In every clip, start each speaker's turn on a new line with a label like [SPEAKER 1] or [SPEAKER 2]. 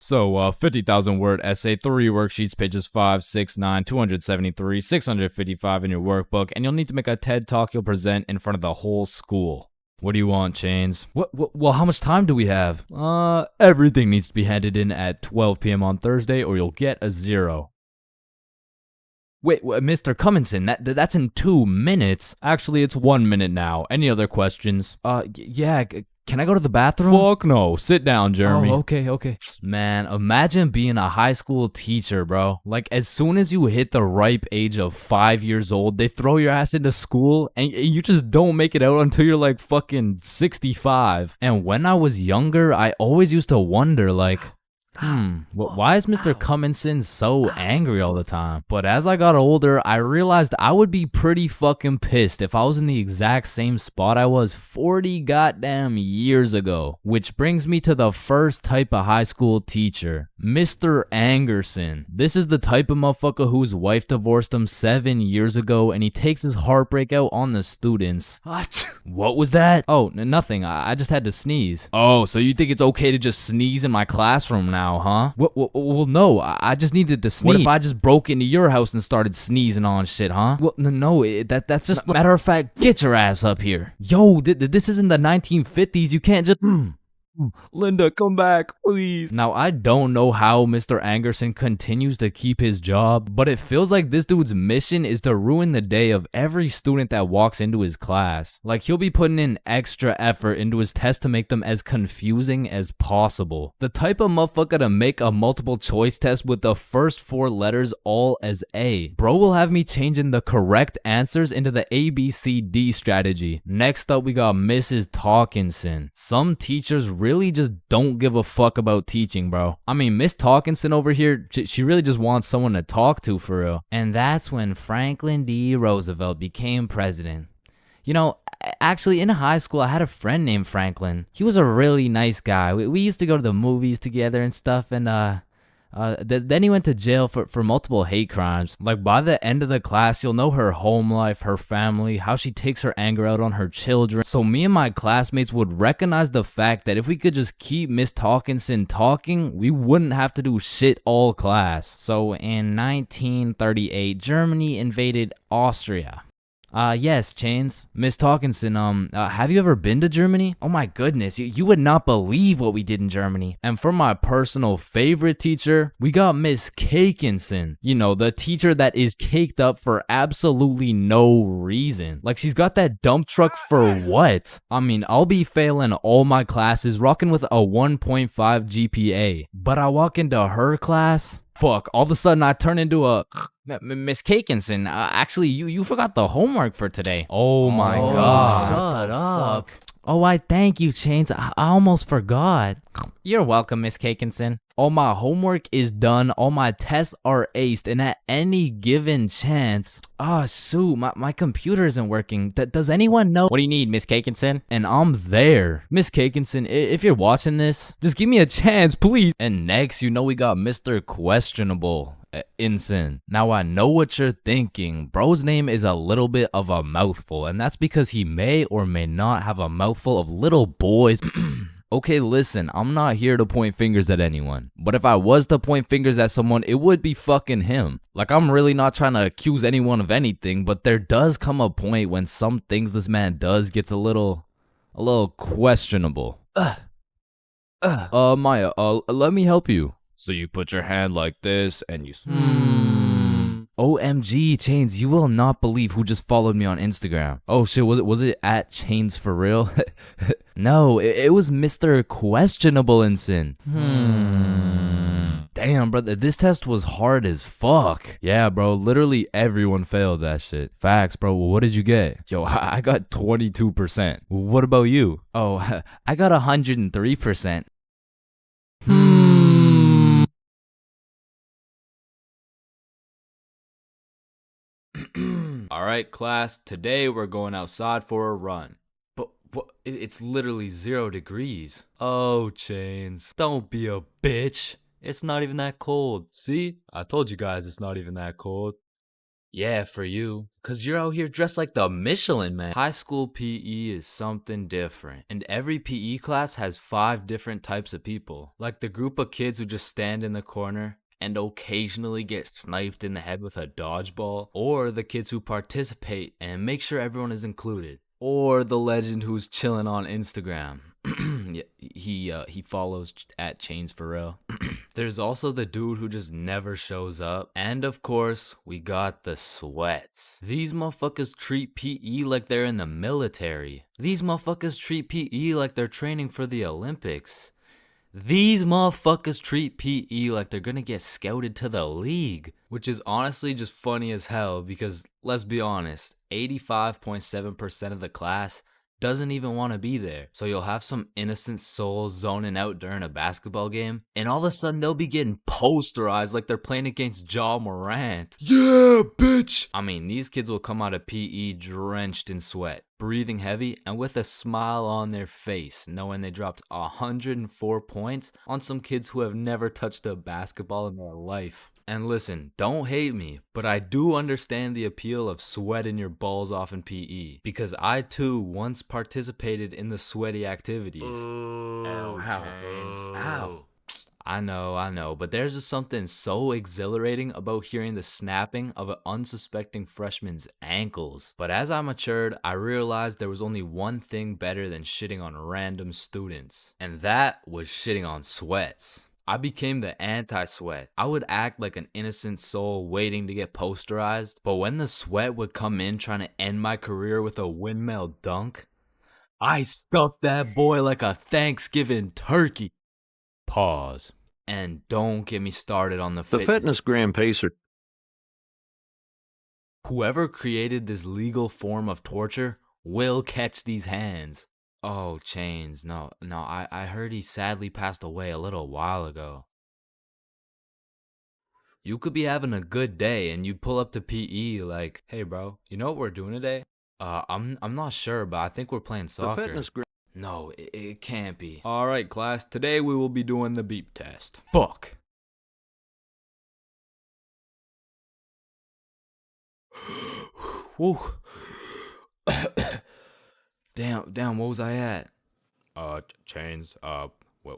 [SPEAKER 1] So, 50,000 word essay, 3 worksheets, pages 5, 6, 9, 273, 655 in your workbook, and you'll need to make a TED Talk you'll present in front of the whole school. What do you want, Chains? Well, how much time do we have? Everything needs to be handed in at 12 p.m. on Thursday or you'll get a 0. Wait, Mr. Cummingson, that's in 2 minutes. Actually, it's 1 minute now. Any other questions? Yeah, can I go to the bathroom? Fuck no. Sit down, Jeremy. Oh, okay. Man, imagine being a high school teacher, bro. Like, as soon as you hit the ripe age of 5 years old, they throw your ass into school and you just don't make it out until you're like fucking 65. And when I was younger, I always used to wonder, like, why is Mr. Cummingson so angry all the time? But as I got older, I realized I would be pretty fucking pissed if I was in the exact same spot I was 40 goddamn years ago. Which brings me to the first type of high school teacher, Mr. Angerson. This is the type of motherfucker whose wife divorced him 7 years ago and he takes his heartbreak out on the students. What was that? Oh, nothing. I just had to sneeze. Oh, so you think it's okay to just sneeze in my classroom now? Huh? Well, no, I just needed to sneeze. What if I just broke into your house and started sneezing on shit, huh? Well, no, that's just matter of fact, get your ass up here. Yo, this isn't the 1950s. You can't just... Linda, come back, please. Now, I don't know how Mr. Angerson continues to keep his job, but it feels like this dude's mission is to ruin the day of every student that walks into his class. Like, he'll be putting in extra effort into his tests to make them as confusing as possible. The type of motherfucker to make a multiple choice test with the first 4 letters all as A. Bro will have me changing the correct answers into the ABCD strategy. Next up, we got Mrs. Talkinson. Some teachers really just don't give a fuck about teaching, bro. I mean, Miss Talkinson over here, she really just wants someone to talk to for real. And that's when Franklin D. Roosevelt became president. You know, actually in high school, I had a friend named Franklin. He was a really nice guy. We used to go to the movies together and stuff, and then he went to jail for multiple hate crimes. Like, by the end of the class, you'll know her home life, her family, how she takes her anger out on her children. So me and my classmates would recognize the fact that if we could just keep Miss Talkinson talking, we wouldn't have to do shit all class. So in 1938, Germany invaded Austria. Yes, Chains. Miss Talkinson, have you ever been to Germany? Oh my goodness, you would not believe what we did in Germany. And for my personal favorite teacher, we got Miss Cakinson. You know, the teacher that is caked up for absolutely no reason. Like, she's got that dump truck for what? I mean, I'll be failing all my classes, rocking with a 1.5 GPA. But I walk into her class, fuck, all of a sudden I turn into a... Miss Cakinson, actually, you forgot the homework for today. Oh my god.
[SPEAKER 2] Shut up.
[SPEAKER 1] Oh, I thank you, Chains. I almost forgot. You're welcome, Miss Cakinson. All my homework is done, all my tests are aced, and at any given chance... shoot, my computer isn't working. Does anyone know? What do you need, Miss Cakinson? And I'm there. Miss Cakinson, if you're watching this, just give me a chance, please. And next, you know we got Mr. Questionable. Inson. Now I know what you're thinking. Bro's name is a little bit of a mouthful, and that's because he may or may not have a mouthful of little boys. Okay, listen, I'm not here to point fingers at anyone, but if I was to point fingers at someone, it would be fucking him. Like, I'm really not trying to accuse anyone of anything, but there does come a point when some things this man does gets a little questionable. Maya, let me help you. So you put your hand like this and you... OMG, Chains, you will not believe who just followed me on Instagram. Oh shit, was it at ChainsFR? No, it was Mr. Questionable Inson. Damn, brother, this test was hard as fuck. Yeah, bro, literally everyone failed that shit. Facts, bro. What did you get? Yo, I got 22%. What about you? Oh, I got 103%. Alright, class, today we're going outside for a run. But it's literally 0 degrees. Oh, Chains, don't be a bitch. It's not even that cold. See? I told you guys it's not even that cold. Yeah, for you. Cause you're out here dressed like the Michelin Man. High school PE is something different. And every PE class has 5 different types of people. Like the group of kids who just stand in the corner and occasionally get sniped in the head with a dodgeball. Or the kids who participate and make sure everyone is included. Or the legend who's chilling on Instagram. Yeah, he follows at ChainsFR. There's also the dude who just never shows up. And of course, we got the sweats. These motherfuckers treat PE like they're in the military. These motherfuckers treat PE like they're training for the Olympics. These motherfuckers treat PE like they're gonna get scouted to the league. Which is honestly just funny as hell because, let's be honest, 85.7% of the class doesn't even want to be there. So you'll have some innocent soul zoning out during a basketball game, and all of a sudden they'll be getting posterized like they're playing against Ja Morant. Yeah, bitch! I mean, these kids will come out of PE drenched in sweat, breathing heavy, and with a smile on their face, knowing they dropped 104 points on some kids who have never touched a basketball in their life. And listen, don't hate me, but I do understand the appeal of sweating your balls off in PE, because I too once participated in the sweaty activities. Ow. I know, but there's just something so exhilarating about hearing the snapping of an unsuspecting freshman's ankles. But as I matured, I realized there was only one thing better than shitting on random students, and that was shitting on sweats. I became the anti-sweat. I would act like an innocent soul waiting to get posterized, but when the sweat would come in trying to end my career with a windmill dunk, I stuffed that boy like a Thanksgiving turkey. Pause. And don't get me started on the
[SPEAKER 2] fitness gram pacer.
[SPEAKER 1] Whoever created this legal form of torture will catch these hands. Oh, Chains, no, I heard he sadly passed away a little while ago. You could be having a good day and you'd pull up to PE like, hey bro, you know what we're doing today? I'm not sure, but I think we're playing soccer. No, it can't be. Alright class, today we will be doing the beep test. Fuck. Woo. Damn, what was I at? Chains, well,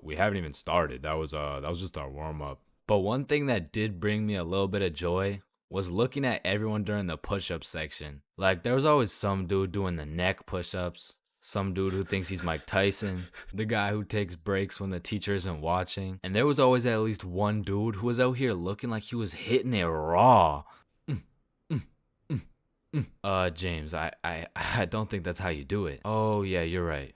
[SPEAKER 1] we haven't even started. That was just our warm-up. But one thing that did bring me a little bit of joy was looking at everyone during the push-up section. Like, there was always some dude doing the neck push-ups, some dude who thinks he's Mike Tyson, the guy who takes breaks when the teacher isn't watching, and there was always at least one dude who was out here looking like he was hitting it raw. James, I don't think that's how you do it. Oh, yeah, you're right.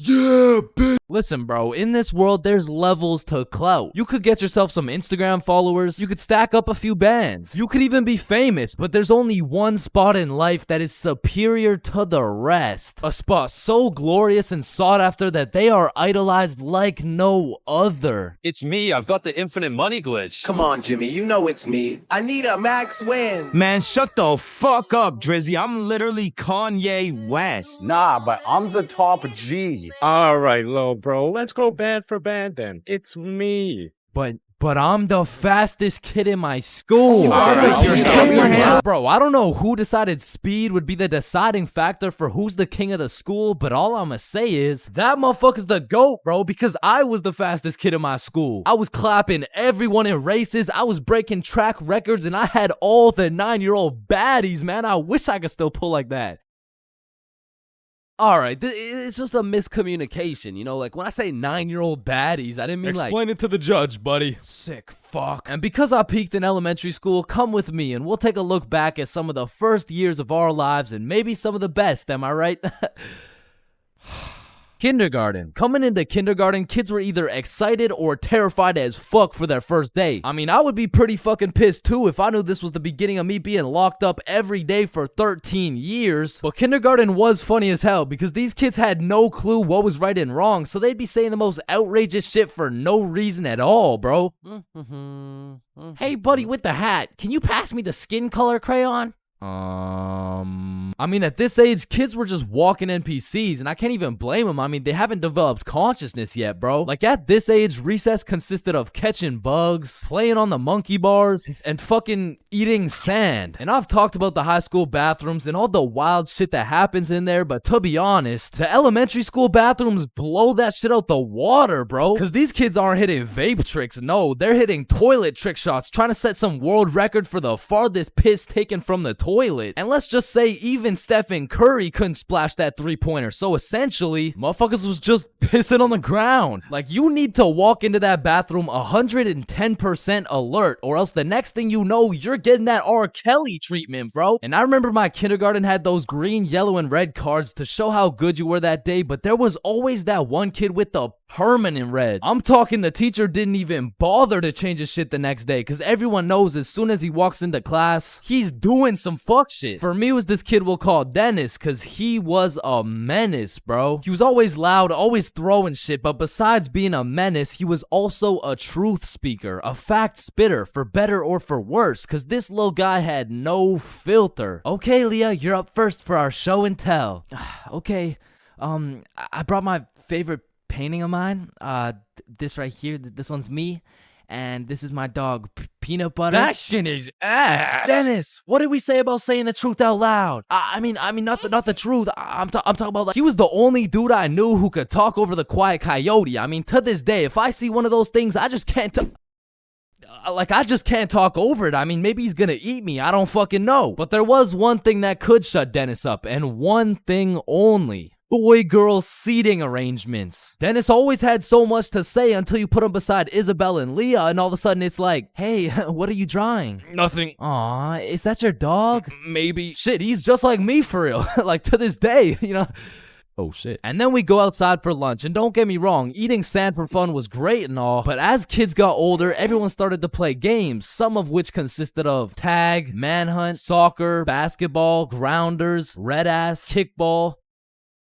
[SPEAKER 1] Yeah, bitch. Listen, bro, in this world, there's levels to clout. You could get yourself some Instagram followers. You could stack up a few bands. You could even be famous, but there's only one spot in life that is superior to the rest. A spot so glorious and sought after that they are idolized like no other.
[SPEAKER 3] It's me. I've got the infinite money glitch.
[SPEAKER 4] Come on, Jimmy. You know it's me. I need a max win.
[SPEAKER 5] Man, shut the fuck up, Drizzy. I'm literally Kanye West.
[SPEAKER 4] Nah, but I'm the top G.
[SPEAKER 6] All right, little bro, let's go band for band then. It's me.
[SPEAKER 1] But I'm the fastest kid in my school. Bro, I don't know who decided speed would be the deciding factor for who's the king of the school, but all I'ma say is that motherfucker's the GOAT, bro, because I was the fastest kid in my school. I was clapping everyone in races, I was breaking track records, and I had all the 9-year-old baddies, man. I wish I could still pull like that. Alright, it's just a miscommunication, you know, like when I say 9-year-old baddies, I didn't mean
[SPEAKER 6] Explain it to the judge, buddy.
[SPEAKER 1] Sick fuck. And because I peaked in elementary school, come with me and we'll take a look back at some of the first years of our lives and maybe some of the best, am I right? Kindergarten. Coming into kindergarten, kids were either excited or terrified as fuck for their first day. I mean, I would be pretty fucking pissed too if I knew this was the beginning of me being locked up every day for 13 years. But kindergarten was funny as hell because these kids had no clue what was right and wrong, so they'd be saying the most outrageous shit for no reason at all, bro. Hey, buddy with the hat, can you pass me the skin color crayon? I mean, at this age, kids were just walking NPCs, and I can't even blame them. I mean, they haven't developed consciousness yet, bro. Like, at this age, recess consisted of catching bugs, playing on the monkey bars, and fucking eating sand. And I've talked about the high school bathrooms and all the wild shit that happens in there, but to be honest, the elementary school bathrooms blow that shit out the water, bro. Because these kids aren't hitting vape tricks, no, they're hitting toilet trick shots, trying to set some world record for the farthest piss taken from the toilet. And let's just say even Stephen Curry couldn't splash that 3-pointer. So essentially, motherfuckers was just pissing on the ground. Like, you need to walk into that bathroom 110% alert, or else the next thing you know, you're getting that R. Kelly treatment, bro. And I remember my kindergarten had those green, yellow, and red cards to show how good you were that day, but there was always that one kid with the permanent red. I'm talking the teacher didn't even bother to change his shit the next day, because everyone knows as soon as he walks into class, he's doing some fuck shit. For me, it was this kid we'll call Dennis, because he was a menace, bro. He was always loud, always throwing shit, but besides being a menace, he was also a truth speaker, a fact spitter, for better or for worse, because this little guy had no filter. Okay, Leah, you're up first for our show and tell. Okay, I brought my favorite painting of mine. This right here, this one's me, and this is my dog, Peanut Butter.
[SPEAKER 5] That shit is ass.
[SPEAKER 1] Dennis, what did we say about saying the truth out loud? I mean, not the truth. I'm talking about, like, he was the only dude I knew who could talk over the quiet coyote. I mean, to this day, if I see one of those things, I just can't I just can't talk over it. I mean, maybe he's gonna eat me. I don't fucking know. But there was one thing that could shut Dennis up, and one thing only. Boy-girl seating arrangements. Dennis always had so much to say until you put him beside Isabel and Leah, and all of a sudden it's like, hey, what are you drawing?
[SPEAKER 5] Nothing.
[SPEAKER 1] Aw, is that your dog?
[SPEAKER 5] Maybe.
[SPEAKER 1] Shit, he's just like me for real. Like, to this day, you know? Oh shit. And then we go outside for lunch, and don't get me wrong, eating sand for fun was great and all, but as kids got older, everyone started to play games, some of which consisted of tag, manhunt, soccer, basketball, grounders, red ass, kickball,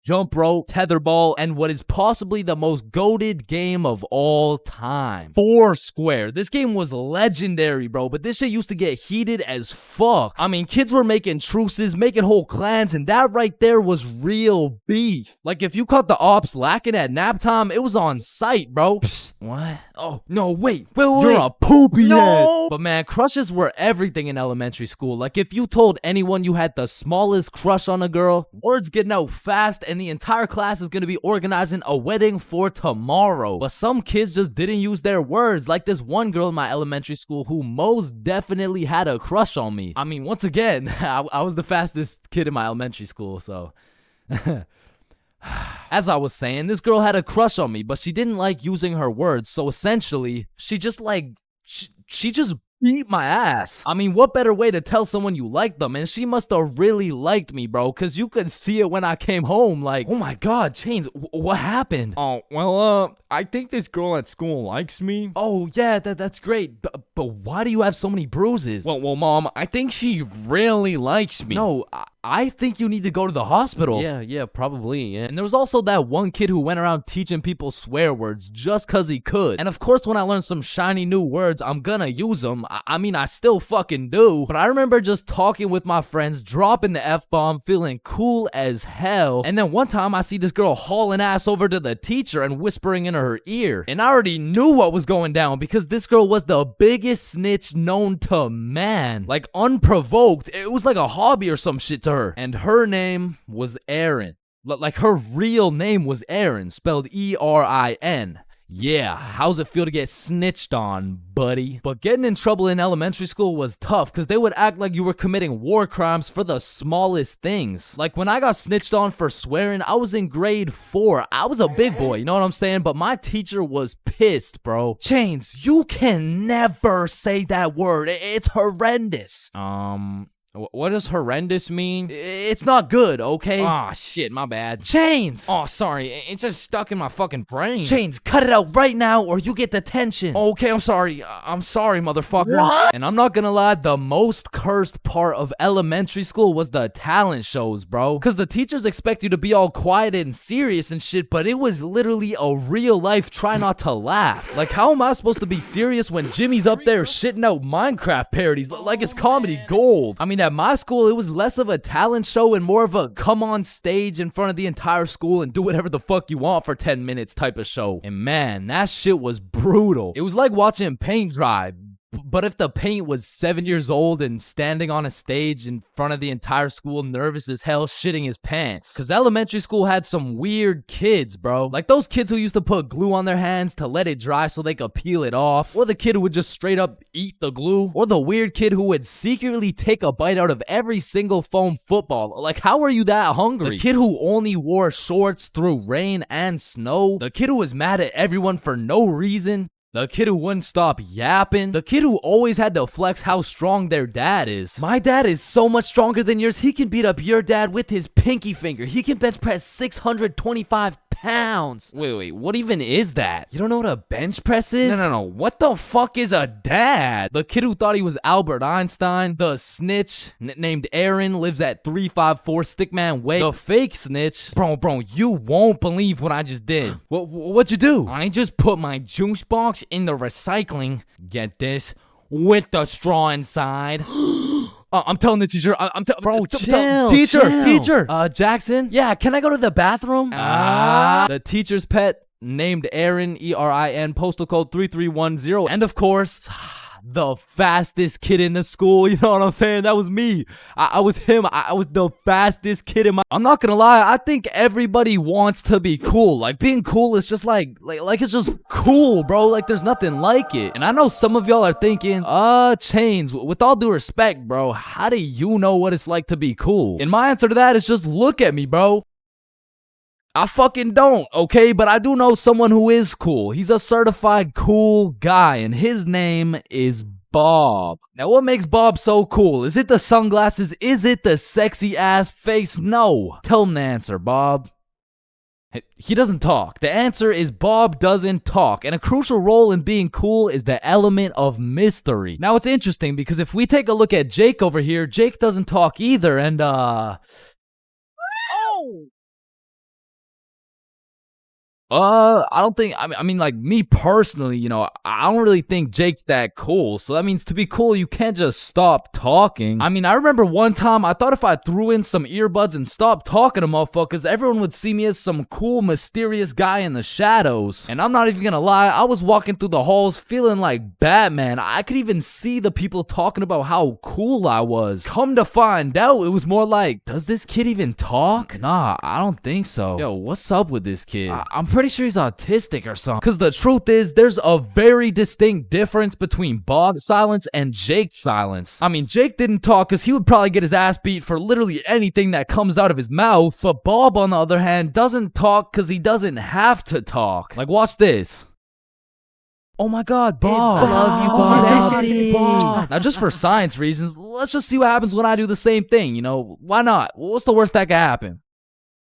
[SPEAKER 1] jump rope, tetherball, and what is possibly the most goated game of all time, Foursquare. This game was legendary, bro, but this shit used to get heated as fuck. I mean, kids were making truces, making whole clans, and that right there was real beef. Like, if you caught the ops lacking at nap time, it was on sight, bro. Psst, what? Oh, no, wait. You're a poopy head. But man, crushes were everything in elementary school. Like, if you told anyone you had the smallest crush on a girl, word's getting out fast, and the entire class is gonna be organizing a wedding for tomorrow. But some kids just didn't use their words, like this one girl in my elementary school who most definitely had a crush on me. I mean, once again, I was the fastest kid in my elementary school, so... As I was saying, this girl had a crush on me, but she didn't like using her words, so essentially, she just she just beat my ass. I mean, what better way to tell someone you like them? And she must have really liked me, bro, because you could see it when I came home. Like, oh my god, Chains, what happened?
[SPEAKER 6] Oh, well, I think this girl at school likes me.
[SPEAKER 1] Oh, yeah, that's great. But why do you have so many bruises?
[SPEAKER 6] Well, Mom, I think she really likes me.
[SPEAKER 1] No, I think you need to go to the hospital.
[SPEAKER 6] Yeah, probably, yeah.
[SPEAKER 1] And there was also that one kid who went around teaching people swear words just cause he could. And of course, when I learn some shiny new words, I'm gonna use them. I mean, I still fucking do. But I remember just talking with my friends, dropping the F-bomb, feeling cool as hell. And then one time I see this girl hauling ass over to the teacher and whispering in her ear. And I already knew what was going down because this girl was the biggest snitch known to man. Like, unprovoked. It was like a hobby or some shit to her. And her name was Erin. Like, her real name was Erin, spelled E-R-I-N. Yeah, how's it feel to get snitched on, buddy? But getting in trouble in elementary school was tough because they would act like you were committing war crimes for the smallest things. Like, when I got snitched on for swearing, I was in grade 4. I was a big boy, you know what I'm saying? But my teacher was pissed, bro. Chains, you can never say that word. It's horrendous.
[SPEAKER 6] What does horrendous mean?
[SPEAKER 1] It's not good, okay?
[SPEAKER 6] Ah, shit, my bad.
[SPEAKER 1] Chains!
[SPEAKER 6] Oh, sorry, it's just stuck in my fucking brain.
[SPEAKER 1] Chains, cut it out right now or you get detention.
[SPEAKER 6] Okay, I'm sorry. I'm sorry, motherfucker.
[SPEAKER 1] What? And I'm not gonna lie, the most cursed part of elementary school was the talent shows, bro. Because the teachers expect you to be all quiet and serious and shit, but it was literally a real life try not to laugh. Like, how am I supposed to be serious when Jimmy's up there shitting out Minecraft parodies like it's comedy gold? I mean, at my school, it was less of a talent show and more of a come on stage in front of the entire school and do whatever the fuck you want for 10 minutes type of show. And man, that shit was brutal. It was like watching paint dry. But if the paint was 7 years old and standing on a stage in front of the entire school, nervous as hell, shitting his pants. Cause elementary school had some weird kids, bro. Like those kids who used to put glue on their hands to let it dry so they could peel it off. Or the kid who would just straight up eat the glue. Or the weird kid who would secretly take a bite out of every single foam football. Like, how are you that hungry? The kid who only wore shorts through rain and snow. The kid who was mad at everyone for no reason. The kid who wouldn't stop yapping. The kid who always had to flex how strong their dad is. My dad is so much stronger than yours. He can beat up your dad with his pinky finger. He can bench press 625 pounds. Wait, what even is that? You don't know what a bench press is? No. What the fuck is a dad? The kid who thought he was Albert Einstein. The snitch named Aaron lives at 354 Stickman Way. The fake snitch. Bro, you won't believe what I just did. What'd you do? I just put my juice box in the recycling. Get this? With the straw inside. I'm telling the teacher. Bro, chill. Teacher. Jackson. Yeah, can I go to the bathroom? The teacher's pet named Aaron, ERIN, postal code 3310. And of course, the fastest kid in the school. You know what I'm saying? That was me. I was him. I was the fastest kid in my... I'm not gonna lie. I think everybody wants to be cool. Like, being cool is just like it's just cool, bro. Like, there's nothing like it. And I know some of y'all are thinking, Chains, with all due respect, bro, how do you know what it's like to be cool? And my answer to that is just look at me, bro. I fucking don't, okay? But I do know someone who is cool. He's a certified cool guy, and his name is Bob. Now, what makes Bob so cool? Is it the sunglasses? Is it the sexy ass face? No. Tell him the answer, Bob. He doesn't talk. The answer is Bob doesn't talk. And a crucial role in being cool is the element of mystery. Now, it's interesting because if we take a look at Jake over here, Jake doesn't talk either, and I don't think, I mean, like, me personally, you know, I don't really think Jake's that cool. So that means to be cool, you can't just stop talking. I mean, I remember one time I thought if I threw in some earbuds and stopped talking to motherfuckers, everyone would see me as some cool, mysterious guy in the shadows. And I'm not even gonna lie, I was walking through the halls feeling like Batman. I could even see the people talking about how cool I was. Come to find out, it was more like, does this kid even talk? Nah, I don't think so. Yo, what's up with this kid? I'm pretty sure he's autistic or something. Because the truth is, there's a very distinct difference between Bob's silence and Jake's silence. I mean, Jake didn't talk because he would probably get his ass beat for literally anything that comes out of his mouth. But Bob, on the other hand, doesn't talk because he doesn't have to talk. Like, watch this. Oh my god, Bob. I love you, Bob. Now, just for science reasons, let's just see what happens when I do the same thing, you know? Why not? What's the worst that could happen?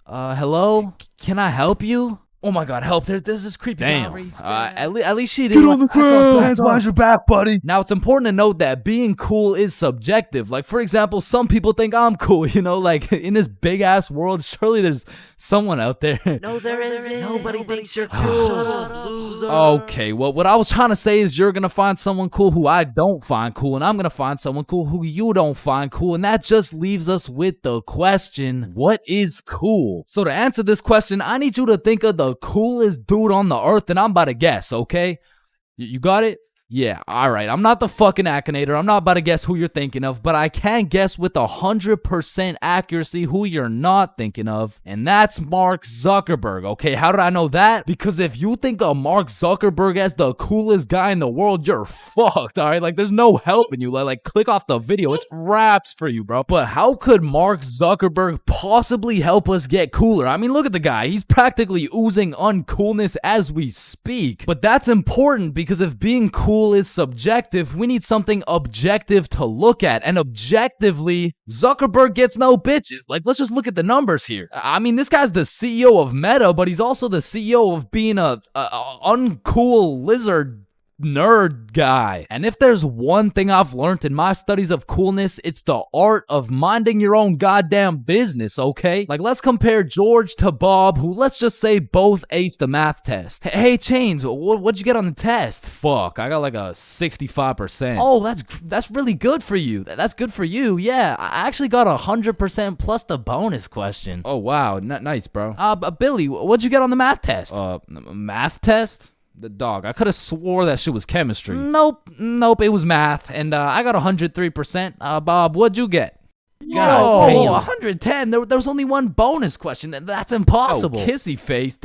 [SPEAKER 1] Hello? Can I help you? Oh my god, help. There's this creepy guy. At least she didn't. Get on the ground. Hands behind your back, buddy. Now, it's important to note that being cool is subjective. Like, for example, some people think I'm cool, you know? Like, in this big-ass world, surely there's someone out there.
[SPEAKER 2] No, there isn't. Nobody thinks you're cool. Shut up, loser.
[SPEAKER 1] Okay, well, what I was trying to say is you're gonna find someone cool who I don't find cool, and I'm gonna find someone cool who you don't find cool, and that just leaves us with the question, what is cool? So to answer this question, I need you to think of the coolest dude on the earth, and I'm about to guess, okay? You got it? Yeah, alright. I'm not the fucking Akinator. I'm not about to guess who you're thinking of, but I can guess with 100% accuracy who you're not thinking of, and that's Mark Zuckerberg, okay? How did I know that? Because if you think of Mark Zuckerberg as the coolest guy in the world, you're fucked, alright? Like, there's no helping you. Like, click off the video. It's wraps for you, bro. But how could Mark Zuckerberg possibly help us get cooler? I mean, look at the guy. He's practically oozing uncoolness as we speak. But that's important because if being cool is subjective, we need something objective to look at, and objectively, Zuckerberg gets no bitches. Like, let's just look at the numbers here. I mean, this guy's the CEO of Meta, but he's also the CEO of being a uncool lizard nerd guy. And if there's one thing I've learned in my studies of coolness, it's the art of minding your own goddamn business, okay? Like, let's compare George to Bob, who, let's just say, both aced the math test. Hey, Chains, what'd you get on the test? Fuck, I got like a 65%. Oh, that's really good for you. That's good for you. Yeah, I actually got 100% plus the bonus question. Oh, wow. Nice, bro. Billy, what'd you get on the math test? Math test? The dog. I could have swore that shit was chemistry. Nope, it was math, and I got 103%. Bob, what'd you get? God damn. 110. There was only one bonus question. That's impossible. Oh, kissy face.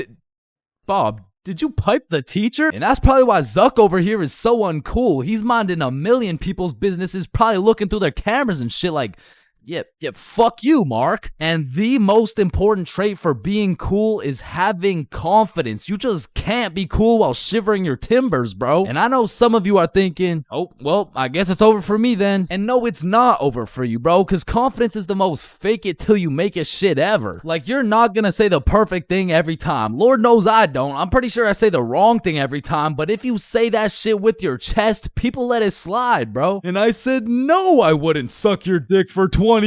[SPEAKER 1] Bob, did you pipe the teacher? And that's probably why Zuck over here is so uncool. He's minding a million people's businesses, probably looking through their cameras and shit like, yeah, fuck you, Mark. And the most important trait for being cool is having confidence. You just can't be cool while shivering your timbers, bro. And I know some of you are thinking, oh, well, I guess it's over for me then. And no, it's not over for you, bro, because confidence is the most fake it till you make it shit ever. Like, you're not gonna say the perfect thing every time. Lord knows I don't. I'm pretty sure I say the wrong thing every time, but if you say that shit with your chest, people let it slide, bro. And I said, no, I wouldn't suck your dick for $20. Oh,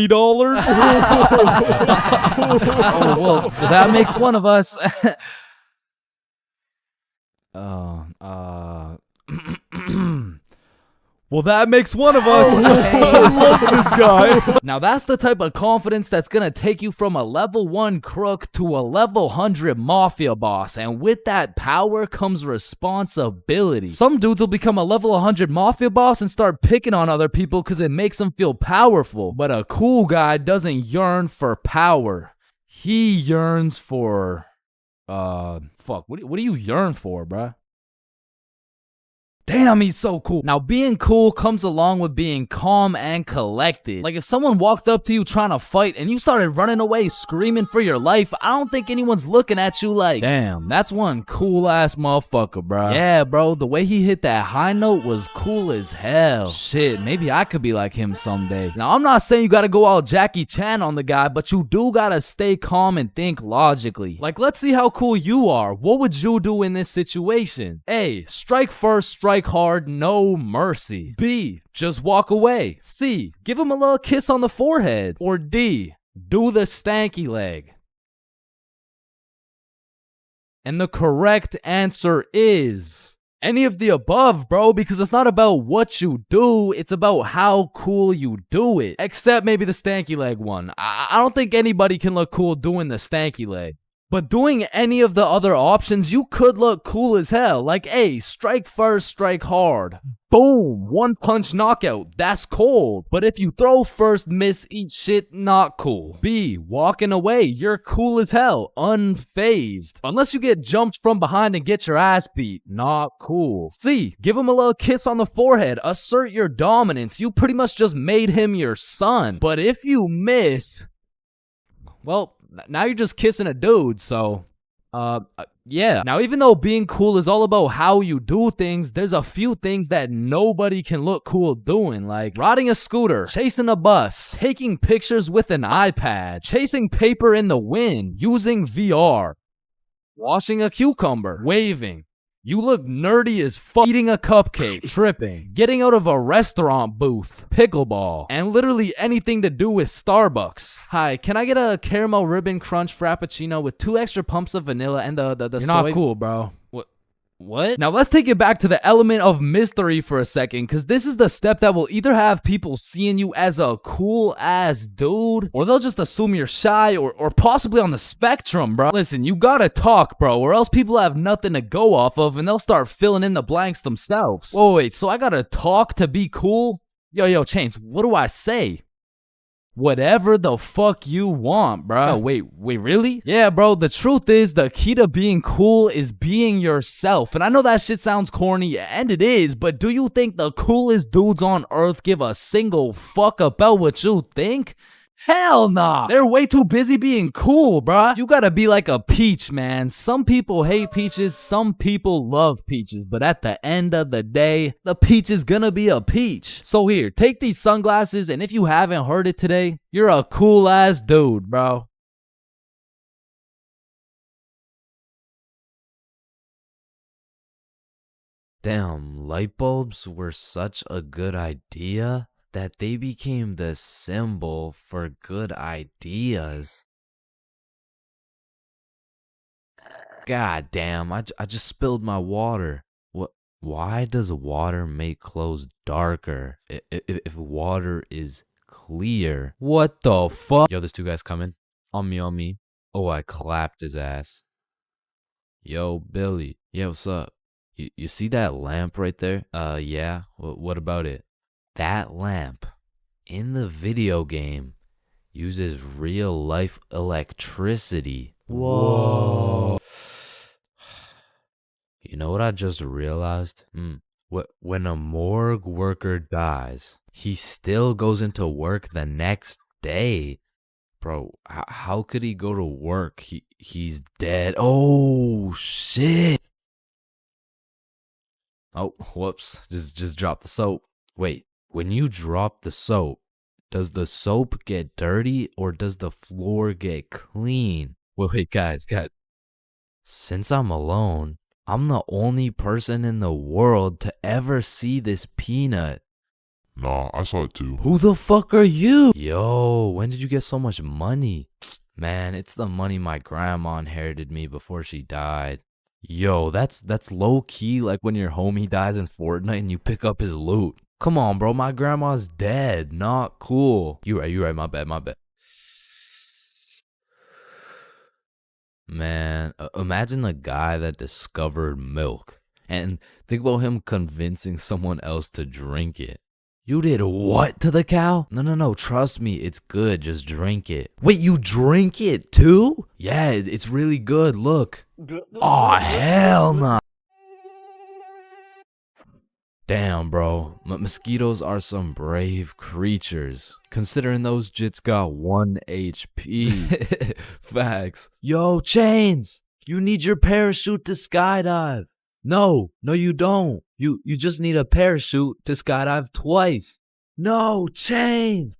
[SPEAKER 1] well, that makes one of us. Well, that makes one of us. I love this guy. Now, that's the type of confidence that's gonna take you from a level 1 crook to a level 100 mafia boss. And with that power comes responsibility. Some dudes will become a level 100 mafia boss and start picking on other people because it makes them feel powerful. But a cool guy doesn't yearn for power. He yearns for... fuck, what do you yearn for, bruh? Damn, he's so cool. Now, being cool comes along with being calm and collected. Like, if someone walked up to you trying to fight and you started running away screaming for your life, I don't think anyone's looking at you like, damn, that's one cool-ass motherfucker, bro. Yeah, bro, the way he hit that high note was cool as hell. Shit, maybe I could be like him someday. Now, I'm not saying you gotta go all Jackie Chan on the guy, but you do gotta stay calm and think logically. Like, let's see how cool you are. What would you do in this situation? A, strike first, strike hard, no mercy. B, just walk away. C, give him a little kiss on the forehead. Or D, do the stanky leg. And the correct answer is any of the above, bro, because it's not about what you do, it's about how cool you do it. Except maybe the stanky leg one. I don't think anybody can look cool doing the stanky leg. But doing any of the other options, you could look cool as hell. Like, A, strike first, strike hard. Boom, one punch knockout. That's cold. But if you throw first, miss, eat shit, not cool. B, walking away. You're cool as hell. Unfazed. Unless you get jumped from behind and get your ass beat. Not cool. C, give him a little kiss on the forehead. Assert your dominance. You pretty much just made him your son. But if you miss, well, now you're just kissing a dude, so, yeah. Now, even though being cool is all about how you do things, there's a few things that nobody can look cool doing, like riding a scooter, chasing a bus, taking pictures with an iPad, chasing paper in the wind, using VR, washing a cucumber, waving. You look nerdy as fuck, eating a cupcake, tripping, getting out of a restaurant booth, pickleball, and literally anything to do with Starbucks. Hi, can I get a caramel ribbon crunch frappuccino with 2 extra pumps of vanilla and the
[SPEAKER 7] You're
[SPEAKER 1] soy?
[SPEAKER 7] not cool, bro.
[SPEAKER 1] What? Now let's take it back to the element of mystery for a second, because this is the step that will either have people seeing you as a cool ass dude, or they'll just assume you're shy or possibly on the spectrum, bro. Listen, you gotta talk, bro, or else people have nothing to go off of and they'll start filling in the blanks themselves. Whoa, wait, so I gotta talk to be cool? Yo, Chains, what do I say? Whatever the fuck you want, bro. Oh, wait, really? Yeah, bro, the truth is the key to being cool is being yourself. And I know that shit sounds corny, and it is, but do you think the coolest dudes on earth give a single fuck about what you think? Hell nah. They're way too busy being cool, bruh. You gotta be like a peach, man. Some people hate peaches, some people love peaches, but at the end of the day, the peach is gonna be a peach. So here, take these sunglasses, and if you haven't heard it today, you're a cool ass dude, bro. Damn, light bulbs were such a good idea that they became the symbol for good ideas. God damn, I just spilled my water. What? Why does water make clothes darker if water is clear? What the fuck? Yo, there's two guys coming. On me, on me. Oh, I clapped his ass. Yo, Billy. Yeah, what's up? You see that lamp right there? Yeah. What about it? That lamp in the video game uses real life electricity. Whoa. You know what I just realized? When a morgue worker dies, he still goes into work the next day. Bro, how could he go to work? He's dead. Oh shit. Oh, whoops. Just drop the soap. Wait, when you drop the soap, does the soap get dirty or does the floor get clean? Wait, guys. Since I'm alone, I'm the only person in the world to ever see this peanut.
[SPEAKER 7] Nah, I saw it too.
[SPEAKER 1] Who the fuck are you? Yo, when did you get so much money? Man, it's the money my grandma inherited me before she died. Yo, that's low key like when your homie dies in Fortnite and you pick up his loot. Come on, bro, my grandma's dead. Not cool. You right, my bad. Man, imagine the guy that discovered milk and think about him convincing someone else to drink it. You did what to the cow? No, trust me, it's good, just drink it. Wait, you drink it too? Yeah, it's really good, look. Aw, hell nah. Damn, bro, mosquitoes are some brave creatures, considering those jits got 1 HP. Facts. Yo, Chains, you need your parachute to skydive. No, you don't. You just need a parachute to skydive twice. No, Chains.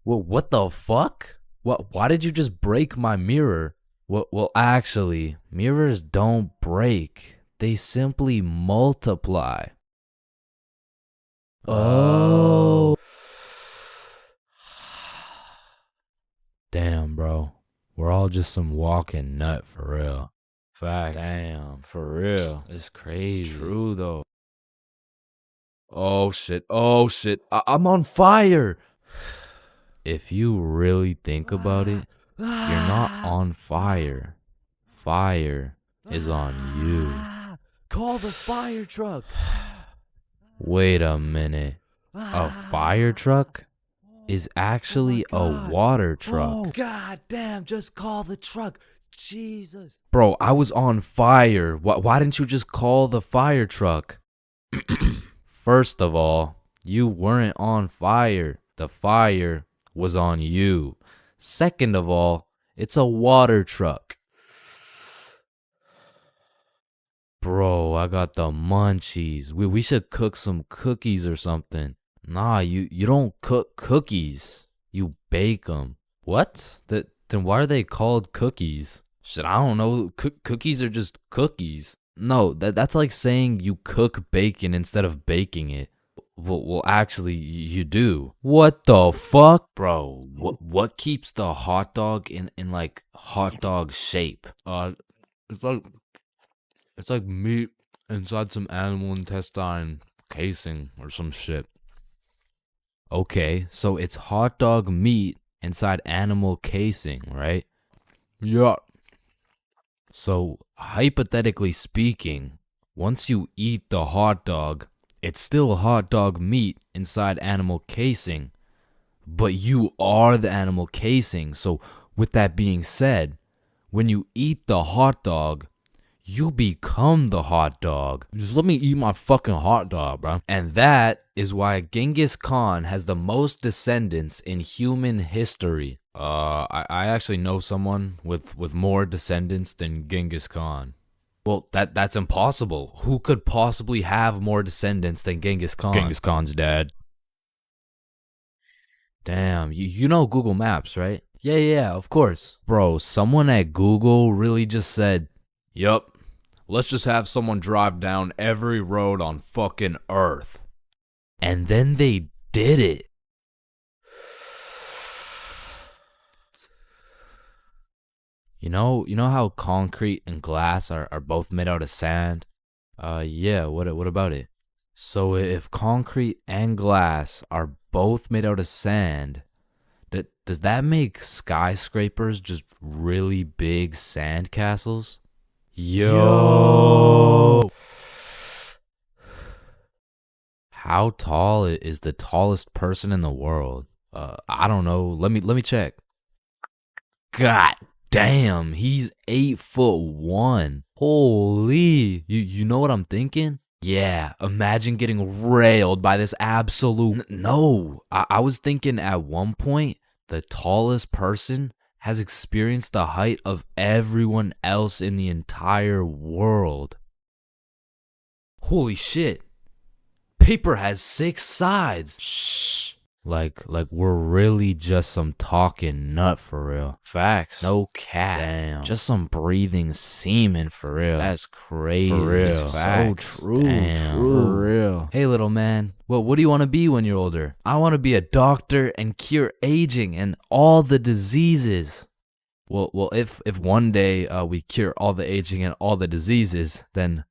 [SPEAKER 1] Well, what the fuck? Why did you just break my mirror? Well, actually, mirrors don't break. They simply multiply. Oh. Damn, bro. We're all just some walking nut for real. Facts. Damn, for real. It's crazy. It's true, though. Oh, shit. I'm on fire. If you really think about it, you're not on fire. Fire is on you. Call the fire truck. Wait a minute. A fire truck is actually a water truck. Oh, god damn, just call the truck. Jesus. Bro, I was on fire. Why didn't you just call the fire truck? First of all, you weren't on fire. The fire was on you. Second of all, it's a water truck. Bro, I got the munchies. We should cook some cookies or something. Nah, you don't cook cookies. You bake them. What? Then why are they called cookies? Shit, I don't know. Cookies are just cookies. No, that's like saying you cook bacon instead of baking it. Well, actually, you do. What the fuck? Bro, what keeps the hot dog in like hot dog shape? It's like meat inside some animal intestine casing or some shit. Okay, so it's hot dog meat inside animal casing, right? Yeah. So, hypothetically speaking, once you eat the hot dog, it's still hot dog meat inside animal casing, but you are the animal casing. So, with that being said, when you eat the hot dog, you become the hot dog. Just let me eat my fucking hot dog, bro. And that is why Genghis Khan has the most descendants in human history. I actually know someone with more descendants than Genghis Khan. Well, that's impossible. Who could possibly have more descendants than Genghis Khan? Genghis Khan's dad. Damn, you know Google Maps, right? Yeah, of course. Bro, someone at Google really just said, yup, Let's just have someone drive down every road on fucking Earth. And then they did it. You know how concrete and glass are both made out of sand? Yeah, what about it? So if concrete and glass are both made out of sand, does that make skyscrapers just really big sand castles? Yo! How tall is the tallest person in the world? I don't know. Let me check. God damn, he's 8'1". Holy, you know what I'm thinking? Yeah, imagine getting railed by this absolute. No, I was thinking at one point the tallest person has experienced the height of everyone else in the entire world. Holy shit. Paper has 6 sides. Shh. Like we're really just some talking nut for real. Facts. No cap. Damn. Just some breathing semen for real. That's crazy. For real. Facts. So true. Damn. True. For real. Hey little man, what do you want to be when you're older? I want to be a doctor and cure aging and all the diseases. Well, if one day we cure all the aging and all the diseases, then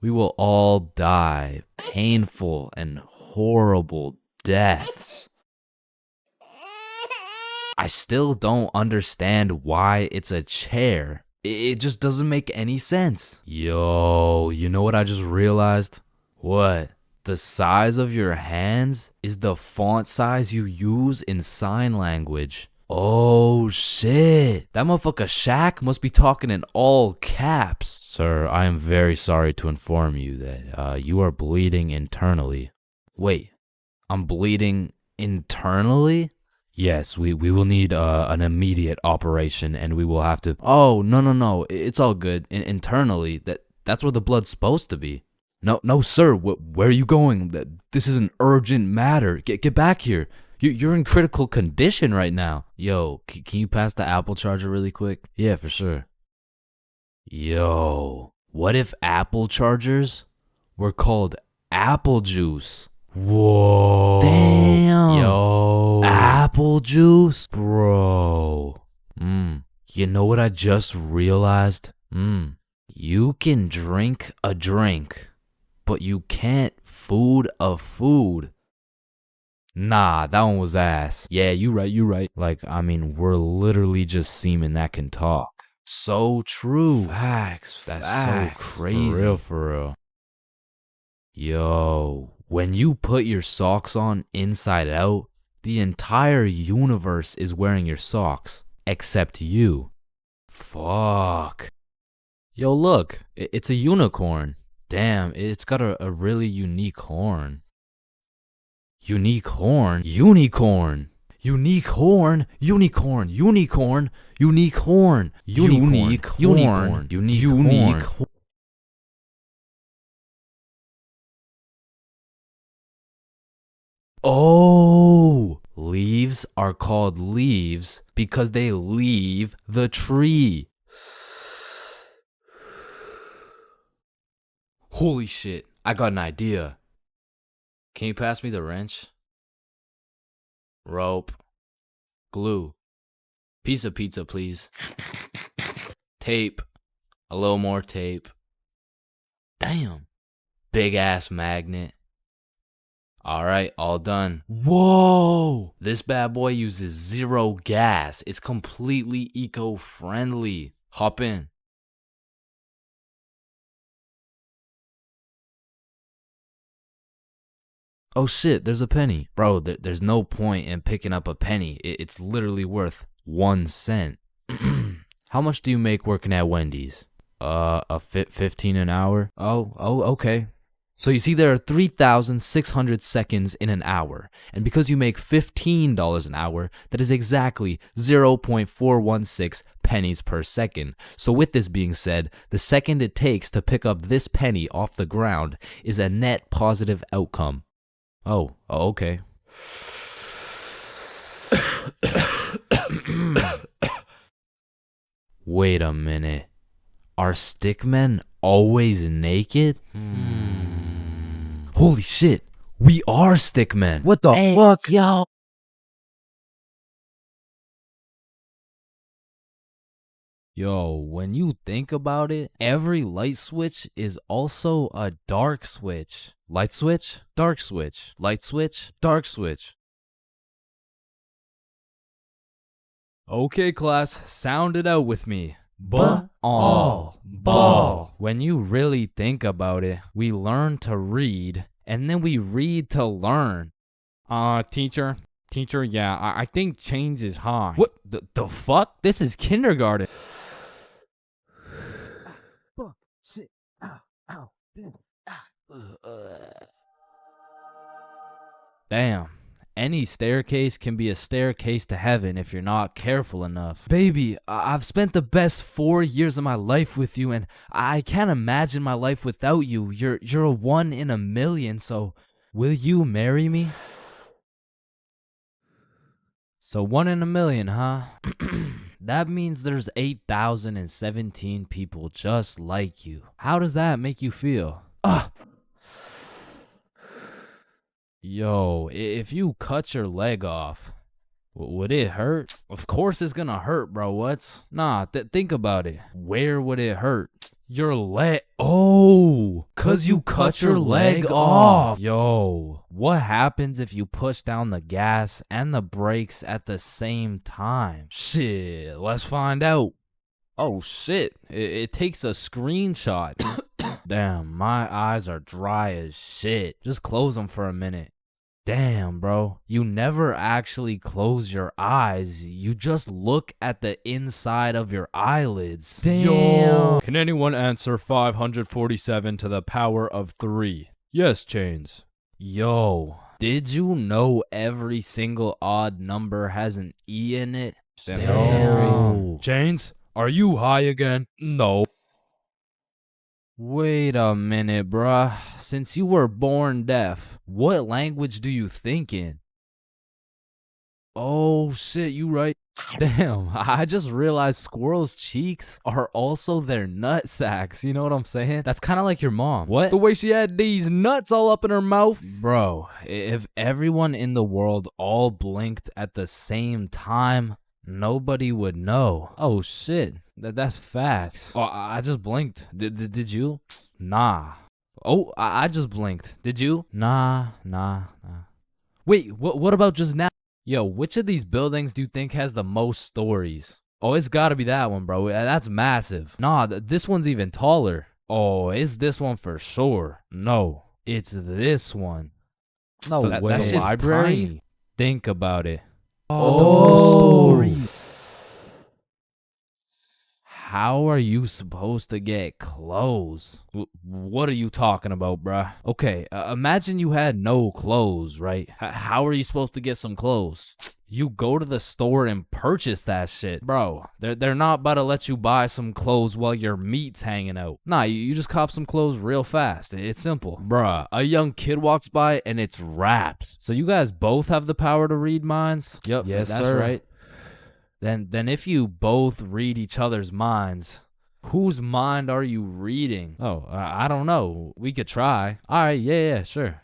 [SPEAKER 1] we will all die painful and horrible deaths. I still don't understand why it's a chair. It just doesn't make any sense. Yo, you know what I just realized? What? The size of your hands is the font size you use in sign language. Oh shit. That motherfucker Shaq must be talking in all caps. Sir, I am very sorry to inform you that you are bleeding internally. Wait, I'm bleeding internally? Yes, we will need an immediate operation, and we will have to. Oh no, it's all good. Internally, that's where the blood's supposed to be. No, sir. Where are you going? This is an urgent matter. Get back here. You're in critical condition right now. Yo, can you pass the Apple charger really quick? Yeah, for sure. Yo, what if Apple chargers were called apple juice? Whoa. Damn. Yo. Apple juice? Bro. You know what I just realized? You can drink a drink, but you can't food a food. Nah, that one was ass. Yeah, you right. Like, I mean, we're literally just semen that can talk. So true. Facts. That's so crazy. For real. Yo, when you put your socks on inside out, the entire universe is wearing your socks, except you. Fuck. Yo, look, it's a unicorn. Damn, it's got a really unique horn. Unique horn? Unicorn. Unique horn. Unicorn. Unicorn. Unique horn. Unique horn. Unique horn. Oh, leaves are called leaves because they leave the tree. Holy shit, I got an idea. Can you pass me the wrench? Rope. Glue. Piece of pizza, please. Tape. A little more tape. Damn. Big ass magnet. Alright, all done. Whoa! This bad boy uses 0 gas. It's completely eco-friendly. Hop in. Oh shit, there's a penny. Bro, there's no point in picking up a penny. It's literally worth 1 cent. How much do you make working at Wendy's? 15 an hour? Oh, okay. So you see there are 3,600 seconds in an hour. And because you make $15 an hour, that is exactly 0.416 pennies per second. So with this being said, the second it takes to pick up this penny off the ground is a net positive outcome. Oh, okay. Wait a minute. Are stickmen always naked? Holy shit, we are stickmen.
[SPEAKER 5] What the fuck?
[SPEAKER 2] Yo.
[SPEAKER 1] Yo, when you think about it, every light switch is also a dark switch. Light switch, dark switch. Light switch, dark switch. Okay, class, sound it out with me. Ball. When you really think about it, we learn to read, and then we read to learn. Teacher, yeah, I think change is high. What the fuck? This is kindergarten. Damn. Any staircase can be a staircase to heaven if you're not careful enough. Baby, I've spent the best 4 years of my life with you, and I can't imagine my life without you. You're a 1 in a million, so will you marry me? So 1 in a million, huh? That means there's 8,017 people just like you. How does that make you feel? Yo, if you cut your leg off, would it hurt? Of course it's gonna hurt, bro. Nah, think about it. Where would it hurt? Your leg. Oh, cause you cut your leg off. Yo, what happens if you push down the gas and the brakes at the same time? Shit, let's find out. Oh shit, it takes a screenshot. Damn, my eyes are dry as shit. Just close them for a minute. Damn, bro. You never actually close your eyes. You just look at the inside of your eyelids. Damn. Yo. Can anyone answer 547 to the power of 3? Yes, Chains. Yo, did you know every single odd number has an E in it? Damn. Chains, are you high again? No. Wait a minute, bruh. Since you were born deaf, what language do you think in? Oh shit, you right. Damn, I just realized squirrels' cheeks are also their nut sacks. You know what I'm saying? That's kind of like your mom. What? The way she had these nuts all up in her mouth. Bro, if everyone in the world all blinked at the same time, nobody would know. Oh shit, that's facts. Oh, I just blinked. Did you? Nah. Oh, I just blinked. Did you? Nah. Wait, what about just now? Yo, which of these buildings do you think has the most stories? Oh, it's gotta be that one, bro. That's massive. Nah, this one's even taller. Oh, it's this one for sure. No, it's this one. No, that shit's library? Tiny. Think about it. Oh, the story. How are you supposed to get clothes? What are you talking about, bruh? Okay, imagine you had no clothes, right? How are you supposed to get some clothes? You go to the store and purchase that shit. Bro, they're not about to let you buy some clothes while your meat's hanging out. Nah, you just cop some clothes real fast. It's simple. Bruh, a young kid walks by and it's raps. So you guys both have the power to read minds? Yep, yes, that's sir. Right. Then if you both read each other's minds, whose mind are you reading? Oh, I don't know. We could try. All right, yeah, sure.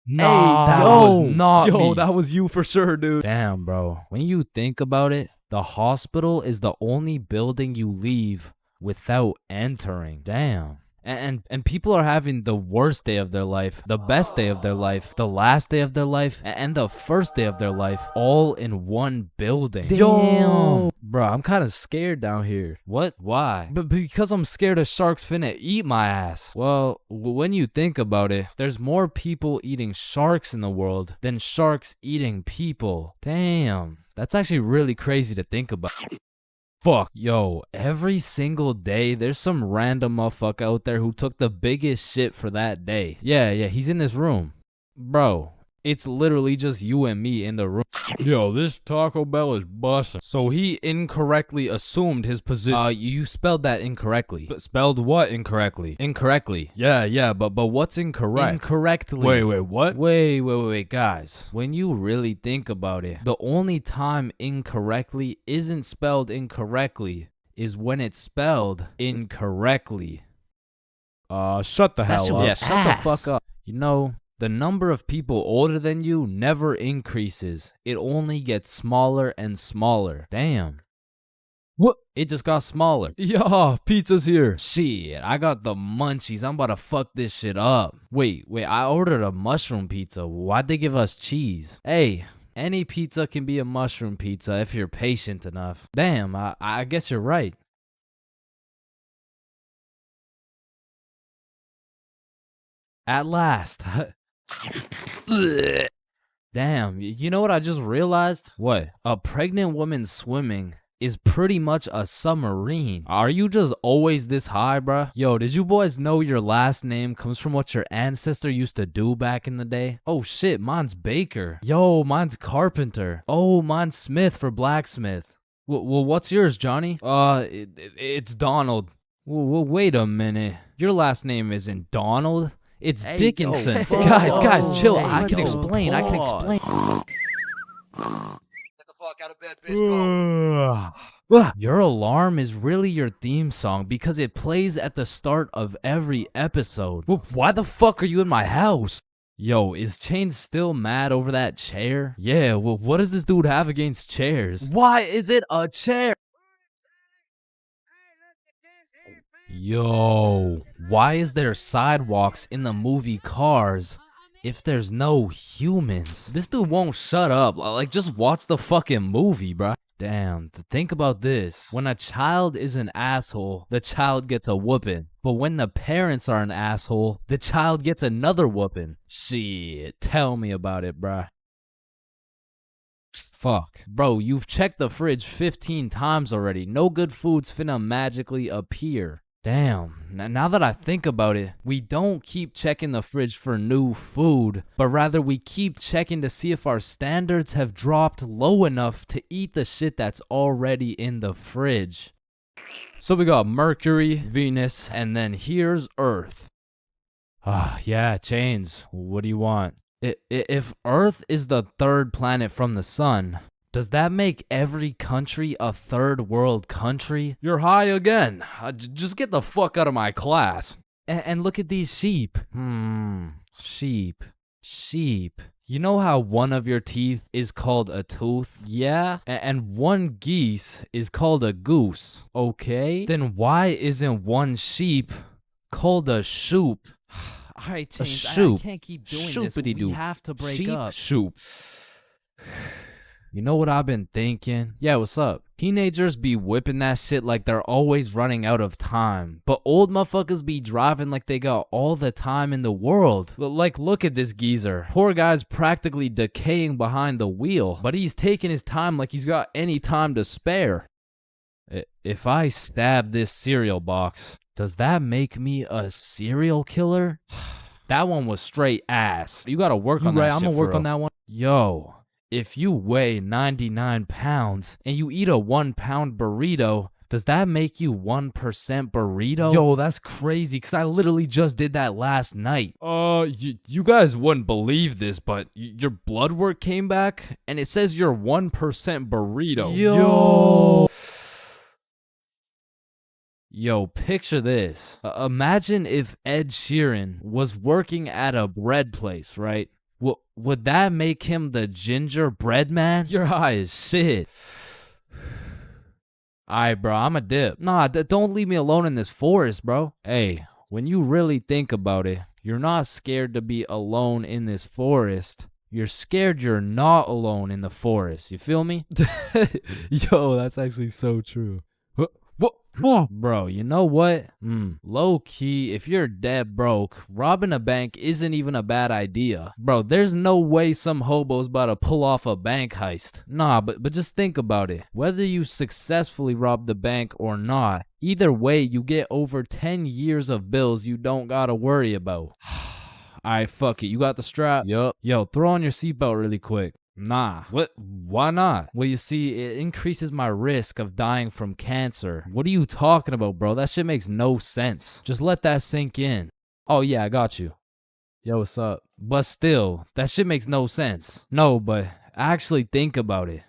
[SPEAKER 1] Nah, that was not me. That was you for sure, dude. Damn, bro. When you think about it, the hospital is the only building you leave without entering. Damn. And people are having the worst day of their life, the best day of their life, the last day of their life, and the first day of their life, all in one building. Damn. Bro, I'm kind of scared down here. What? Why? But because I'm scared a shark's finna eat my ass. Well, when you think about it, there's more people eating sharks in the world than sharks eating people. Damn. That's actually really crazy to think about. Fuck, yo, every single day, there's some random motherfucker out there who took the biggest shit for that day. Yeah, he's in this room. Bro, it's literally just you and me in the room. Yo, this Taco Bell is busting. So he incorrectly assumed his position. You spelled that incorrectly. But spelled what incorrectly? Incorrectly. Yeah, but what's incorrect? Incorrectly. Wait, what? Wait, guys. When you really think about it, the only time incorrectly isn't spelled incorrectly. is when it's spelled incorrectly. Shut the hell up.
[SPEAKER 2] was
[SPEAKER 1] Yeah, shut
[SPEAKER 2] ass.
[SPEAKER 1] the fuck up. You know, the number of people older than you never increases. It only gets smaller and smaller. Damn. What? It just got smaller. Yo, pizza's here. Shit, I got the munchies. I'm about to fuck this shit up. Wait, I ordered a mushroom pizza. Why'd they give us cheese? Hey, any pizza can be a mushroom pizza if you're patient enough. Damn, I guess you're right. At last. Damn, you know what I just realized? What? A pregnant woman swimming is pretty much a submarine. Are you just always this high, bruh? Yo, did you boys know your last name comes from what your ancestor used to do back in the day? Oh shit, mine's Baker. Yo, mine's Carpenter. Oh, mine's Smith for blacksmith. Well, what's yours, Johnny? It's Donald. Well, wait a minute. Your last name isn't Donald. It's Dickinson. Guys, chill. I can explain.
[SPEAKER 2] Get the fuck out of bed, bitch.
[SPEAKER 1] Your alarm is really your theme song because it plays at the start of every episode. Well, why the fuck are you in my house? Yo, is Chains still mad over that chair? Yeah, well, what does this dude have against chairs? Why is it a chair? Yo, why is there sidewalks in the movie Cars if there's no humans? This dude won't shut up. Like, just watch the fucking movie, bruh. Damn, think about this. When a child is an asshole, the child gets a whooping. But when the parents are an asshole, the child gets another whooping. Shit, tell me about it, bruh. Fuck. Bro, you've checked the fridge 15 times already. No good food's finna magically appear. Damn, now that I think about it, we don't keep checking the fridge for new food, but rather we keep checking to see if our standards have dropped low enough to eat the shit that's already in the fridge. So we got Mercury, Venus, and then here's Earth. Yeah, Chains, what do you want? If Earth is the third planet from the sun, does that make every country a third world country? You're high again. Just get the fuck out of my class. And look at these sheep. Sheep. You know how one of your teeth is called a tooth? Yeah? And one geese is called a goose. Okay? Then why isn't one sheep called a shoop?
[SPEAKER 2] All right, Chains,
[SPEAKER 1] shoop.
[SPEAKER 2] I can't keep doing this.
[SPEAKER 1] Shoopity-doo.
[SPEAKER 2] We have to break
[SPEAKER 1] Sheep,
[SPEAKER 2] up.
[SPEAKER 1] Shoop. You know what I've been thinking? Yeah, what's up? Teenagers be whipping that shit like they're always running out of time. But old motherfuckers be driving like they got all the time in the world. Like, look at this geezer. Poor guy's practically decaying behind the wheel. But he's taking his time like he's got any time to spare. If I stab this cereal box, does that make me a serial killer? That one was straight ass. You gotta work on that shit. I'm gonna work on that one. Yo. If you weigh 99 pounds and you eat a 1 pound burrito, does that make you 1% burrito? Yo, that's crazy because I literally just did that last night. You guys wouldn't believe this, but your blood work came back and it says you're 1% burrito. Yo, picture this. Imagine if Ed Sheeran was working at a bread place, right? Would that make him the gingerbread man? You're high as shit. Alright, bro, I'm a dip. Nah, don't leave me alone in this forest, bro. Hey, when you really think about it, you're not scared to be alone in this forest. You're scared you're not alone in the forest. You feel me? Yo, that's actually so true. Bro, you know what? Low key, if you're dead broke, robbing a bank isn't even a bad idea. Bro, there's no way some hobo's about to pull off a bank heist. Nah, but just think about it. Whether you successfully rob the bank or not, either way, you get over 10 years of bills you don't gotta worry about. Alright, fuck it. You got the strap? Yup. Yo, throw on your seatbelt really quick. Nah. What? Why not? Well, you see, it increases my risk of dying from cancer. What are you talking about, bro? That shit makes no sense. Just let that sink in. Oh, yeah, I got you. Yo, what's up? But still, that shit makes no sense. No, but actually think about it.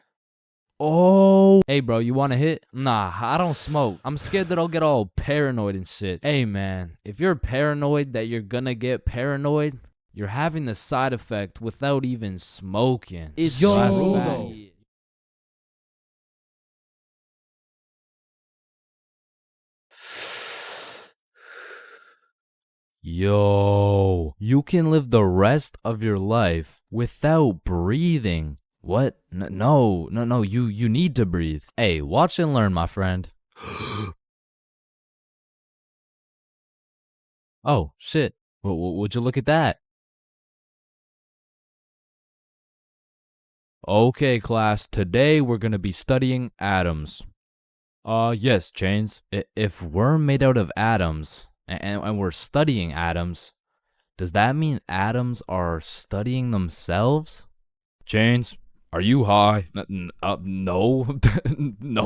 [SPEAKER 1] Oh. Hey, bro, you want a hit? Nah, I don't smoke. I'm scared that I'll get all paranoid and shit. Hey, man, if you're paranoid that you're gonna get paranoid, you're having the side effect without even smoking. It's
[SPEAKER 5] Yo,
[SPEAKER 1] true,
[SPEAKER 5] though.
[SPEAKER 1] Yo, you can live the rest of your life without breathing. What? No, you need to breathe. Hey, watch and learn, my friend. Oh, shit. Would you look at that? Okay, class, today we're gonna be studying atoms. Yes, Chains. If we're made out of atoms, and we're studying atoms, does that mean atoms are studying themselves? Chains, are you high? No. No.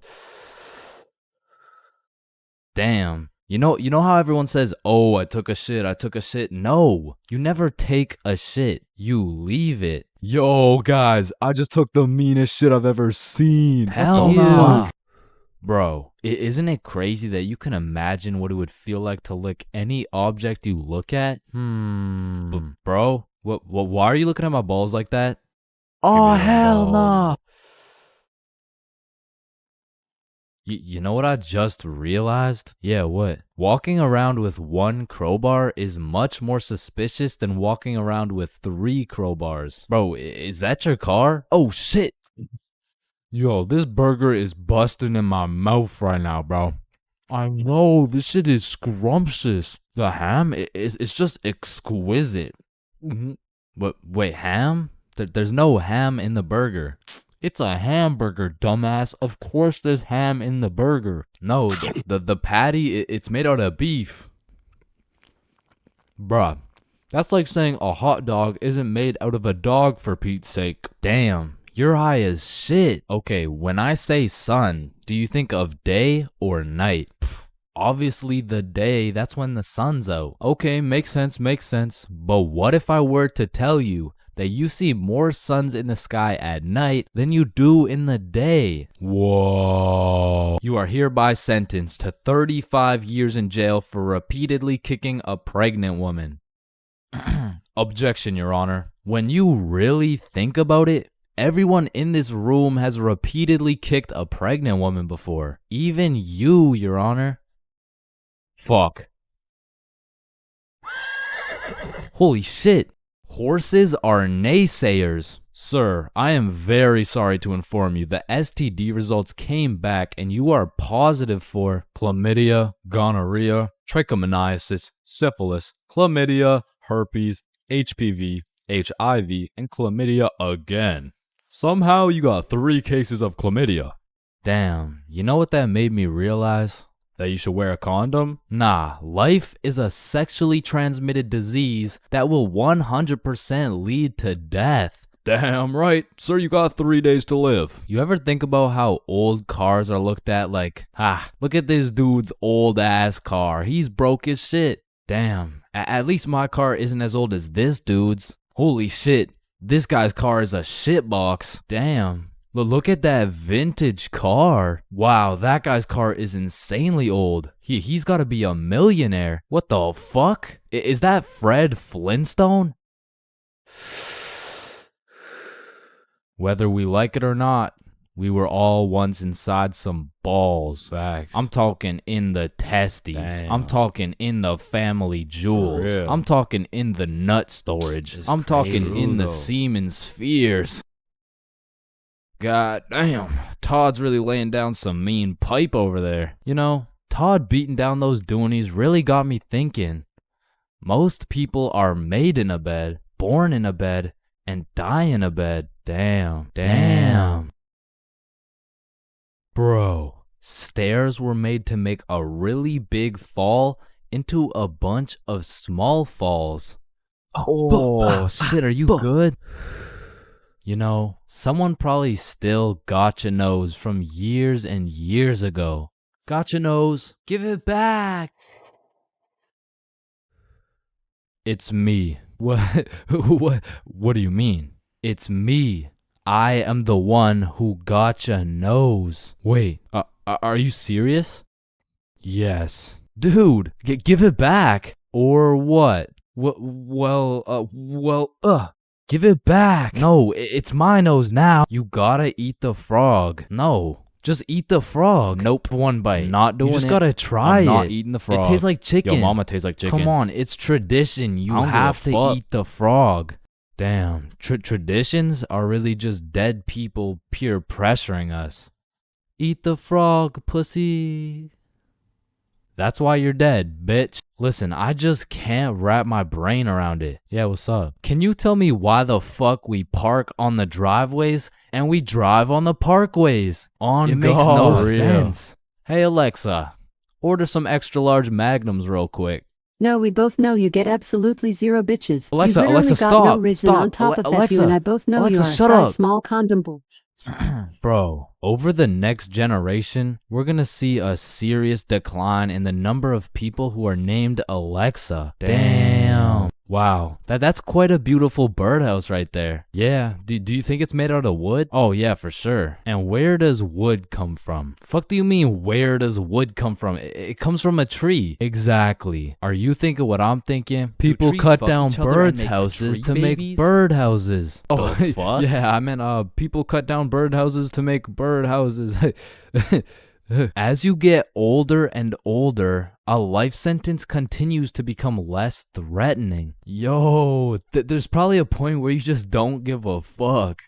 [SPEAKER 1] Damn. You know how everyone says, "Oh, I took a shit." No, you never take a shit. You leave it. Yo, guys, I just took the meanest shit I've ever seen.
[SPEAKER 5] Hell nah.
[SPEAKER 1] Bro, isn't it crazy that you can imagine what it would feel like to lick any object you look at? Bro, why are you looking at my balls like that?
[SPEAKER 5] Oh,
[SPEAKER 1] Give me them
[SPEAKER 5] hell
[SPEAKER 1] balls.
[SPEAKER 5] nah.
[SPEAKER 1] You know what I just realized? Yeah, what? Walking around with one crowbar is much more suspicious than walking around with 3 crowbars. Bro, is that your car? Oh, shit. Yo, this burger is busting in my mouth right now, bro. I know, this shit is scrumptious. The ham, it's just exquisite. But wait, ham? There's no ham in the burger. It's a hamburger, dumbass. Of course there's ham in the burger. No, the patty, it's made out of beef. Bruh, that's like saying a hot dog isn't made out of a dog, for Pete's sake. Damn, you're high as shit. Okay, when I say sun, do you think of day or night? Obviously the day, that's when the sun's out. Okay, makes sense. But what if I were to tell you that you see more suns in the sky at night than you do in the day? Whoa. You are hereby sentenced to 35 years in jail for repeatedly kicking a pregnant woman. Objection, Your Honor. When you really think about it, everyone in this room has repeatedly kicked a pregnant woman before. Even you, Your Honor. Fuck. Holy shit. Horses are naysayers. Sir, I am very sorry to inform you the STD results came back and you are positive for chlamydia, gonorrhea, trichomoniasis, syphilis, chlamydia, herpes, HPV, HIV, and chlamydia again. Somehow you got 3 cases of chlamydia. Damn, you know what that made me realize? That you should wear a condom? Nah, life is a sexually transmitted disease that will 100% lead to death. Damn right. Sir, you got 3 days to live. You ever think about how old cars are looked at like, look at this dude's old ass car. He's broke as shit. Damn, at least my car isn't as old as this dude's. Holy shit, this guy's car is a shitbox. Damn. But look at that vintage car. Wow, that guy's car is insanely old. He's got to be a millionaire. What the fuck? Is that Fred Flintstone? Whether we like it or not, we were all once inside some balls.
[SPEAKER 6] Facts.
[SPEAKER 1] I'm talking in the testes.
[SPEAKER 6] Damn.
[SPEAKER 1] I'm talking in the family jewels.
[SPEAKER 6] real.
[SPEAKER 1] I'm talking in the nut storage.
[SPEAKER 6] It's
[SPEAKER 1] I'm talking
[SPEAKER 6] crazy,
[SPEAKER 1] in the
[SPEAKER 6] though.
[SPEAKER 1] semen spheres. God damn, Todd's really laying down some mean pipe over there. You know, Todd beating down those doonies really got me thinking. Most people are made in a bed, born in a bed, and die in a bed. Damn. Bro, stairs were made to make a really big fall into a bunch of small falls. Oh, shit, are you good? You know, someone probably still gotcha knows from years and years ago. Gotcha knows, give it back. It's me. What do you mean? It's me. I am the one who gotcha knows. Wait, are you serious? Yes. Dude, give it back. Or what? Give it back. No, it's my nose now. You gotta eat the frog. No. Just eat the frog. Nope, one bite. Not doing it. You just gotta try it. I'm not eating the frog. It tastes like chicken.
[SPEAKER 2] Yo, mama tastes like chicken.
[SPEAKER 1] Come on, it's tradition. You have to eat the frog. Damn, traditions are really just dead people peer pressuring us. Eat the frog, pussy. That's why you're dead, bitch. Listen, I just can't wrap my brain around it. Yeah, what's up? Can you tell me why the fuck we park on the driveways and we drive on the parkways? It makes no sense. Hey Alexa, order some extra large magnums real quick.
[SPEAKER 8] No, we both know you get absolutely zero bitches.
[SPEAKER 1] Alexa,
[SPEAKER 8] you literally got
[SPEAKER 1] stop.
[SPEAKER 8] No reason
[SPEAKER 1] Stop.
[SPEAKER 8] on top of
[SPEAKER 1] Alexa,
[SPEAKER 8] that, you and I both know
[SPEAKER 1] Alexa,
[SPEAKER 8] you are a
[SPEAKER 1] shut
[SPEAKER 8] size
[SPEAKER 1] up.
[SPEAKER 8] small condom bull.
[SPEAKER 1] Bro, over the next generation, we're gonna see a serious decline in the number of people who are named Alexa. Damn. Wow, that's quite a beautiful birdhouse right there. Yeah, do you think it's made out of wood? Oh yeah, for sure. And where does wood come from? Fuck do you mean where does wood come from? It comes from a tree. Exactly. Are you thinking what I'm thinking? People cut down birds' houses to make bird houses. Oh, fuck? Yeah, I meant people cut down bird houses to make bird houses. As you get older and older, a life sentence continues to become less threatening. Yo, there's probably a point where you just don't give a fuck.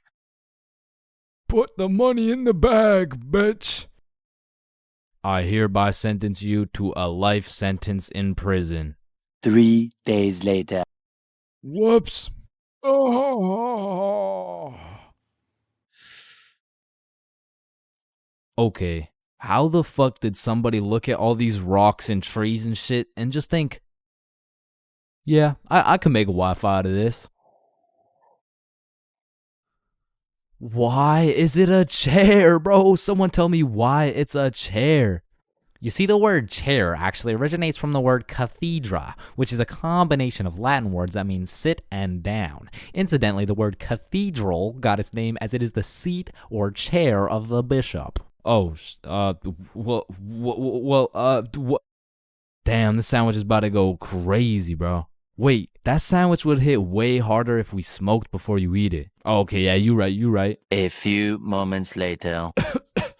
[SPEAKER 1] Put the money in the bag, bitch. I hereby sentence you to a life sentence in prison.
[SPEAKER 9] 3 days later.
[SPEAKER 1] Whoops. Oh. Okay. How the fuck did somebody look at all these rocks and trees and shit and just think, yeah, I can make a Wi-Fi out of this? Why is it a chair, bro? Someone tell me why it's a chair. You see, the word chair actually originates from the word cathedra, which is a combination of Latin words that mean sit and down. Incidentally, the word cathedral got its name as it is the seat or chair of the bishop. Oh, damn, this sandwich is about to go crazy, bro. Wait, that sandwich would hit way harder if we smoked before you eat it. Oh, okay, yeah, you right.
[SPEAKER 9] A few moments later.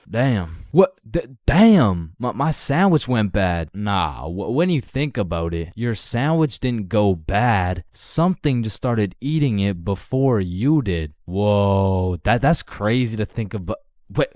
[SPEAKER 1] Damn. What? Damn. My sandwich went bad. Nah, when you think about it, your sandwich didn't go bad. Something just started eating it before you did. Whoa, that's crazy to think about. Wait.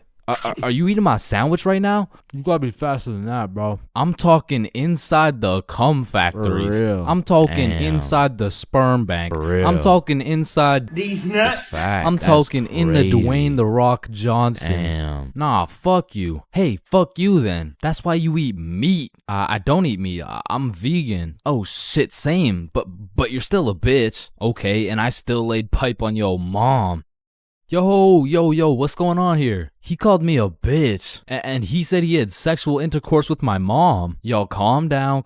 [SPEAKER 1] Are you eating my sandwich right now? You gotta be faster than that, bro. I'm talking inside the cum factories. For real. I'm talking inside the sperm bank. For real. I'm talking inside these nuts. I'm talking in the Dwayne The Rock Johnsons. Damn. Nah, fuck you. Hey, fuck you then. That's why you eat meat. I don't eat meat. I'm vegan. Oh shit, same. But you're still a bitch. Okay, and I still laid pipe on your mom. Yo, what's going on here? He called me a bitch, and he said he had sexual intercourse with my mom. Yo, calm down.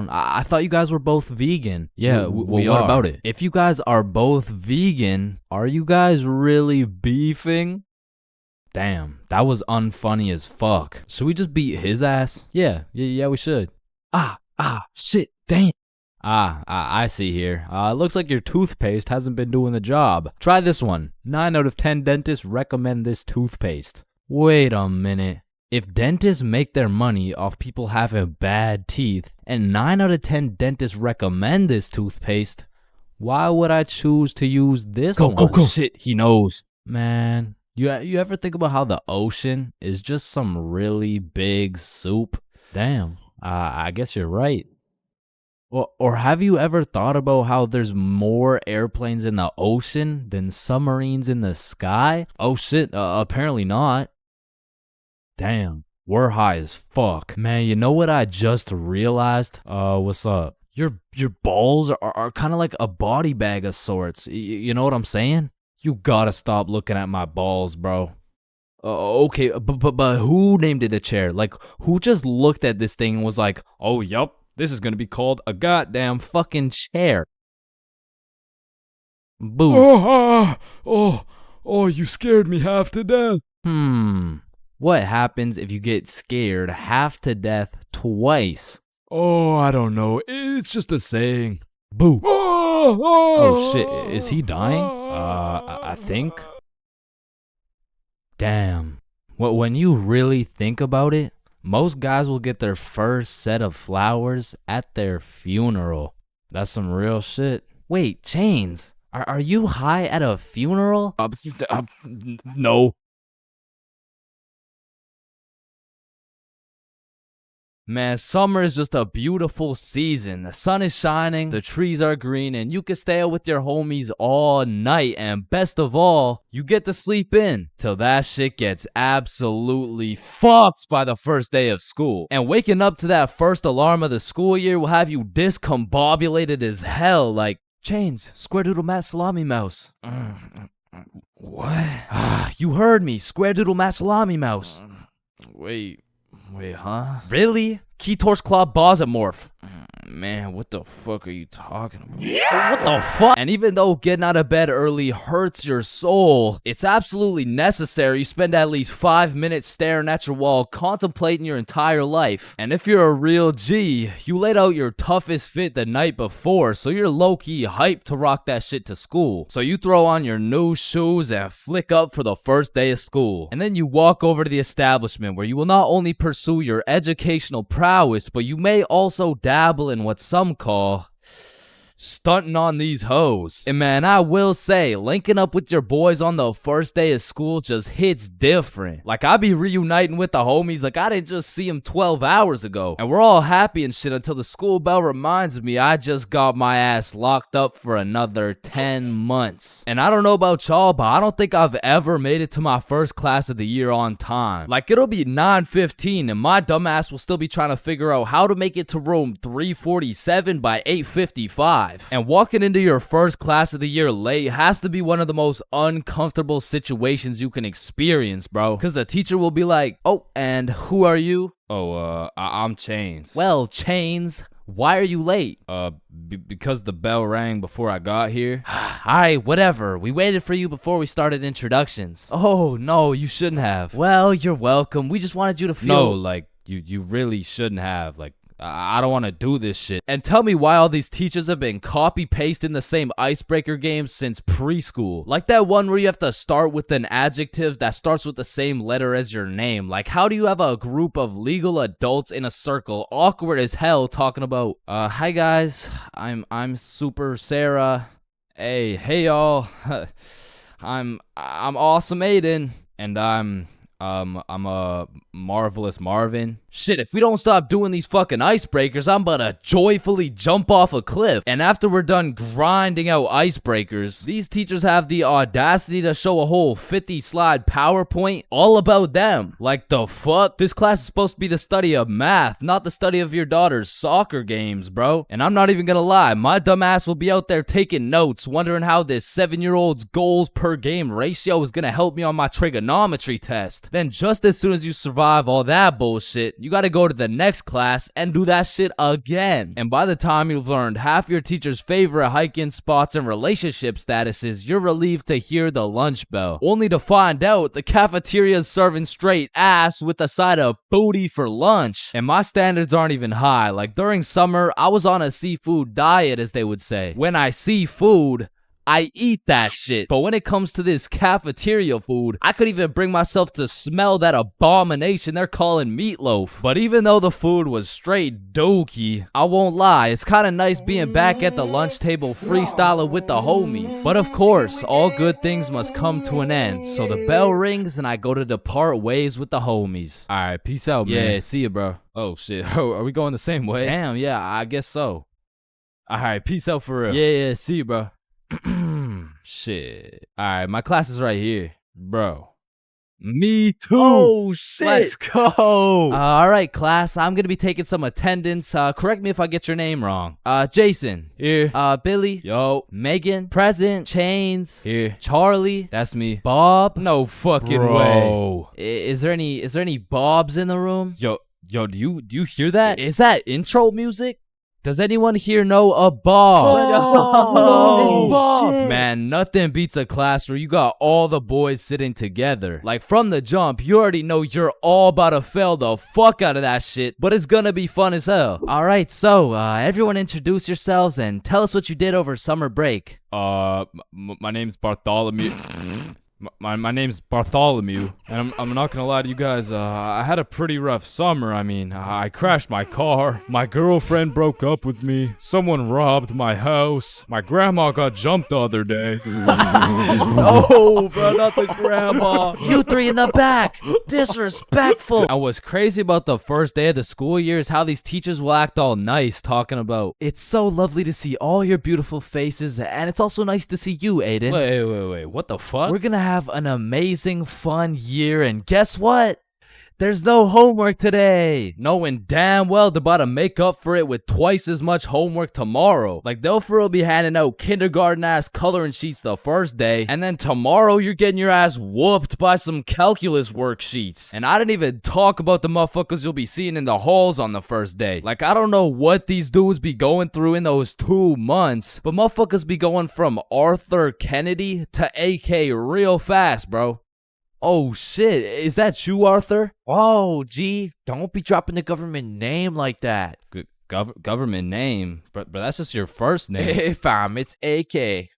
[SPEAKER 1] I thought you guys were both vegan. Yeah, we are. What about it? If you guys are both vegan, are you guys really beefing? Damn, that was unfunny as fuck. Should we just beat his ass? Yeah, we should. Shit, damn. I see here. Looks like your toothpaste hasn't been doing the job. Try this one. 9 out of 10 dentists recommend this toothpaste. Wait a minute. If dentists make their money off people having bad teeth, and 9 out of 10 dentists recommend this toothpaste, why would I choose to use this one? Go. Shit, he knows. Man, you ever think about how the ocean is just some really big soup? Damn, I guess you're right. Or have you ever thought about how there's more airplanes in the ocean than submarines in the sky? Oh shit, apparently not. Damn, we're high as fuck. Man, you know what I just realized? What's up? Your balls are kind of like a body bag of sorts. You know what I'm saying? You gotta stop looking at my balls, bro. Okay, but who named it a chair? Like, who just looked at this thing and was like, oh, yup. This is gonna be called a goddamn fucking chair. Boom. Oh, you scared me half to death. What happens if you get scared half to death twice? Oh, I don't know. It's just a saying. Boo. Oh shit, is he dying? I think. Damn. When you really think about it, most guys will get their first set of flowers at their funeral. That's some real shit. Wait, Chains, are you high at a funeral? No. Man, summer is just a beautiful season. The sun is shining, the trees are green, and you can stay out with your homies all night. And best of all, you get to sleep in till that shit gets absolutely fucked by the first day of school. And waking up to that first alarm of the school year will have you discombobulated as hell. Like, Chains, square doodle mat salami mouse. What? You heard me, square doodle mat salami mouse. Wait, huh? Really? Key torch claw bosomorph. Man, what the fuck are you talking about? Yeah! What the fuck? And even though getting out of bed early hurts your soul, it's absolutely necessary you spend at least 5 minutes staring at your wall, contemplating your entire life. And if you're a real G, you laid out your toughest fit the night before, so you're low-key hyped to rock that shit to school. So you throw on your new shoes and flick up for the first day of school. And then you walk over to the establishment where you will not only pursue your educational prowess, but you may also dabble in what some call stunting on these hoes. And man, I will say, linking up with your boys on the first day of school just hits different. Like, I be reuniting with the homies like I didn't just see them 12 hours ago. And we're all happy and shit until the school bell reminds me I just got my ass locked up for another 10 months. And I don't know about y'all, but I don't think I've ever made it to my first class of the year on time. Like, it'll be 9:15 and my dumbass will still be trying to figure out how to make it to room 347 by 8:55. And walking into your first class of the year late has to be one of the most uncomfortable situations you can experience, bro. Because the teacher will be like, oh, and who are you? Oh, I'm Chains. Well, Chains, why are you late? Because the bell rang before I got here. Alright, whatever. We waited for you before we started introductions. Oh, no, you shouldn't have. Well, you're welcome. We just wanted you to feel... No, like, you really shouldn't have. Like, I don't want to do this shit. And tell me why all these teachers have been copy-pasting the same icebreaker games since preschool. Like that one where you have to start with an adjective that starts with the same letter as your name. Like, how do you have a group of legal adults in a circle, awkward as hell, talking about, hi guys, I'm Super Sarah. Hey y'all. I'm Awesome Aiden. And I'm a Marvelous Marvin. Shit, if we don't stop doing these fucking icebreakers, I'm about to joyfully jump off a cliff. And after we're done grinding out icebreakers, these teachers have the audacity to show a whole 50-slide PowerPoint all about them. Like, the fuck? This class is supposed to be the study of math, not the study of your daughter's soccer games, bro. And I'm not even gonna lie, my dumb ass will be out there taking notes, wondering how this 7-year-old's goals per game ratio is gonna help me on my trigonometry test. Then just as soon as you survive all that bullshit, you gotta go to the next class and do that shit again. And by the time you've learned half your teacher's favorite hiking spots and relationship statuses, you're relieved to hear the lunch bell, only to find out the cafeteria's serving straight ass with a side of booty for lunch. And my standards aren't even high. Like, during summer, I was on a seafood diet, as they would say. When I see food, I eat that shit. But when it comes to this cafeteria food, I could even bring myself to smell that abomination they're calling meatloaf. But even though the food was straight dookie, I won't lie, it's kind of nice being back at the lunch table freestyling with the homies. But of course, all good things must come to an end. So the bell rings and I go to depart ways with the homies. Alright, peace out, man. Yeah, see ya, bro. Oh shit, are we going the same way? Damn, yeah, I guess so. Alright, peace out for real. Yeah, see you, bro. Shit. Alright, my class is right here. Bro. Me too. Oh, shit. Let's go. Alright, class. I'm gonna be taking some attendance. Correct me if I get your name wrong. Jason. Here. Billy. Yo. Megan. Present. Chains. Here. Charlie. That's me. Bob. No fucking way. Is there any Bobs in the room? Yo, do you hear that? Is that intro music? Does anyone here know a ball?
[SPEAKER 6] Oh, shit.
[SPEAKER 1] Man, nothing beats a class where you got all the boys sitting together. Like from the jump, you already know you're all about to fail the fuck out of that shit, but it's gonna be fun as hell. Alright, so, everyone introduce yourselves and tell us what you did over summer break.
[SPEAKER 6] My name's Bartholomew. My name's Bartholomew, and I'm not gonna lie to you guys, I had a pretty rough summer. I mean, I crashed my car, my girlfriend broke up with me, someone robbed my house, my grandma got jumped the other day.
[SPEAKER 1] No, bro, not the grandma.
[SPEAKER 2] You three in the back. Disrespectful.
[SPEAKER 1] And what's crazy about the first day of the school year is how these teachers will act all nice, talking about, it's so lovely to see all your beautiful faces, and it's also nice to see you, Aiden.
[SPEAKER 6] Wait, what the fuck?
[SPEAKER 1] We're gonna have an amazing, fun year, and guess what? There's no homework today. Knowing damn well they're about to make up for it with twice as much homework tomorrow. Like, they'll for real be handing out kindergarten-ass coloring sheets the first day, and then tomorrow you're getting your ass whooped by some calculus worksheets. And I didn't even talk about the motherfuckers you'll be seeing in the halls on the first day. Like, I don't know what these dudes be going through in those 2 months, but motherfuckers be going from Arthur Kennedy to AK real fast, bro. Oh shit, is that you, Arthur?
[SPEAKER 2] Oh, gee, don't be dropping the government name like that.
[SPEAKER 1] Government name? But that's just your first name.
[SPEAKER 2] Hey, fam, it's AK.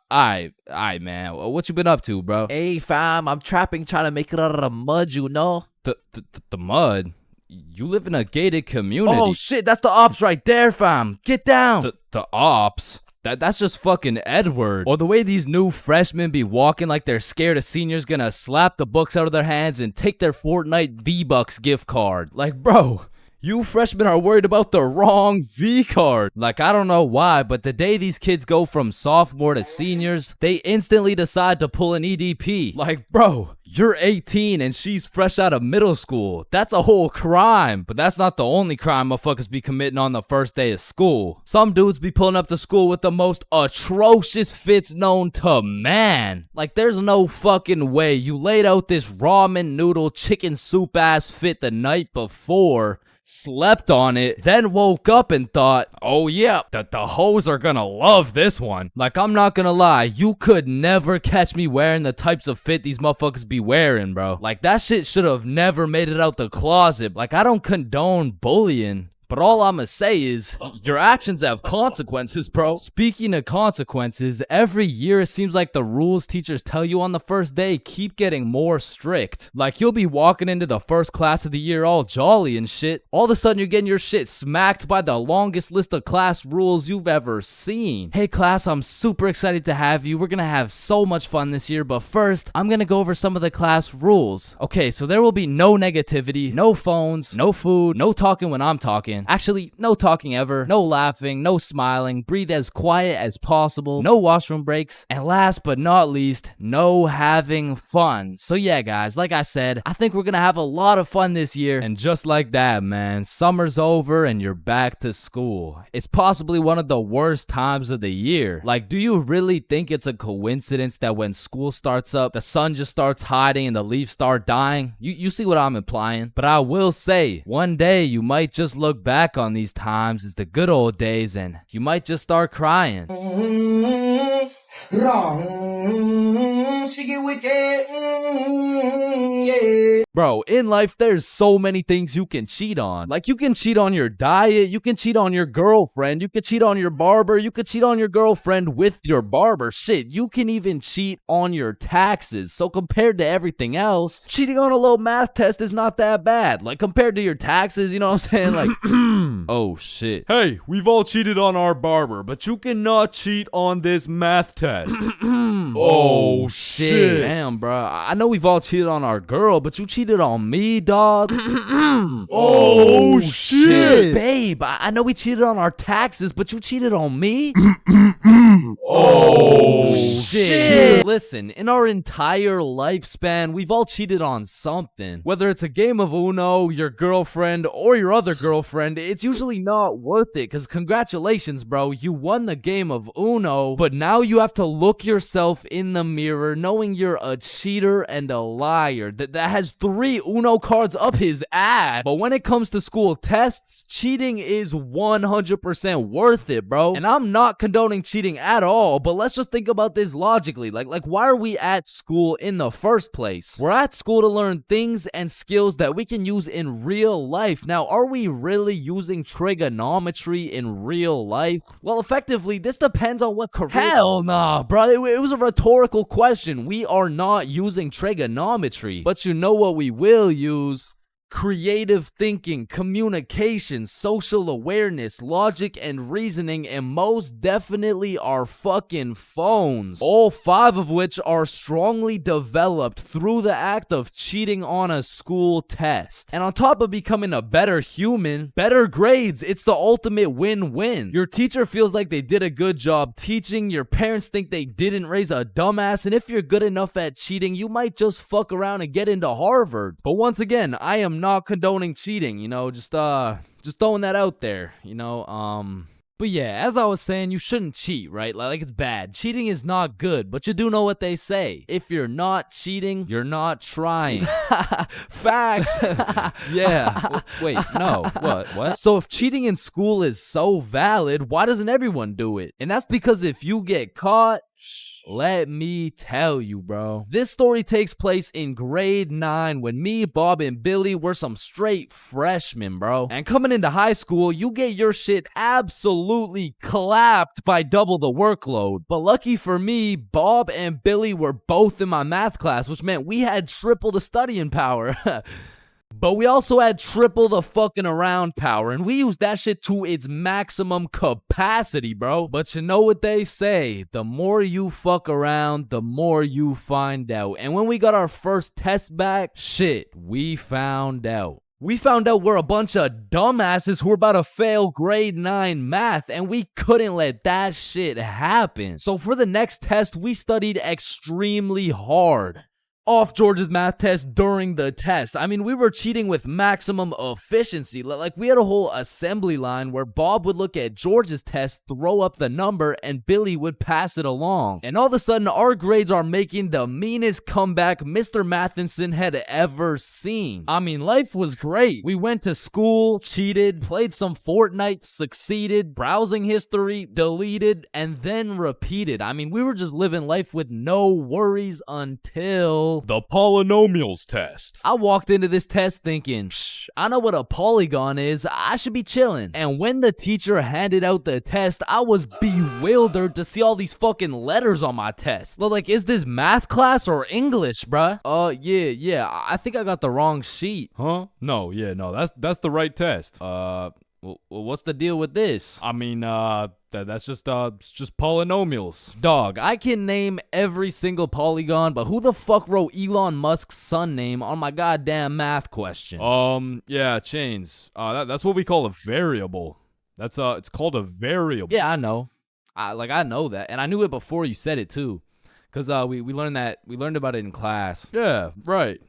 [SPEAKER 1] Aye, man. What you been up to, bro?
[SPEAKER 2] Hey, fam, I'm trapping, trying to make it out of the mud, you know?
[SPEAKER 1] The mud? You live in a gated community.
[SPEAKER 2] Oh, shit, that's the ops right there, fam. Get down.
[SPEAKER 1] The ops? That's just fucking Edward. Or the way these new freshmen be walking like they're scared a senior's gonna slap the books out of their hands and take their Fortnite V-Bucks gift card. Like, bro, you freshmen are worried about the wrong V-card. Like, I don't know why, but the day these kids go from sophomore to seniors, they instantly decide to pull an EDP. Like, bro, you're 18 and she's fresh out of middle school. That's a whole crime. But that's not the only crime motherfuckers be committing on the first day of school. Some dudes be pulling up to school with the most atrocious fits known to man. Like, there's no fucking way you laid out this ramen noodle chicken soup ass fit the night before, slept on it, then woke up and thought, oh yeah, the hoes are gonna love this one. Like, I'm not gonna lie, you could never catch me wearing the types of fit these motherfuckers be wearing, bro. Like, that shit should have never made it out the closet. Like, I don't condone bullying, but all I'ma say is, your actions have consequences, bro. Speaking of consequences, every year it seems like the rules teachers tell you on the first day keep getting more strict. Like, you'll be walking into the first class of the year all jolly and shit. All of a sudden you're getting your shit smacked by the longest list of class rules you've ever seen. Hey class, I'm super excited to have you. We're gonna have so much fun this year, but first, I'm gonna go over some of the class rules. Okay, so there will be no negativity, no phones, no food, no talking when I'm talking. Actually, no talking ever, no laughing, no smiling, breathe as quiet as possible, no washroom breaks, and last but not least, no having fun. So yeah, guys, like I said, I think we're gonna have a lot of fun this year, and just like that, man, summer's over and you're back to school. It's possibly one of the worst times of the year. Like, do you really think it's a coincidence that when school starts up, the sun just starts hiding and the leaves start dying? You see what I'm implying? But I will say, one day you might just look back on these times as the good old days and you might just start crying.
[SPEAKER 4] She get wicked, yeah.
[SPEAKER 1] Bro, in life, there's so many things you can cheat on. Like, you can cheat on your diet, you can cheat on your girlfriend, you can cheat on your barber, you can cheat on your girlfriend with your barber. Shit, you can even cheat on your taxes. So compared to everything else, cheating on a little math test is not that bad. Like, compared to your taxes, you know what I'm saying? Like, oh shit.
[SPEAKER 6] Hey, we've all cheated on our barber, but you cannot cheat on this math test.
[SPEAKER 1] Oh shit. Damn, bro. I know we've all cheated on our girl, but you cheated on me, dog.
[SPEAKER 6] Oh shit.
[SPEAKER 1] Babe, I know we cheated on our taxes, but you cheated on me?
[SPEAKER 6] Oh
[SPEAKER 1] shit. Listen, in our entire lifespan, we've all cheated on something. Whether it's a game of Uno, your girlfriend, or your other girlfriend, it's usually not worth it, because congratulations, bro, you won the game of Uno, but now you have to look yourself in the mirror knowing you're a cheater and a liar. That has 3 Uno cards up his ass. But when it comes to school tests, cheating is 100% worth it, bro. And I'm not condoning cheating at all, but let's just think about this logically. Like why are we at school in the first place? We're at school to learn things and skills that we can use in real life. Now, are we really using trigonometry in real life? Well, effectively, this depends on what career. Hell nah, bro. It was a rhetorical question. We are not using trigonometry. But you know what we will use? Creative thinking, communication, social awareness, logic, and reasoning, and most definitely our fucking phones. All 5 of which are strongly developed through the act of cheating on a school test. And on top of becoming a better human, better grades, it's the ultimate win-win. Your teacher feels like they did a good job teaching, your parents think they didn't raise a dumbass, and if you're good enough at cheating, you might just fuck around and get into Harvard. But once again, I am not condoning cheating, you know, just throwing that out there, you know. But yeah, as I was saying, you shouldn't cheat, right? Like it's bad. Cheating is not good, but you do know what they say. If you're not cheating, you're not trying. Facts. Yeah. Wait, no. What? So if cheating in school is so valid, why doesn't everyone do it? And that's because if you get caught, let me tell you, bro. This story takes place in grade 9 when me, Bob, and Billy were some straight freshmen, bro. And coming into high school, you get your shit absolutely clapped by double the workload. But lucky for me, Bob and Billy were both in my math class, which meant we had triple the studying power. But we also had triple the fucking around power, and we used that shit to its maximum capacity, bro. But you know what they say, the more you fuck around, the more you find out. And when we got our first test back, shit, we found out. We found out we're a bunch of dumbasses who were about to fail grade 9 math, and we couldn't let that shit happen. So for the next test, we studied extremely hard. Off George's math test during the test. I mean, we were cheating with maximum efficiency. Like, we had a whole assembly line where Bob would look at George's test, throw up the number, and Billy would pass it along. And all of a sudden, our grades are making the meanest comeback Mr. Matheson had ever seen. I mean, life was great. We went to school, cheated, played some Fortnite, succeeded, browsing history, deleted, and then repeated. I mean, we were just living life with no worries until
[SPEAKER 6] The polynomials test.
[SPEAKER 1] I walked into this test thinking, I know what a polygon is, I should be chilling. And when the teacher handed out the test, I was bewildered to see all these fucking letters on my test. Like, is this math class or English, bruh? Yeah, I think I got the wrong sheet.
[SPEAKER 6] Huh? No, that's the right test.
[SPEAKER 1] Well, what's the deal with this?
[SPEAKER 6] I mean, that's just polynomials.
[SPEAKER 1] Dog, I can name every single polygon, but who the fuck wrote Elon Musk's son name on my goddamn math question?
[SPEAKER 6] Yeah, Chains. That's what we call a variable. It's called a variable.
[SPEAKER 1] Yeah, I know. I know that, and I knew it before you said it too, cause we learned about it in class.
[SPEAKER 6] Yeah, right.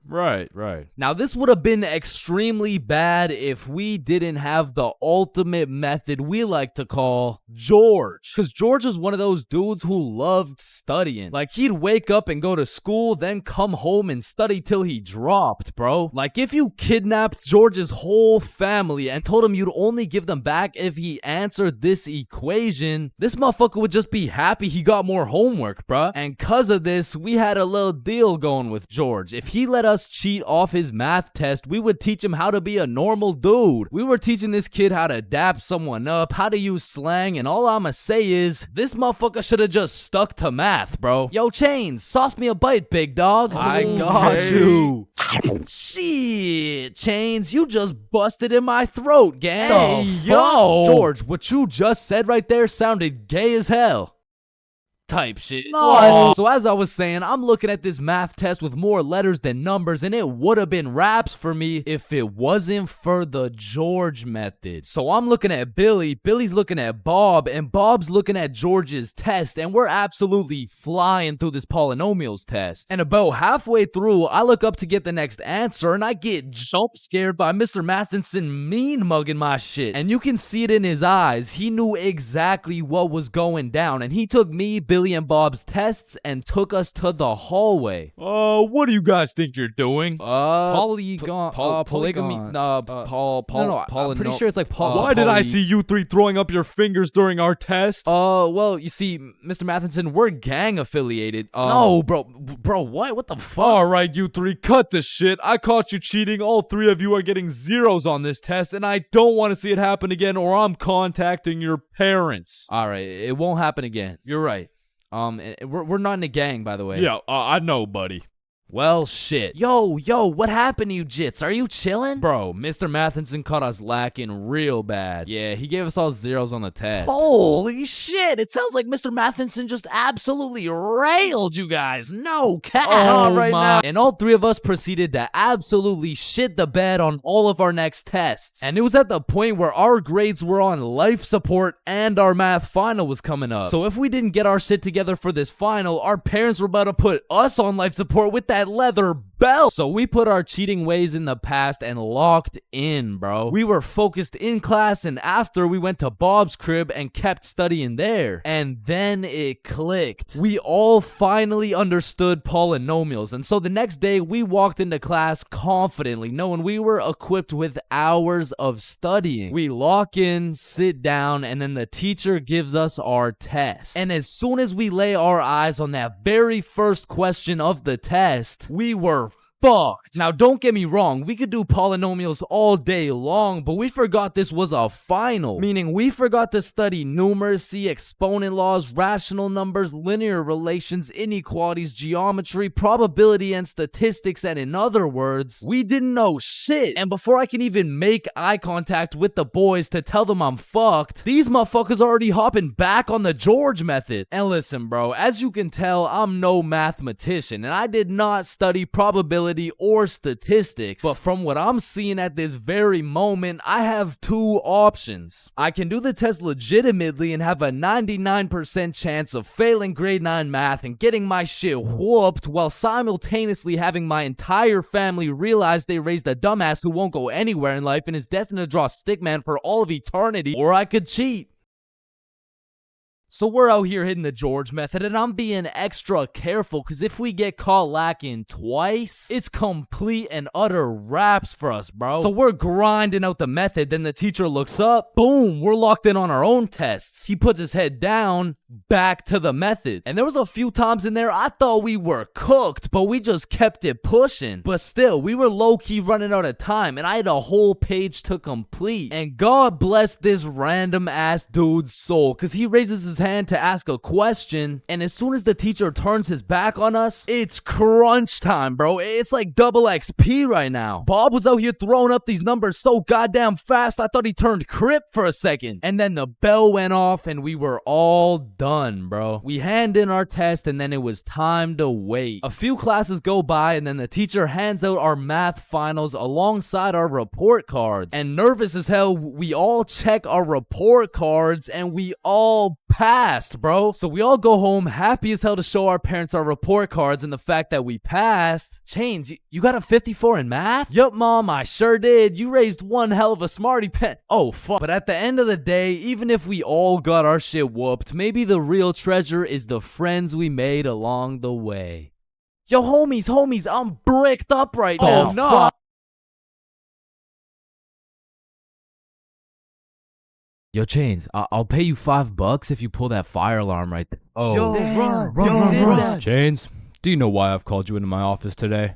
[SPEAKER 6] Right.
[SPEAKER 1] Now, this would have been extremely bad if we didn't have the ultimate method we like to call George. Because George was one of those dudes who loved studying. Like, he'd wake up and go to school, then come home and study till he dropped, bro. Like, if you kidnapped George's whole family and told him you'd only give them back if he answered this equation, this motherfucker would just be happy he got more homework, bro. And cause of this, we had a little deal going with George. If he let us cheat off his math test, we would teach him how to be a normal dude. We were teaching this kid how to dap someone up, how to use slang, and all I'ma say is, this motherfucker should have just stuck to math, bro. Yo, Chains, sauce me a bite, big dog. I got you. Shit, Chains, you just busted in my throat, gang. Hey, yo. George, what you just said right there sounded gay as hell. Type shit. No. So as I was saying, I'm looking at this math test with more letters than numbers, and it would have been raps for me if it wasn't for the George method. So I'm looking at Billy, Billy's looking at Bob, and Bob's looking at George's test, and we're absolutely flying through this polynomials test. And about halfway through, I look up to get the next answer, and I get jump scared by Mr. Matheson mean mugging my shit. And you can see it in his eyes. He knew exactly what was going down, and he took me, Billy, Billy and Bob's tests and took us to the hallway.
[SPEAKER 6] What do you guys think you're doing?
[SPEAKER 1] Polygamy.
[SPEAKER 6] I'm
[SPEAKER 1] pretty sure it's like
[SPEAKER 6] Why did I see you three throwing up your fingers during our test?
[SPEAKER 1] Well, you see, Mr. Matheson, we're gang affiliated. No, bro, what the fuck?
[SPEAKER 6] All right, you three, cut this shit. I caught you cheating. All three of you are getting zeros on this test, and I don't want to see it happen again, or I'm contacting your parents.
[SPEAKER 1] All right, it won't happen again. You're right. We're not in a gang, by the way.
[SPEAKER 6] Yeah, I know, buddy.
[SPEAKER 1] Well, shit. Yo, what happened to you, Jits? Are you chilling? Bro, Mr. Matheson caught us lacking real bad. Yeah, he gave us all zeros on the test.
[SPEAKER 2] Holy shit, it sounds like Mr. Matheson just absolutely railed you guys. No cap.
[SPEAKER 1] Now. And all three of us proceeded to absolutely shit the bed on all of our next tests. And it was at the point where our grades were on life support and our math final was coming up. So if we didn't get our shit together for this final, our parents were about to put us on life support with that leather belt. So we put our cheating ways in the past and locked in, bro. We were focused in class, and after we went to Bob's crib and kept studying there. And then it clicked. We all finally understood polynomials. And so the next day we walked into class confidently, knowing we were equipped with hours of studying. We lock in, sit down, and then the teacher gives us our test. And as soon as we lay our eyes on that very first question of the test, we were fucked. Now, don't get me wrong, we could do polynomials all day long, but we forgot this was a final. Meaning we forgot to study numeracy, exponent laws, rational numbers, linear relations, inequalities, geometry, probability, and statistics, and in other words, we didn't know shit. And before I can even make eye contact with the boys to tell them I'm fucked, these motherfuckers already hopping back on the George method. And listen, bro, as you can tell, I'm no mathematician, and I did not study probability or statistics, but from what I'm seeing at this very moment, I have two options. I can do the test legitimately and have a 99% chance of failing grade 9 math and getting my shit whooped while simultaneously having my entire family realize they raised a dumbass who won't go anywhere in life and is destined to draw stickman for all of eternity, or I could cheat. So we're out here hitting the George method, and I'm being extra careful because if we get caught lacking twice, it's complete and utter wraps for us, bro. So we're grinding out the method, then the teacher looks up, boom, we're locked in on our own tests. He puts his head down, back to the method. And there was a few times in there I thought we were cooked, but we just kept it pushing. But still, we were low-key running out of time, and I had a whole page to complete. And God bless this random ass dude's soul, because he raises his hand to ask a question, and as soon as the teacher turns his back on us, it's crunch time, bro. It's like double XP right now. Bob was out here throwing up these numbers so goddamn fast, I thought he turned Crip for a second. And then the bell went off, and we were all done, bro. We hand in our test, and then it was time to wait. A few classes go by, and then the teacher hands out our math finals alongside our report cards. And nervous as hell, we all check our report cards, and we all passed, bro. So we all go home happy as hell to show our parents our report cards and the fact that we passed. Chains, you got a 54 in math? Yup, Mom, I sure did. You raised one hell of a smarty pen. Oh, fuck. But at the end of the day, even if we all got our shit whooped, maybe the real treasure is the friends we made along the way. Yo, homies, I'm bricked up right now.
[SPEAKER 6] Oh, no. Fuck.
[SPEAKER 1] Yo, Chains, I'll pay you $5 if you pull that fire alarm right there. Oh,
[SPEAKER 2] Yo, run.
[SPEAKER 6] Chains, do you know why I've called you into my office today?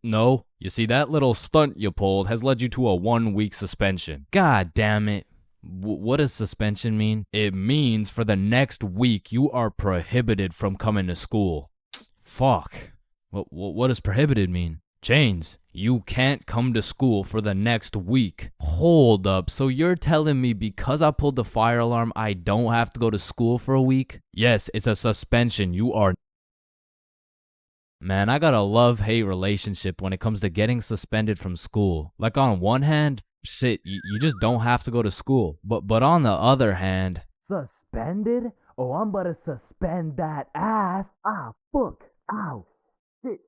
[SPEAKER 1] No.
[SPEAKER 6] You see, that little stunt you pulled has led you to a 1-week suspension.
[SPEAKER 1] God damn it. What does suspension mean?
[SPEAKER 6] It means for the next week you are prohibited from coming to school.
[SPEAKER 1] Fuck. What does prohibited mean?
[SPEAKER 6] Chains, you can't come to school for the next week.
[SPEAKER 1] Hold up, so you're telling me because I pulled the fire alarm, I don't have to go to school for a week?
[SPEAKER 6] Yes, it's a suspension. You are...
[SPEAKER 1] Man, I got a love-hate relationship when it comes to getting suspended from school. Like on one hand, shit, you just don't have to go to school. But on the other hand...
[SPEAKER 2] Suspended? Oh, I'm about to suspend that ass. Ah, fuck. Ow. Shit.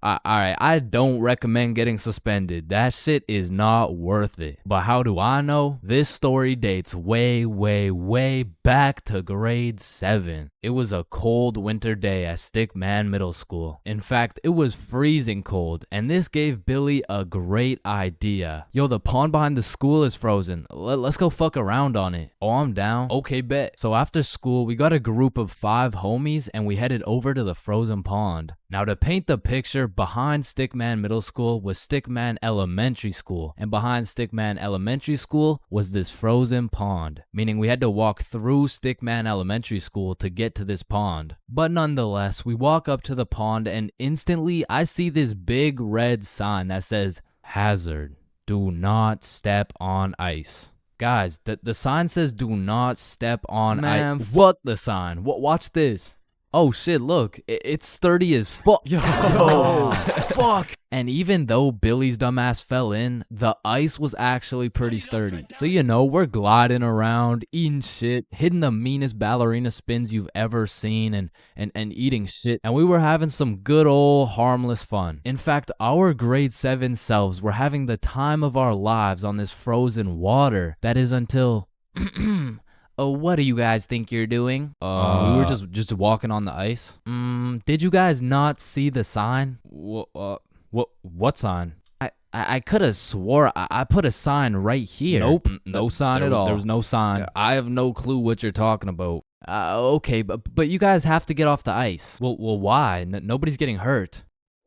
[SPEAKER 1] Alright, I don't recommend getting suspended. That shit is not worth it. But how do I know? This story dates way, way, way back to grade 7. It was a cold winter day at Stickman Middle School. In fact, it was freezing cold, and this gave Billy a great idea. Yo, the pond behind the school is frozen. Let's go fuck around on it. Oh, I'm down. Okay, bet. So after school, we got a group of 5 homies and we headed over to the frozen pond. Now, to paint the picture, behind Stickman Middle School was Stickman Elementary School, and behind Stickman Elementary School was this frozen pond, meaning we had to walk through Stickman Elementary School to get to this pond. But nonetheless, we walk up to the pond and instantly I see this big red sign that says, "Hazard, do not step on ice." Guys, the sign says do not step on ice. Man, fuck the sign. Watch this. Oh shit, look, it's sturdy as fuck. Yo, fuck. And even though Billy's dumbass fell in, the ice was actually pretty sturdy. So you know, we're gliding around, eating shit, hitting the meanest ballerina spins you've ever seen, and eating shit. And we were having some good old harmless fun. In fact, our grade 7 selves were having the time of our lives on this frozen water. That is until... Oh, what do you guys think you're doing? We were just walking on the ice. Did you guys not see the sign? What sign? I could have swore I put a sign right here. Nope, no sign at all. There was no sign. I have no clue what you're talking about. Okay, but you guys have to get off the ice. Well, why? Nobody's getting hurt.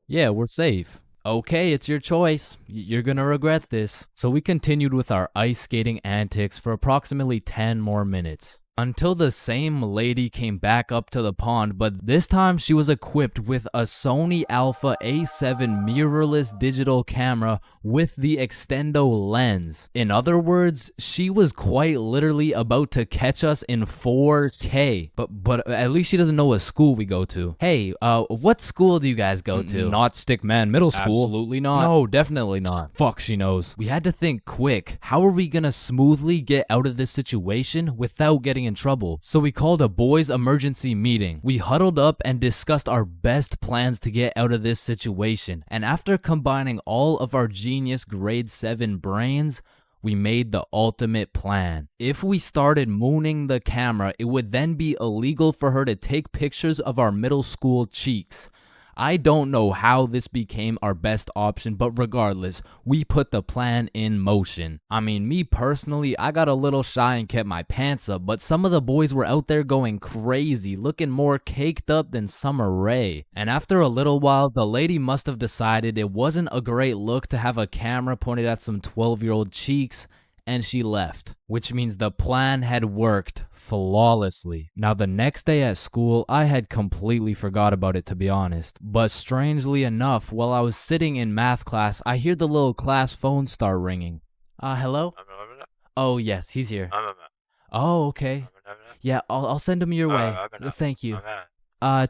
[SPEAKER 1] Yeah, we're safe. Okay, it's your choice. You're gonna regret this. So we continued with our ice skating antics for approximately 10 more minutes. Until the same lady came back up to the pond, but this time she was equipped with a Sony Alpha A7 mirrorless digital camera with the extendo lens. In other words, she was quite literally about to catch us in 4K. But at least she doesn't know what school we go to. Hey, what school do you guys go to? Not Stickman Middle School. Absolutely not. No, definitely not. Fuck, she knows. We had to think quick. How are we gonna smoothly get out of this situation without getting in trouble? So we called a boys emergency meeting. We huddled up and discussed our best plans to get out of this situation. And after combining all of our genius grade 7 brains, we made the ultimate plan. If we started mooning the camera, it would then be illegal for her to take pictures of our middle school cheeks. I don't know how this became our best option, but regardless, we put the plan in motion. I mean, me personally, I got a little shy and kept my pants up, but some of the boys were out there going crazy, looking more caked up than Summer Rae. And after a little while, the lady must have decided it wasn't a great look to have a camera pointed at some 12-year-old cheeks, and she left, which means the plan had worked flawlessly. Now, the next day at school, I had completely forgot about it, to be honest. But strangely enough, while I was sitting in math class, I hear the little class phone start ringing. Hello? Oh, yes, he's here. Oh, okay. Yeah, I'll send him your way. Thank you.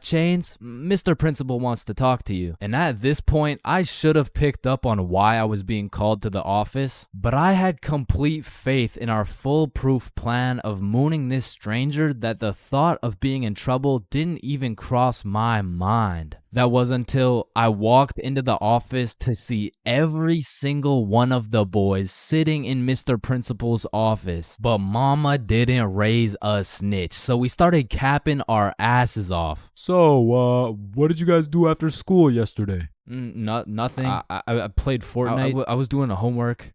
[SPEAKER 1] Chains, Mr. Principal wants to talk to you. And at this point, I should have picked up on why I was being called to the office, but I had complete faith in our foolproof plan of mooning this stranger that the thought of being in trouble didn't even cross my mind. That was until I walked into the office to see every single one of the boys sitting in Mr. Principal's office. But mama didn't raise a snitch, so we started capping our asses off.
[SPEAKER 6] So, what did you guys do after school yesterday?
[SPEAKER 1] Nothing. I played Fortnite. I was doing the homework.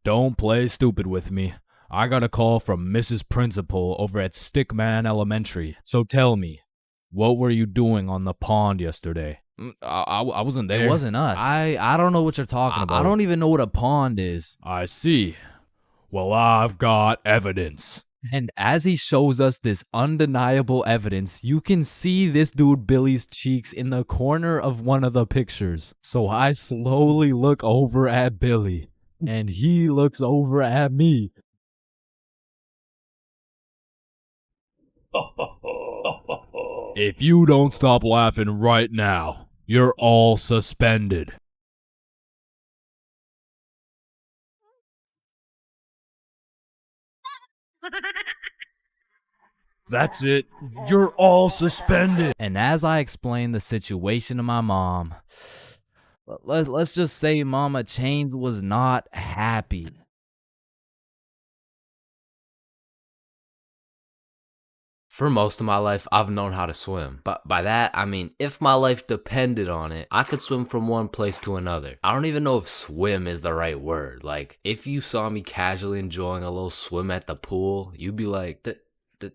[SPEAKER 6] Don't play stupid with me. I got a call from Mrs. Principal over at Stickman Elementary. So tell me, what were you doing on the pond yesterday?
[SPEAKER 1] I wasn't there.
[SPEAKER 6] It wasn't us.
[SPEAKER 1] I don't know what you're talking about. I don't even know what a pond is.
[SPEAKER 6] I see. Well, I've got evidence.
[SPEAKER 1] And as he shows us this undeniable evidence, you can see this dude Billy's cheeks in the corner of one of the pictures. So I slowly look over at Billy, and he looks over at me.
[SPEAKER 6] If you don't stop laughing right now, you're all suspended. That's it. You're all suspended.
[SPEAKER 1] And as I explained the situation to my mom, Let's just say Mama Chains was not happy.
[SPEAKER 10] For most of my life, I've known how to swim. But by that, I mean, if my life depended on it, I could swim from one place to another. I don't even know if swim is the right word. Like, if you saw me casually enjoying a little swim at the pool, you'd be like,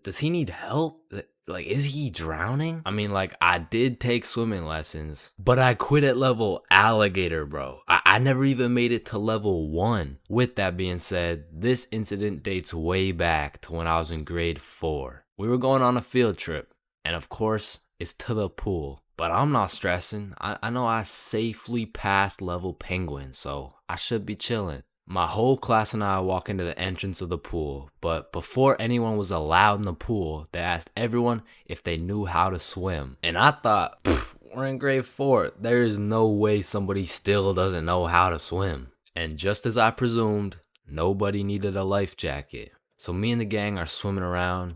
[SPEAKER 10] does he need help? Like, is he drowning? I mean, like, I did take swimming lessons, but I quit at level alligator, bro. I never even made it to level 1. With that being said, this incident dates way back to when I was in grade 4. We were going on a field trip, and of course, it's to the pool. But I'm not stressing. I know I safely passed level penguin, so I should be chilling. My whole class and I walk into the entrance of the pool, but before anyone was allowed in the pool, they asked everyone if they knew how to swim. And I thought, we're in grade 4. There is no way somebody still doesn't know how to swim. And just as I presumed, nobody needed a life jacket. So me and the gang are swimming around,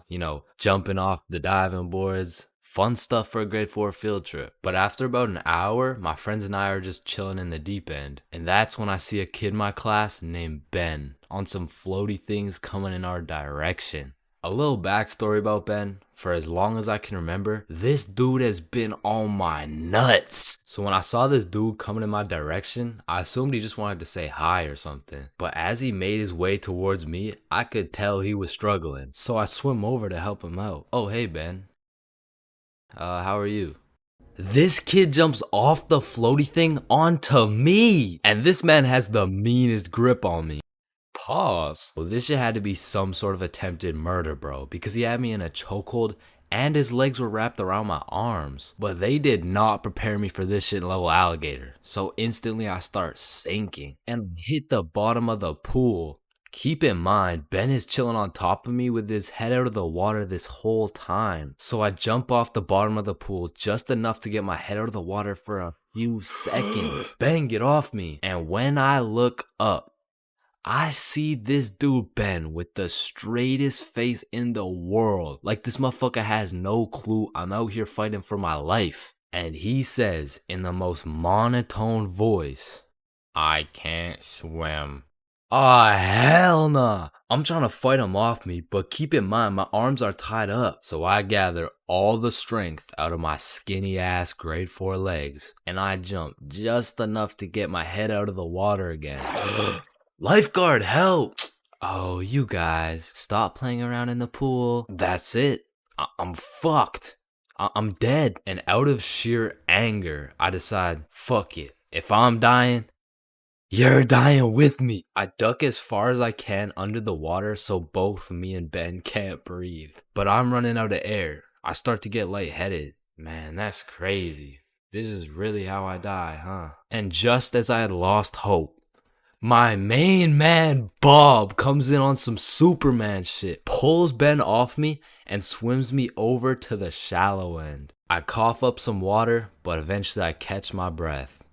[SPEAKER 10] jumping off the diving boards. Fun stuff for a grade 4 field trip. But after about an hour, my friends and I are just chilling in the deep end. And that's when I see a kid in my class named Ben on some floaty things coming in our direction. A little backstory about Ben. For as long as I can remember, this dude has been on my nuts. So when I saw this dude coming in my direction, I assumed he just wanted to say hi or something. But as he made his way towards me, I could tell he was struggling. So I swim over to help him out. Oh, hey, Ben. How are you? This kid jumps off the floaty thing onto me. And this man has the meanest grip on me. Pause. Well, this shit had to be some sort of attempted murder, bro, because he had me in a chokehold and his legs were wrapped around my arms. But they did not prepare me for this shit in level alligator. So instantly I start sinking and hit the bottom of the pool. Keep in mind, Ben is chilling on top of me with his head out of the water this whole time. So I jump off the bottom of the pool just enough to get my head out of the water for a few seconds. Ben, get off me. And when I look up, I see this dude Ben with the straightest face in the world. Like this motherfucker has no clue I'm out here fighting for my life. And he says in the most monotone voice, "I can't swim." Ah, hell nah. I'm trying to fight him off me, but keep in mind my arms are tied up. So I gather all the strength out of my skinny ass grade 4 legs. And I jump just enough to get my head out of the water again. Lifeguard, help! Oh, you guys, stop playing around in the pool. That's it. I'm fucked. I'm dead. And out of sheer anger, I decide, fuck it. If I'm dying, you're dying with me. I duck as far as I can under the water so both me and Ben can't breathe. But I'm running out of air. I start to get lightheaded. Man, that's crazy. This is really how I die, huh? And just as I had lost hope, my main man, Bob, comes in on some Superman shit, pulls Ben off me, and swims me over to the shallow end. I cough up some water, but eventually I catch my breath.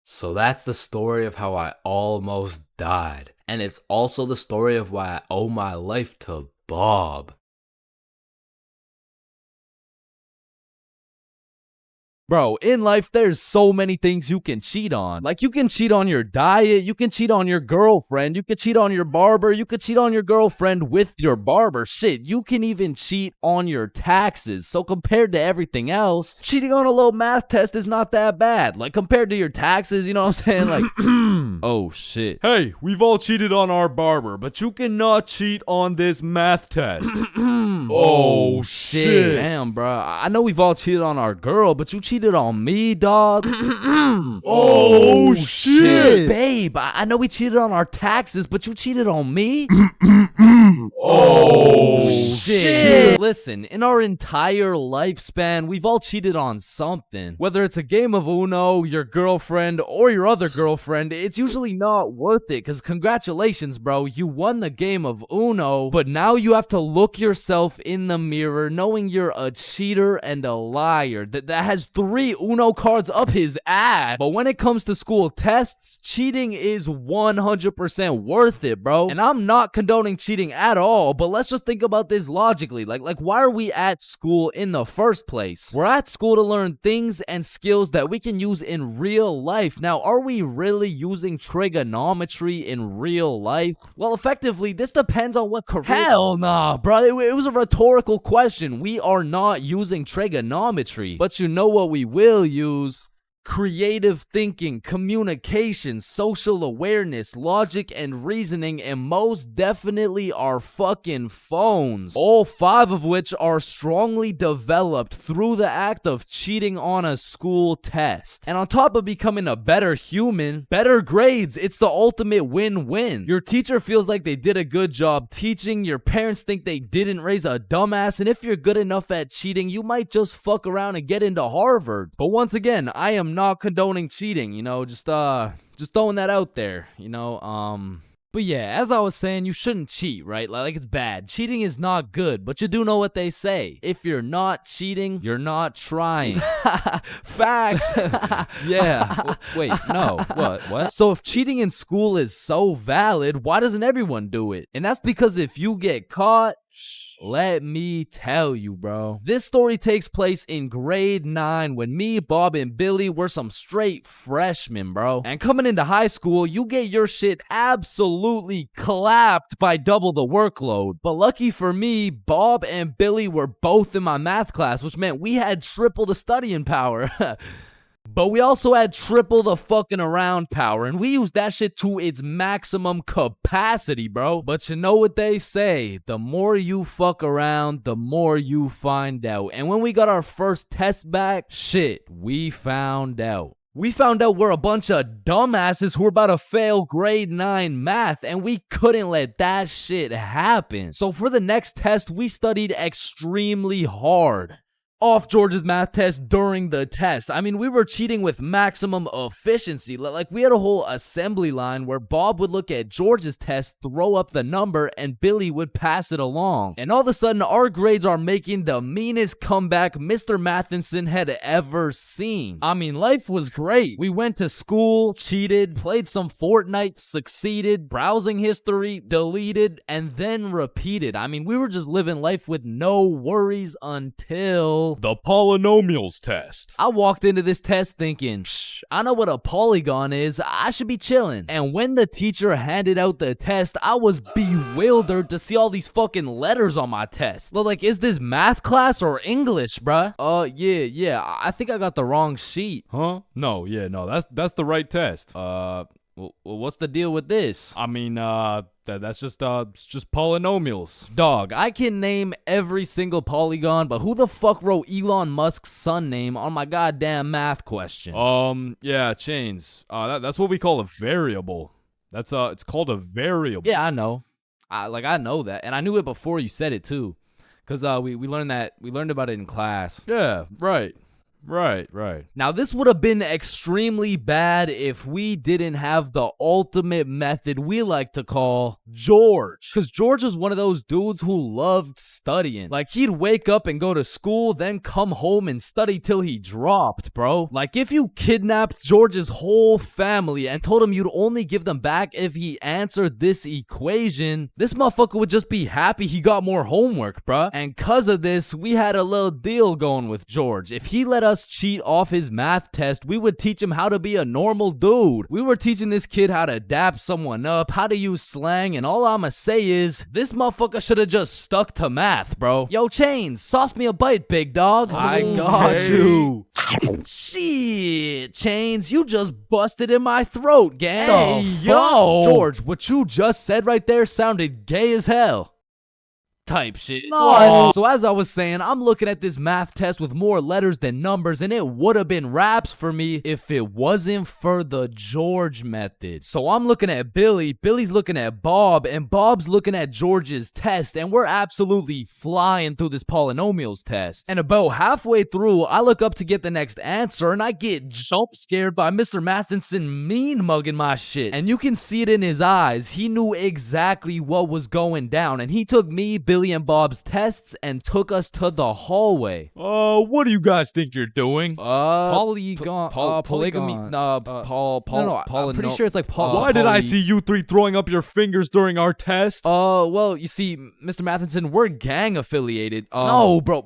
[SPEAKER 10] So that's the story of how I almost died. And it's also the story of why I owe my life to Bob.
[SPEAKER 1] Bro, in life, there's so many things you can cheat on. Like, you can cheat on your diet, you can cheat on your girlfriend, you can cheat on your barber, you can cheat on your girlfriend with your barber. Shit, you can even cheat on your taxes. So compared to everything else, cheating on a little math test is not that bad. Like, compared to your taxes, you know what I'm saying? Like, oh shit.
[SPEAKER 6] Hey, we've all cheated on our barber, but you cannot cheat on this math test.
[SPEAKER 1] Oh shit. Damn, bro. I know we've all cheated on our girl, but you cheated on me, dog.
[SPEAKER 6] Oh shit.
[SPEAKER 1] Babe, I know we cheated on our taxes, but you cheated on me?
[SPEAKER 6] Oh shit.
[SPEAKER 1] Listen, in our entire lifespan, we've all cheated on something. Whether it's a game of Uno, your girlfriend, or your other girlfriend, it's usually not worth it, because congratulations, bro, you won the game of Uno, but now you have to look yourself in the mirror knowing you're a cheater and a liar that has 3 Uno cards up his ass. But when it comes to school tests, cheating is 100% worth it, bro. And I'm not condoning cheating at all, but let's just think about this logically. Like
[SPEAKER 2] Like, why are we at school in the first place? We're at school to learn things and skills that we can use in real life. Now, are we really using trigonometry in real life? Well, effectively, this depends on what career. Hell nah, bro. It was a rhetorical question. We are not using trigonometry. But you know what we will use? Creative thinking, communication, social awareness, logic, and reasoning, and most definitely our fucking phones. All 5 of which are strongly developed through the act of cheating on a school test. And on top of becoming a better human, better grades, it's the ultimate win-win. Your teacher feels like they did a good job teaching, your parents think they didn't raise a dumbass, and if you're good enough at cheating, you might just fuck around and get into Harvard. But once again, I am not condoning cheating, just throwing that out there, But yeah, as I was saying, you shouldn't cheat, right? Like it's bad. Cheating is not good, but you do know what they say. If you're not cheating, you're not trying. Facts. Yeah. Wait, no. What? So if cheating in school is so valid, why doesn't everyone do it? And that's because if you get caught, let me tell you, bro. This story takes place in grade 9 when me, Bob, and Billy were some straight freshmen, bro. And coming into high school, you get your shit absolutely clapped by double the workload. But lucky for me, Bob and Billy were both in my math class, which meant we had triple the studying power. But we also had triple the fucking around power, and we used that shit to its maximum capacity, bro. But you know what they say, the more you fuck around, the more you find out. And when we got our first test back, shit, we found out. We found out we're a bunch of dumbasses who were about to fail grade 9 math, and we couldn't let that shit happen. So for the next test, we studied extremely hard. Off George's math test during the test. I mean, we were cheating with maximum efficiency. Like, we had a whole assembly line where Bob would look at George's test, throw up the number, and Billy would pass it along. And all of a sudden, our grades are making the meanest comeback Mr. Matheson had ever seen. I mean, life was great. We went to school, cheated, played some Fortnite, succeeded, browsing history, deleted, and then repeated. I mean, we were just living life with no worries until
[SPEAKER 6] the polynomials test.
[SPEAKER 2] I walked into this test thinking, I know what a polygon is, I should be chilling. And when the teacher handed out the test, I was bewildered to see all these fucking letters on my test. Like, is this math class or English, bruh? Yeah, I think I got the wrong sheet.
[SPEAKER 6] Huh? No, that's the right test.
[SPEAKER 2] Well, what's the deal with this?
[SPEAKER 6] I mean, that's just polynomials.
[SPEAKER 2] Dog, I can name every single polygon, but who the fuck wrote Elon Musk's son name on my goddamn math question?
[SPEAKER 6] Yeah, Chains. That's what we call a variable. It's called a variable.
[SPEAKER 2] Yeah, I know. I know that, and I knew it before you said it too, cause we learned about it in class.
[SPEAKER 6] Yeah, right. Right.
[SPEAKER 2] Now, this would have been extremely bad if we didn't have the ultimate method we like to call George. Because George was one of those dudes who loved studying. Like, he'd wake up and go to school, then come home and study till he dropped, bro. Like, if you kidnapped George's whole family and told him you'd only give them back if he answered this equation, this motherfucker would just be happy he got more homework, bro. And cause of this, we had a little deal going with George. If he let us cheat off his math test, we would teach him how to be a normal dude. We were teaching this kid how to dap someone up, how to use slang, and all I'ma say is, this motherfucker should have just stuck to math, bro. Yo, Chains, sauce me a bite, big dog. I got you. Shit, Chains, you just busted in my throat, gang.
[SPEAKER 6] Hey, yo.
[SPEAKER 2] George, what you just said right there sounded gay as hell. Type shit.
[SPEAKER 6] No.
[SPEAKER 2] So as I was saying, I'm looking at this math test with more letters than numbers, and it would have been raps for me if it wasn't for the George method. So I'm looking at Billy, Billy's looking at Bob, and Bob's looking at George's test, and we're absolutely flying through this polynomials test. And about halfway through, I look up to get the next answer, and I get jump scared by Mr. Matheson mean mugging my shit. And you can see it in his eyes. He knew exactly what was going down, and he took me, Billy, Billy and Bob's tests and took us to the hallway.
[SPEAKER 6] What do you guys think you're doing?
[SPEAKER 2] Polygamy. I'm pretty sure it's like
[SPEAKER 6] Why did I see you three throwing up your fingers during our test?
[SPEAKER 2] Well, you see, Mr. Matheson, we're gang affiliated. No, bro,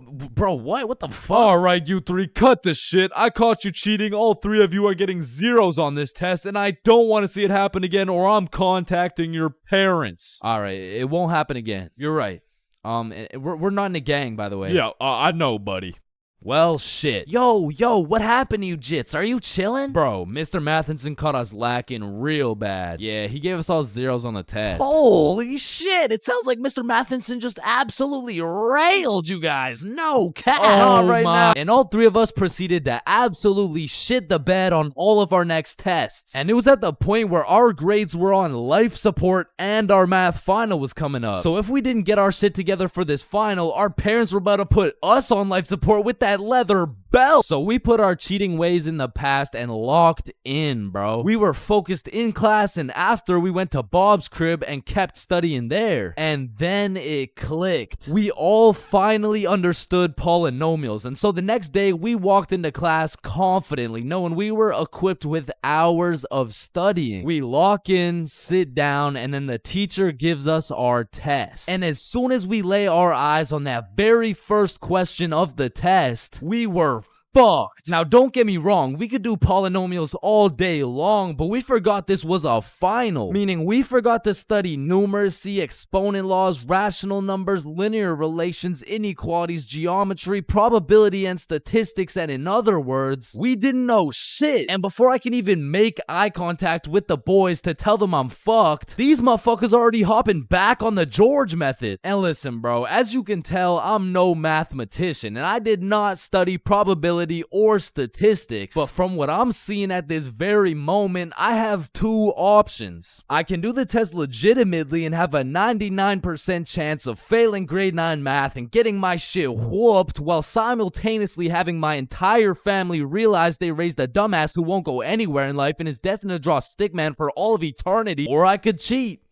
[SPEAKER 2] what the fuck?
[SPEAKER 6] Alright, you three, cut this shit. I caught you cheating. All three of you are getting zeros on this test, and I don't want to see it happen again, or I'm contacting your parents.
[SPEAKER 2] All right, it won't happen again. You're right. We're not in a gang, by the way.
[SPEAKER 6] Yeah, I know, buddy.
[SPEAKER 2] Well, shit. Yo, what happened to you, Jits? Are you chilling?
[SPEAKER 6] Bro, Mr. Matheson caught us lacking real bad.
[SPEAKER 2] Yeah, he gave us all zeros on the test.
[SPEAKER 11] Holy shit, it sounds like Mr. Matheson just absolutely railed you guys. No cap.
[SPEAKER 2] Now. And all three of us proceeded to absolutely shit the bed on all of our next tests. And it was at the point where our grades were on life support and our math final was coming up. So if we didn't get our shit together for this final, our parents were about to put us on life support with that leather belt. So we put our cheating ways in the past and locked in, bro. We were focused in class, and after we went to Bob's crib and kept studying there. And then it clicked. We all finally understood polynomials. And so the next day we walked into class confidently, knowing we were equipped with hours of studying. We lock in, sit down, and then the teacher gives us our test. And as soon as we lay our eyes on that very first question of the test, we were fucked. Now, don't get me wrong, we could do polynomials all day long, but we forgot this was a final. Meaning we forgot to study numeracy, exponent laws, rational numbers, linear relations, inequalities, geometry, probability, and statistics, and in other words, we didn't know shit. And before I can even make eye contact with the boys to tell them I'm fucked, these motherfuckers already hopping back on the George method. And listen, bro, as you can tell, I'm no mathematician, and I did not study probability or statistics, but from what I'm seeing at this very moment, I have two options. I can do the test legitimately and have a 99% chance of failing grade 9 math and getting my shit whooped while simultaneously having my entire family realize they raised a dumbass who won't go anywhere in life and is destined to draw stickman for all of eternity, or I could cheat.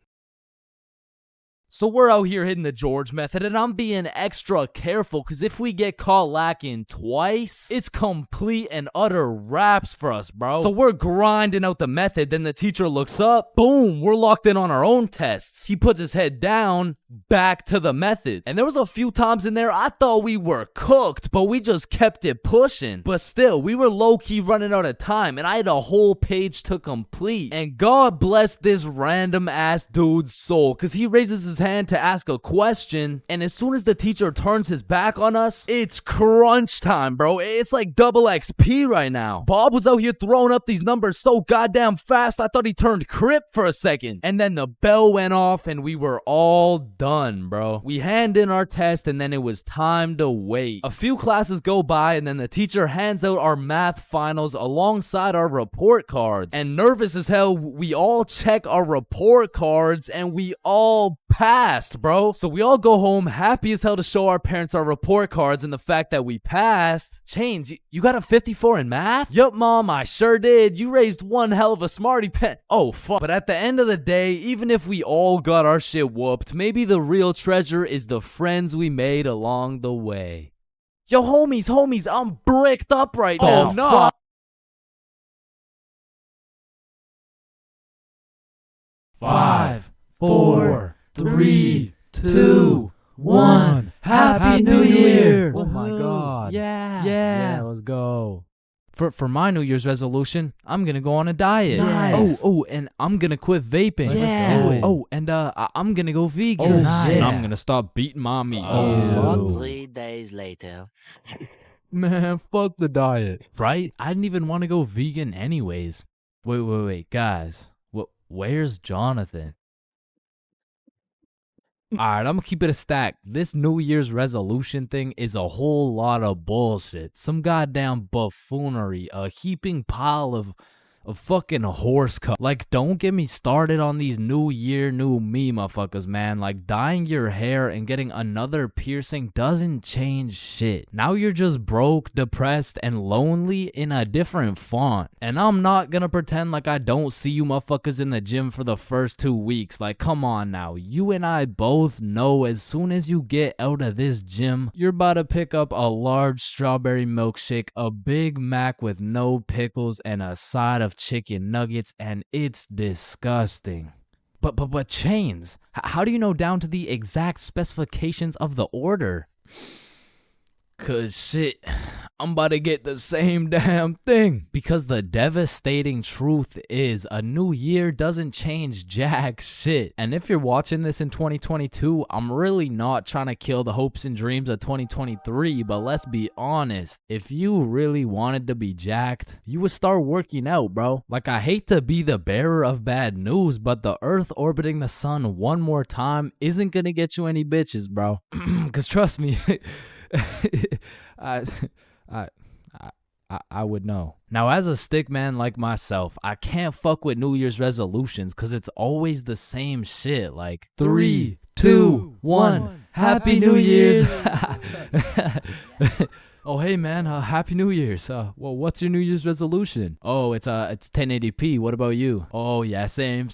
[SPEAKER 2] So we're out here hitting the George method, and I'm being extra careful because if we get caught lacking twice, it's complete and utter wraps for us, bro. So we're grinding out the method, then the teacher looks up, boom, we're locked in on our own tests. He puts his head down, back to the method. And there was a few times in there I thought we were cooked, but we just kept it pushing. But still, we were low-key running out of time, and I had a whole page to complete. And God bless this random ass dude's soul, because he raises his hand to ask a question, and as soon as the teacher turns his back on us, it's crunch time, bro. It's like double XP right now. Bob was out here throwing up these numbers so goddamn fast, I thought he turned Crip for a second. And then the bell went off, and we were all done, bro. We hand in our test, and then it was time to wait. A few classes go by, and then the teacher hands out our math finals alongside our report cards. And nervous as hell, we all check our report cards, and we all passed, bro. So we all go home happy as hell to show our parents our report cards and the fact that we passed. Chains, you got a 54 in math? Yup, Mom, I sure did. You raised one hell of a smarty pen. Oh, fuck. But at the end of the day, even if we all got our shit whooped, maybe the real treasure is the friends we made along the way. Yo, homies, I'm bricked up right now.
[SPEAKER 11] Oh, no. Fuck.
[SPEAKER 2] 5, 4, 3, 2, 1. Happy New Year!
[SPEAKER 1] Oh my god.
[SPEAKER 2] Yeah,
[SPEAKER 1] let's go. For my New Year's resolution, I'm gonna go on a diet.
[SPEAKER 2] Nice.
[SPEAKER 1] Oh, and I'm gonna quit vaping.
[SPEAKER 2] Yeah.
[SPEAKER 1] Let's do it. Oh, and I'm gonna go vegan.
[SPEAKER 2] Oh, nice.
[SPEAKER 1] And I'm gonna stop beating mommy.
[SPEAKER 2] Oh,
[SPEAKER 9] 3 days later.
[SPEAKER 1] Man, fuck the diet. Right? I didn't even want to go vegan anyways. Wait, guys. Where's Jonathan? Alright, I'm gonna keep it a stack. This New Year's resolution thing is a whole lot of bullshit. Some goddamn buffoonery. A heaping pile of
[SPEAKER 2] a fucking horse cut. Like, don't get me started on these new year, new me motherfuckers, man. Like, dyeing your hair and getting another piercing doesn't change shit. Now you're just broke, depressed, and lonely in a different font. And I'm not gonna pretend like I don't see you motherfuckers in the gym for the first 2 weeks. Like, come on now. You and I both know as soon as you get out of this gym, you're about to pick up a large strawberry milkshake, a Big Mac with no pickles, and a side of chicken nuggets, and it's disgusting. But Chains, how do you know down to the exact specifications of the order? 'Cause shit, I'm about to get the same damn thing. Because the devastating truth is a new year doesn't change jack shit. And if you're watching this in 2022, I'm really not trying to kill the hopes and dreams of 2023, but let's be honest. If you really wanted to be jacked, you would start working out, bro. Like, I hate to be the bearer of bad news, but the Earth orbiting the sun one more time isn't gonna get you any bitches, bro. 'Cause trust me, I would know. Now, as a stick man like myself, I can't fuck with New Year's resolutions because it's always the same shit. Like, 3, 2, 1, Happy New Year's. Oh, hey man, Happy New Year's. Well, what's your New Year's resolution? Oh, it's 1080p. What about you? Oh yeah, same.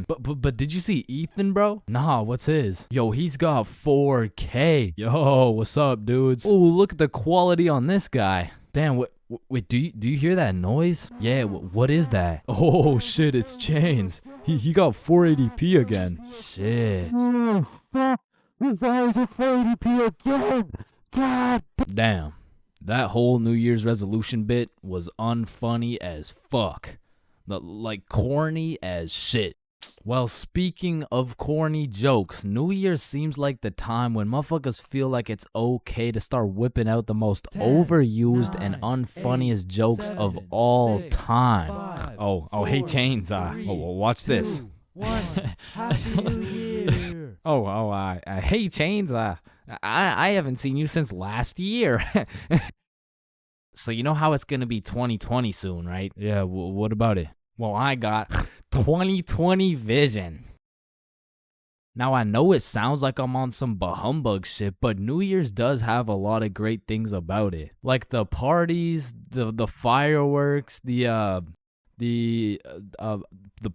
[SPEAKER 2] But did you see Ethan, bro? Nah, what's his? Yo, he's got 4K. Yo, what's up, dudes? Oh, look at the quality on this guy. Damn, wait, do you hear that noise? Yeah, what is that? Oh shit, it's Chains. He got 480p again. Shit. Why is it 480p again? God damn. That whole New Year's resolution bit was unfunny as fuck. Like, corny as shit. Well, speaking of corny jokes, New Year's seems like the time when motherfuckers feel like it's okay to start whipping out the most overused and unfunniest jokes of all time. Oh, hey Chains, watch this. Happy New Year. Hey Chains, I haven't seen you since last year. So you know how it's gonna be 2020 soon, right? Yeah, what about it? Well, I got 2020 vision. Now, I know it sounds like I'm on some bahumbug shit, but New Year's does have a lot of great things about it. Like the parties, the fireworks, the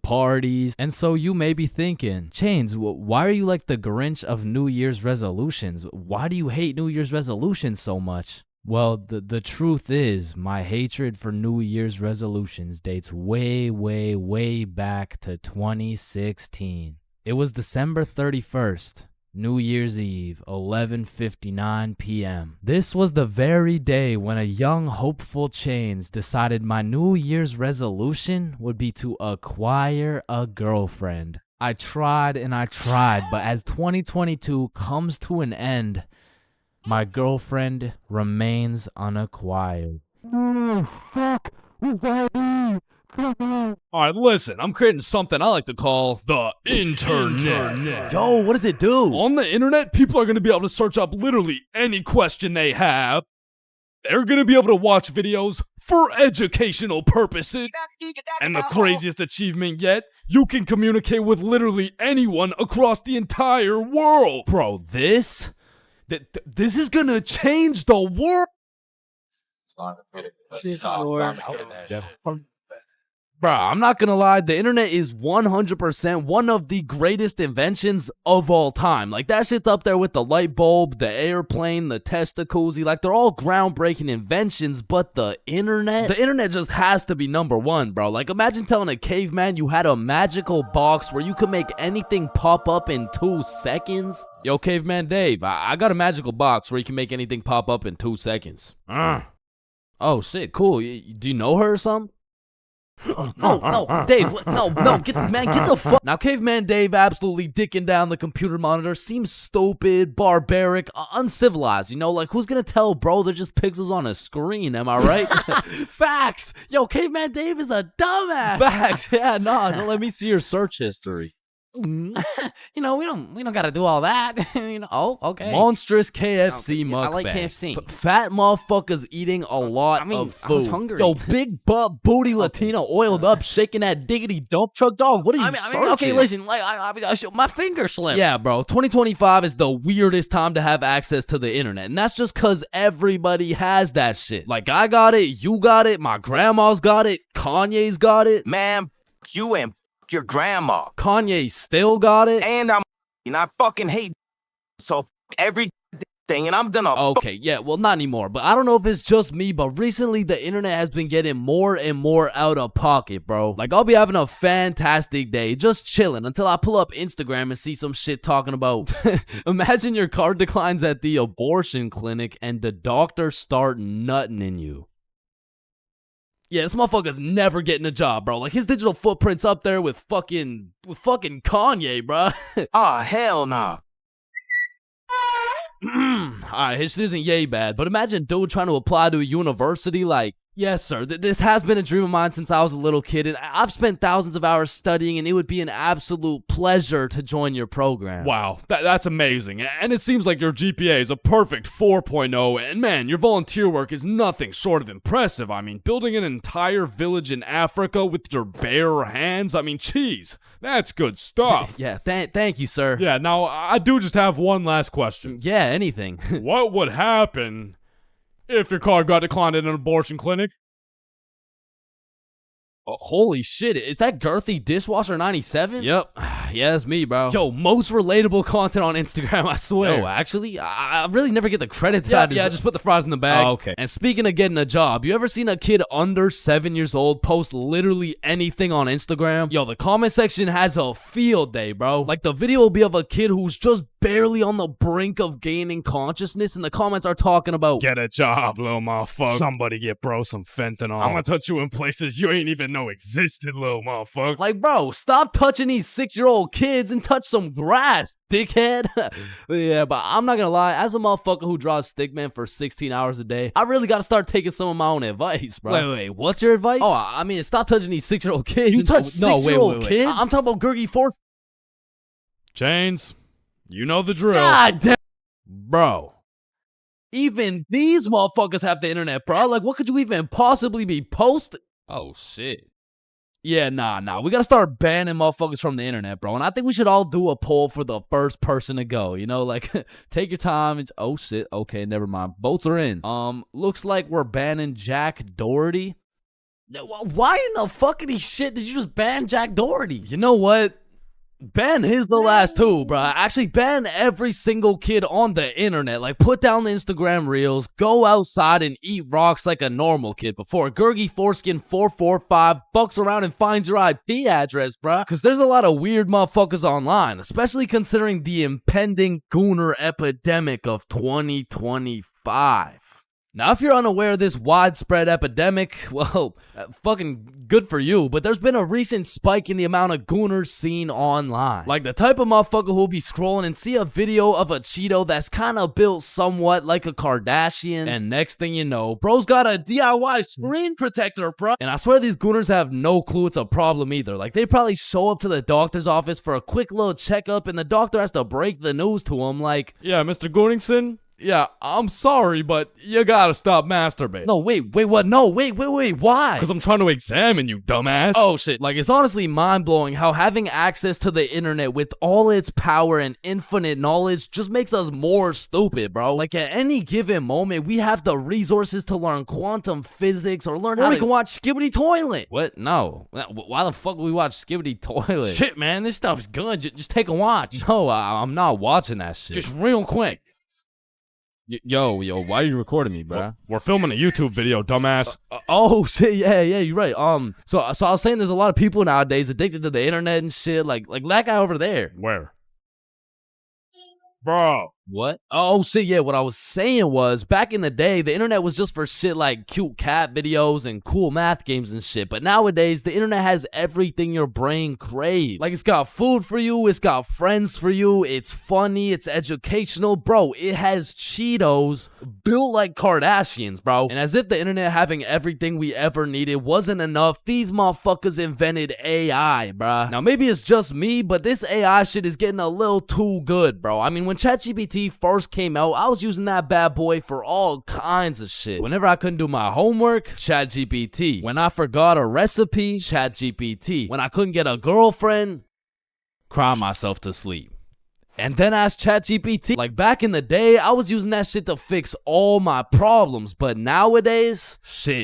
[SPEAKER 2] parties. And so you may be thinking, Chains, why are you like the Grinch of New Year's resolutions? Why do you hate New Year's resolutions so much? Well, the truth is, my hatred for New Year's resolutions dates way back to 2016. It was December 31st, New Year's Eve, 11:59 p.m. This was the very day when a young, hopeful Chains decided my New Year's resolution would be to acquire a girlfriend. I tried and I tried, but as 2022 comes to an end, my girlfriend remains unacquired.
[SPEAKER 6] Alright, listen, I'm creating something I like to call the internet.
[SPEAKER 11] Yo, what does it do?
[SPEAKER 6] On the internet, people are going to be able to search up literally any question they have. They're going to be able to watch videos for educational purposes. And the craziest achievement yet, you can communicate with literally anyone across the entire world.
[SPEAKER 11] Bro, this is gonna change the world. Bro, I'm not gonna lie, the internet is 100% one of the greatest inventions of all time. Like, that shit's up there with the light bulb, the airplane, the Testacuzzi. Like, they're all groundbreaking inventions, but the internet just has to be number one, bro. Like, imagine telling a caveman you had a magical box where you could make anything pop up in 2 seconds. Yo, Caveman Dave, I got a magical box where you can make anything pop up in 2 seconds. Oh, shit, cool. Do you know her or something? No, Dave, get the fuck. Now, Caveman Dave absolutely dicking down the computer monitor seems stupid, barbaric, uncivilized, you know? Like, who's gonna tell, bro? They're just pixels on a screen, am I right? Facts! Yo, Caveman Dave is a dumbass! Facts, yeah, no, let me see your search history.
[SPEAKER 2] You know, we don't gotta do all that. You know, oh, okay.
[SPEAKER 11] Monstrous KFC mukbang.
[SPEAKER 2] I like KFC.
[SPEAKER 11] Fat motherfuckers eating a lot of food.
[SPEAKER 2] I was hungry.
[SPEAKER 11] Yo, big butt booty Latina oiled up, shaking that diggity dump truck, dog. What are you searching?
[SPEAKER 2] Okay, listen, like my finger slipped.
[SPEAKER 11] Yeah, bro. 2025 is the weirdest time to have access to the internet, and that's just cause everybody has that shit. Like I got it, you got it, my grandma's got it, Kanye's got it.
[SPEAKER 5] Man, you and your grandma.
[SPEAKER 11] Kanye still got it.
[SPEAKER 5] And I fucking hate so everything, and I'm gonna.
[SPEAKER 11] Okay, yeah, well, not anymore, but I don't know if it's just me, but recently the internet has been getting more and more out of pocket, bro. Like, I'll be having a fantastic day, just chilling, until I pull up Instagram and see some shit talking about, imagine your car declines at the abortion clinic and the doctor start nutting in you. Yeah, this motherfucker's never getting a job, bro. Like, his digital footprint's up there with fucking Kanye, bro.
[SPEAKER 5] Ah, hell nah.
[SPEAKER 11] Alright, this isn't yay bad, but imagine dude trying to apply to a university like, yes, sir, this has been a dream of mine since I was a little kid, and I've spent thousands of hours studying, and it would be an absolute pleasure to join your program.
[SPEAKER 6] Wow, that's amazing. And it seems like your GPA is a perfect 4.0, and man, your volunteer work is nothing short of impressive. I mean, building an entire village in Africa with your bare hands, I mean, geez, that's good stuff.
[SPEAKER 11] Yeah, thank you, sir.
[SPEAKER 6] Yeah, now, I do just have one last question.
[SPEAKER 11] Yeah, anything.
[SPEAKER 6] What would happen if your car got declined at an abortion clinic?
[SPEAKER 11] Oh, holy shit, is that Girthy Dishwasher 97? Yep, yeah, that's me, bro. Yo, most relatable content on Instagram, I swear. Yo, actually, I really never get the credit that
[SPEAKER 6] Yeah, just put the fries in the bag.
[SPEAKER 11] Oh, okay. And speaking of getting a job, you ever seen a kid under 7 years old post literally anything on Instagram? Yo, the comment section has a field day, bro. Like, the video will be of a kid who's just barely on the brink of gaining consciousness, and the comments are talking about,
[SPEAKER 6] get a job, little motherfucker. Somebody get bro some fentanyl. I'm gonna touch you in places you ain't even know existed, little motherfucker.
[SPEAKER 11] like, bro, stop touching these 6-year-old kids and touch some grass, dickhead. Yeah, but I'm not gonna lie, as a motherfucker who draws stickman for 16 hours a day, I really gotta start taking some of my own advice, bro. Wait, what's your advice? Oh, I mean, stop touching these 6-year-old kids. You touch 6-year-old kids? I'm talking about Gergie Force.
[SPEAKER 6] Chains, you know the drill.
[SPEAKER 11] God damn. Bro. Even these motherfuckers have the internet, bro. Like, what could you even possibly be posting?
[SPEAKER 6] Oh, shit.
[SPEAKER 11] Yeah, nah. We gotta start banning motherfuckers from the internet, bro. And I think we should all do a poll for the first person to go. You know, like, take your time. And, oh, shit. Okay, never mind. Votes are in. Looks like we're banning Jack Doherty. Why in the fuckity shit did you just ban Jack Doherty? You know what? Ban his the last two, bro. Actually, ban every single kid on the internet. Like, put down the Instagram reels, go outside and eat rocks like a normal kid before Gergie Foreskin 445 fucks around and finds your IP address, bro. Because there's a lot of weird motherfuckers online, especially considering the impending gooner epidemic of 2025. Now, if you're unaware of this widespread epidemic, well, fucking good for you, but there's been a recent spike in the amount of gooners seen online. Like the type of motherfucker who'll be scrolling and see a video of a Cheeto that's kind of built somewhat like a Kardashian, and next thing you know, bro's got a DIY screen protector, bro. And I swear these gooners have no clue it's a problem either. Like, they probably show up to the doctor's office for a quick little checkup, and the doctor has to break the news to him like,
[SPEAKER 6] yeah, Mr. Gooningson? Yeah, I'm sorry, but you gotta stop masturbating.
[SPEAKER 11] No, wait, what? No, wait, why?
[SPEAKER 6] Because I'm trying to examine you, dumbass.
[SPEAKER 11] Oh, shit. Like, it's honestly mind-blowing how having access to the internet with all its power and infinite knowledge just makes us more stupid, bro. Like, at any given moment, we have the resources to learn quantum physics or learn how we can watch Skibbity Toilet. What? No. Why the fuck would we watch Skibbity Toilet? Shit, man, this stuff's good. Just take a watch. No, I'm not watching that shit. Just real quick.
[SPEAKER 6] Yo, why are you recording me, bro? We're filming a YouTube video, dumbass.
[SPEAKER 11] Oh shit, yeah, you're right. So I was saying there's a lot of people nowadays addicted to the internet and shit, like that guy over there.
[SPEAKER 6] Where? Bro,
[SPEAKER 2] What? Oh shit, yeah, what I was saying was, back in the day, the internet was just for shit like cute cat videos and cool math games and shit, but nowadays, the internet has everything your brain craves. Like, it's got food for you, it's got friends for you, it's funny, it's educational, bro, it has Cheetos built like Kardashians, bro. And as if the internet having everything we ever needed wasn't enough, these motherfuckers invented AI, bruh. Now, maybe it's just me, but this AI shit is getting a little too good, bro. I mean, when ChatGPT first came out, I was using that bad boy for all kinds of shit. Whenever I couldn't do my homework, ChatGPT. When I forgot a recipe, ChatGPT. When I couldn't get a girlfriend, cry myself to sleep. And then ask ChatGPT. Like, back in the day, I was using that shit to fix all my problems. But nowadays,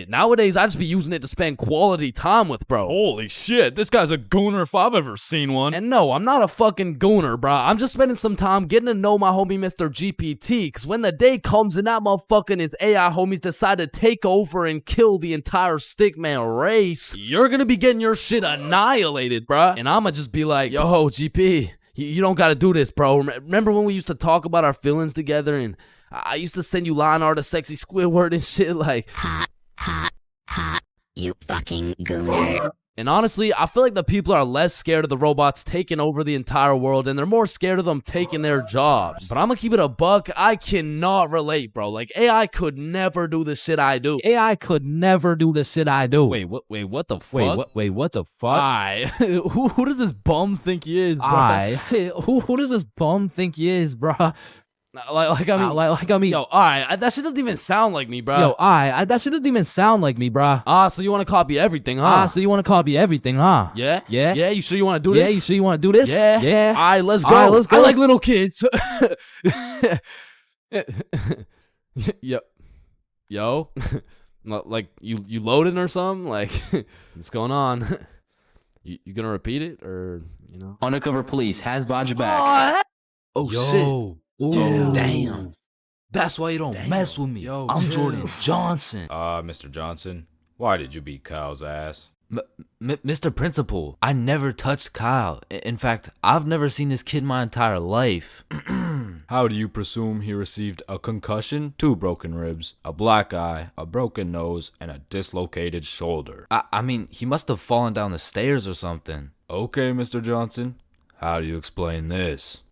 [SPEAKER 2] nowadays I just be using it to spend quality time with, bro.
[SPEAKER 6] Holy shit, this guy's a gooner if I've ever seen one.
[SPEAKER 2] And no, I'm not a fucking gooner, bro. I'm just spending some time getting to know my homie Mr. GPT. Because when the day comes and that motherfucker and his AI homies decide to take over and kill the entire stickman race, you're gonna be getting your shit annihilated, bro. And I'ma just be like, yo, GP, you don't gotta do this, bro. Remember when we used to talk about our feelings together and I used to send you line art of sexy Squidward and shit like,
[SPEAKER 12] hot, you fucking gooner.
[SPEAKER 2] And honestly, I feel like the people are less scared of the robots taking over the entire world and they're more scared of them taking their jobs. But I'm gonna keep it a buck. I cannot relate, bro. Like, AI could never do the shit I do.
[SPEAKER 11] AI could never do the shit I do.
[SPEAKER 2] Wait, what the fuck?
[SPEAKER 11] Wait, what the fuck?
[SPEAKER 2] Who does this bum think he is, bro?
[SPEAKER 11] Who does this bum think he is, bro?
[SPEAKER 2] I mean, yo, alright, that shit doesn't even sound like me, bro.
[SPEAKER 11] Yo, that shit doesn't even sound like me, bro.
[SPEAKER 2] So you want to copy everything, huh?
[SPEAKER 11] Yeah?
[SPEAKER 2] Yeah, you sure you want to do this?
[SPEAKER 11] Yeah, you sure you want to do this?
[SPEAKER 2] Yeah. Alright, let's go.
[SPEAKER 11] Alright, let's go.
[SPEAKER 2] I like little kids. Yo. Like, you loading or something? Like, what's going on? You gonna repeat it, or, you know?
[SPEAKER 13] Undercover police has Vaj back.
[SPEAKER 2] Oh,
[SPEAKER 10] Yo.
[SPEAKER 2] shit.
[SPEAKER 10] Ooh, damn. That's why you don't mess with me.
[SPEAKER 2] Yo,
[SPEAKER 10] I'm Jordan Johnson.
[SPEAKER 6] Mr. Johnson, why did you beat Kyle's ass?
[SPEAKER 10] Mr. Principal, I never touched Kyle. In fact, I've never seen this kid my entire life.
[SPEAKER 6] How do you presume he received a concussion, 2 broken ribs, a black eye, a broken nose, and a dislocated shoulder?
[SPEAKER 10] I mean, he must have fallen down the stairs or something.
[SPEAKER 6] Okay, Mr. Johnson, how do you explain this?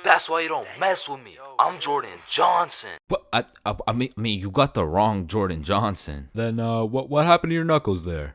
[SPEAKER 10] That's why you don't mess with me. I'm Jordan Johnson. But I mean, you got the wrong Jordan Johnson.
[SPEAKER 6] Then, what happened to your knuckles there?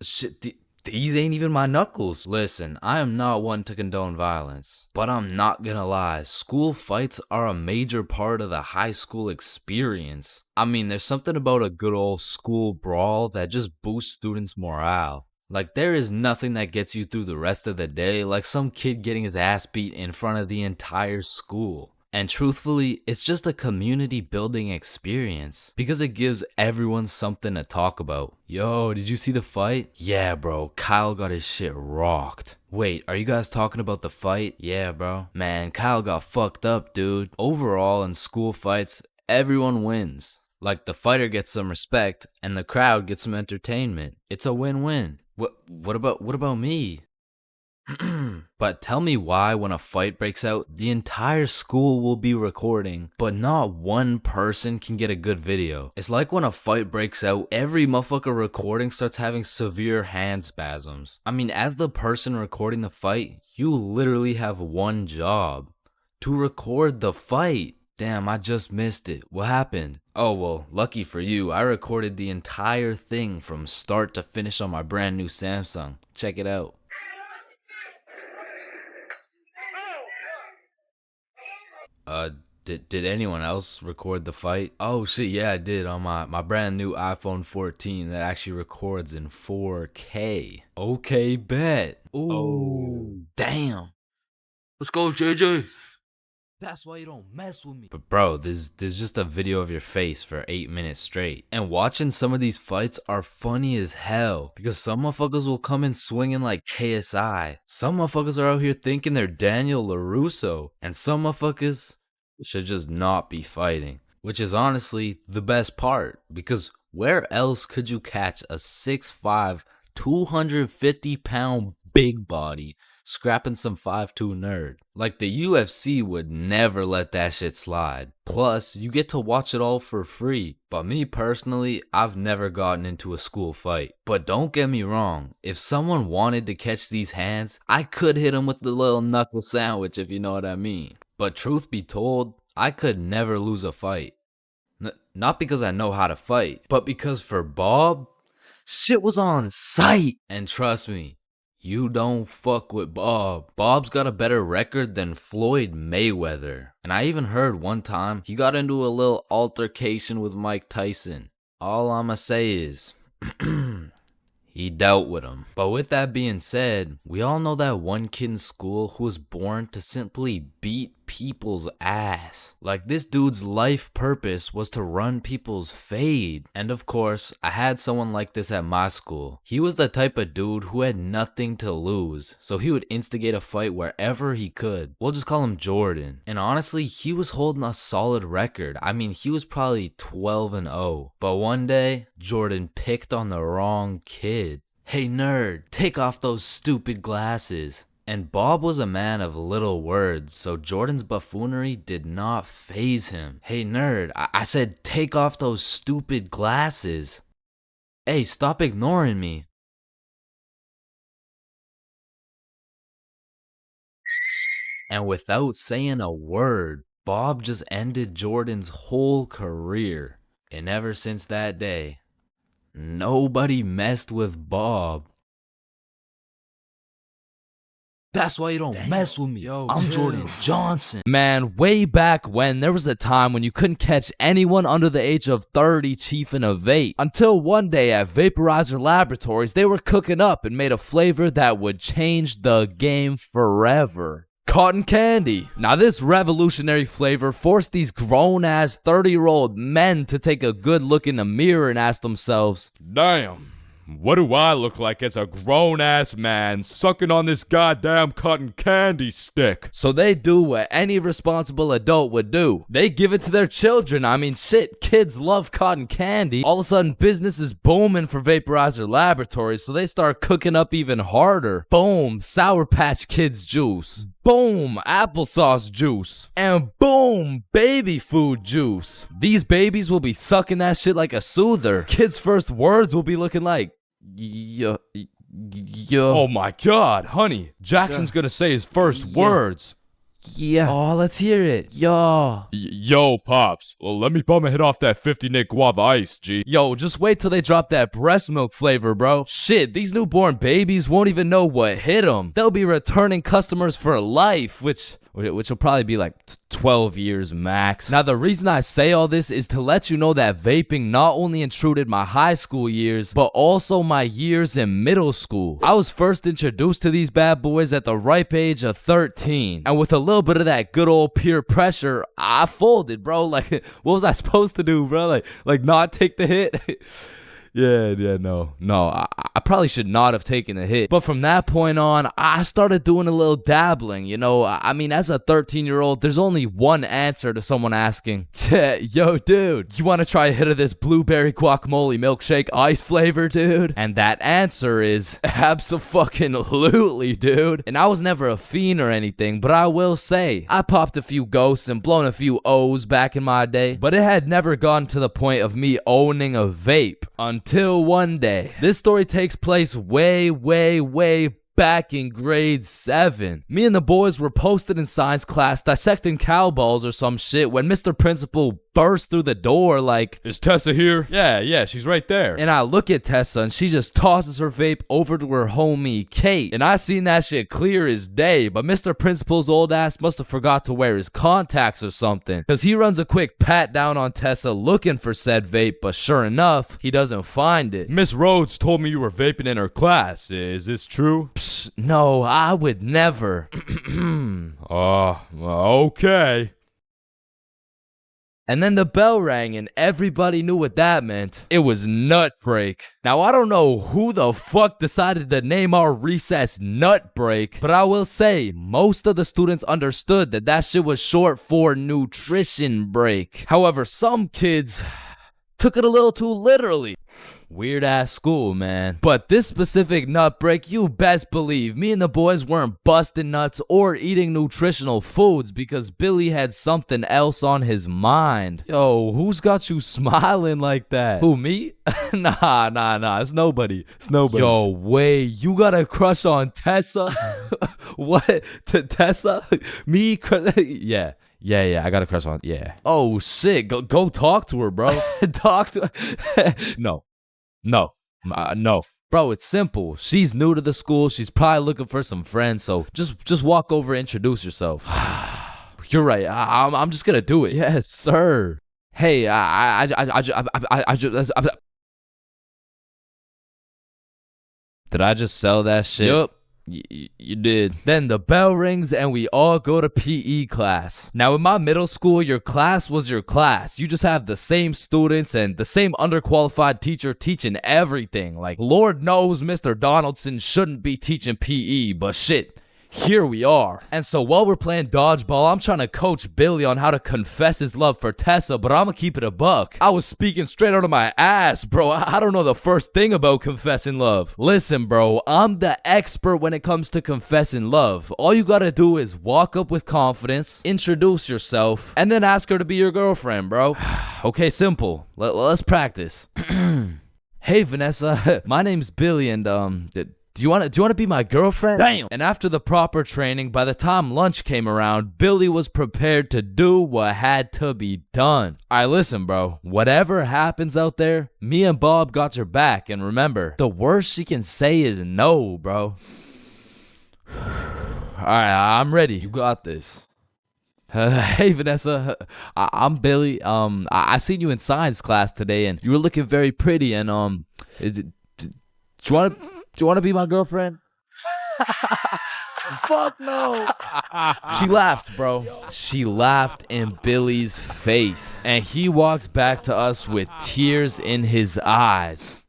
[SPEAKER 10] Shit, these ain't even my knuckles. Listen, I am not one to condone violence, but I'm not gonna lie. School fights are a major part of the high school experience. I mean, there's something about a good old school brawl that just boosts students' morale. Like, there is nothing that gets you through the rest of the day like some kid getting his ass beat in front of the entire school. And truthfully, it's just a community building experience because it gives everyone something to talk about. Yo, did you see the fight? Yeah, bro, Kyle got his shit rocked. Wait, are you guys talking about the fight? Yeah, bro. Man, Kyle got fucked up, dude. Overall, in school fights, everyone wins. Like, the fighter gets some respect and the crowd gets some entertainment. It's a win-win. What about me? But tell me why when a fight breaks out, the entire school will be recording, but not one person can get a good video. It's like when a fight breaks out, every motherfucker recording starts having severe hand spasms. I mean, as the person recording the fight, you literally have one job: to record the fight. Damn, I just missed it. What happened? Oh, well, lucky for you, I recorded the entire thing from start to finish on my brand new Samsung. Check it out. Did anyone else record the fight? Oh shit, yeah, I did on my brand new iPhone 14 that actually records in 4K. Okay, bet. Ooh, oh, damn. Let's go, JJ. That's why you don't mess with me. But bro, there's just a video of your face for 8 minutes straight. And watching some of these fights are funny as hell. Because some motherfuckers will come in swinging like KSI. Some motherfuckers are out here thinking they're Daniel LaRusso. And some motherfuckers should just not be fighting. Which is honestly the best part. Because where else could you catch a 6'5", 250-pound big body
[SPEAKER 2] scrapping some 5'2" nerd. Like the UFC would never let that shit slide. Plus, you get to watch it all for free. But me personally, I've never gotten into a school fight. But don't get me wrong, if someone wanted to catch these hands, I could hit them with the little knuckle sandwich, if you know what I mean. But truth be told, I could never lose a fight. Not because I know how to fight, but because for Bob, shit was on sight. And trust me, you don't fuck with Bob. Bob's got a better record than Floyd Mayweather. And I even heard one time he got into a little altercation with Mike Tyson. All I'ma say is, he dealt with him. But with that being said, we all know that one kid in school who was born to simply beat people's ass. Like, this dude's life purpose was to run people's fade. And of course, I had someone like this at my school. He was the type of dude who had nothing to lose, so he would instigate a fight wherever he could. We'll just call him Jordan. And honestly, he was holding a solid record. I mean, he was probably 12-0. But one day, Jordan picked on the wrong kid. Hey nerd, take off those stupid glasses. And Bob was a man of little words, so Jordan's buffoonery did not faze him. Hey nerd, I said take off those stupid glasses. Hey, stop ignoring me. And without saying a word, Bob just ended Jordan's whole career. And ever since that day, nobody messed with Bob. That's why you don't mess with me. Yo, I'm Jordan Johnson.
[SPEAKER 11] Man, way back when, there was a time when you couldn't catch anyone under the age of 30 chiefing a vape. Until one day at Vaporizer Laboratories, they were cooking up and made a flavor that would change the game forever. Cotton candy. Now this revolutionary flavor forced these grown-ass 30-year-old men to take a good look in the mirror and ask themselves,
[SPEAKER 6] damn, what do I look like as a grown-ass man sucking on this goddamn cotton candy stick?
[SPEAKER 11] So they do what any responsible adult would do. They give it to their children. I mean, shit, kids love cotton candy. All of a sudden, business is booming for Vaporizer Laboratories, so they start cooking up even harder. Boom, Sour Patch Kids juice. Boom, applesauce juice. And boom, baby food juice. These babies will be sucking that shit like a soother. Kids' first words will be looking like, yo.
[SPEAKER 6] Oh my god, honey, Jackson's gonna say his first words.
[SPEAKER 11] Yeah. Oh, let's hear it. Yo.
[SPEAKER 6] Yo, Pops. Well, let me bum my head off that 50 Nick Guava Ice, G.
[SPEAKER 11] Yo, just wait till they drop that breast milk flavor, bro. Shit, these newborn babies won't even know what hit them. They'll be returning customers for life, which will probably be like 12 years max. Now, the reason I say all this is to let you know that vaping not only intruded my high school years, but also my years in middle school. I was first introduced to these bad boys at the ripe age of 13. And with a little bit of that good old peer pressure, I folded, bro. Like, what was I supposed to do, bro? Like not take the hit? No, I probably should not have taken the hit. But from that point on, I started doing a little dabbling, you know. I mean, as a 13-year-old, there's only one answer to someone asking, yo, dude, you want to try a hit of this blueberry guacamole milkshake ice flavor, dude? And that answer is abso-fucking-lutely, dude. And I was never a fiend or anything, but I will say, I popped a few ghosts and blown a few O's back in my day, but it had never gotten to the point of me owning a vape. Until one day. This story takes place way back in grade 7. Me and the boys were posted in science class dissecting cow balls or some shit when Mr. Principal burst through the door like,
[SPEAKER 6] is Tessa here? Yeah, she's right there.
[SPEAKER 11] And I look at Tessa and she just tosses her vape over to her homie Kate. And I seen that shit clear as day, but Mr. Principal's old ass must have forgot to wear his contacts or something, cause he runs a quick pat down on Tessa looking for said vape, but sure enough, he doesn't find it.
[SPEAKER 6] Miss Rhodes told me you were vaping in her class. Is this true?
[SPEAKER 11] Psst, no, I would never.
[SPEAKER 6] Okay.
[SPEAKER 11] And then the bell rang and everybody knew what that meant. It was nut break. Now, I don't know who the fuck decided to name our recess nut break, but I will say most of the students understood that that shit was short for nutrition break. However, some kids took it a little too literally.
[SPEAKER 2] Weird ass school, man. But this specific nut break, you best believe me and the boys weren't busting nuts or eating nutritional foods because Billy had something else on his mind. Yo, who's got you smiling like that? Who, me? Nah. It's nobody. Yo, wait, you got a crush on Tessa? What? Tessa? Me? Yeah. Yeah, I got a crush on. Yeah. Oh shit, go talk to her, bro. Talk to her. No. Bro, it's simple. She's new to the school. She's probably looking for some friends. So just walk over, introduce yourself. You're right. I'm just gonna do it. Yes, sir. Hey, did I just sell that shit? Yup. You did. Then the bell rings and we all go to PE class. Now in my middle school, your class was your class. You just have the same students and the same underqualified teacher teaching everything. Like, Lord knows Mr. Donaldson shouldn't be teaching PE, but shit, here we are. And so while we're playing dodgeball, I'm trying to coach Billy on how to confess his love for Tessa, but I'm gonna keep it a buck. I was speaking straight out of my ass, bro. I don't know the first thing about confessing love. Listen, bro, I'm the expert when it comes to confessing love. All you gotta do is walk up with confidence, introduce yourself, and then ask her to be your girlfriend, bro. Okay, simple. Let's practice. Hey, Vanessa. My name's Billy, and Do you want to be my girlfriend? Damn. And after the proper training, by the time lunch came around, Billy was prepared to do what had to be done. Alright, listen, bro. Whatever happens out there, me and Bob got your back. And remember, the worst she can say is no, bro. Alright, I'm ready. You got this. Hey, Vanessa. I'm Billy. I seen you in science class today, and you were looking very pretty. And do you want to be my girlfriend? Fuck no. She laughed, bro. She laughed in Billy's face. And he walks back to us with tears in his eyes.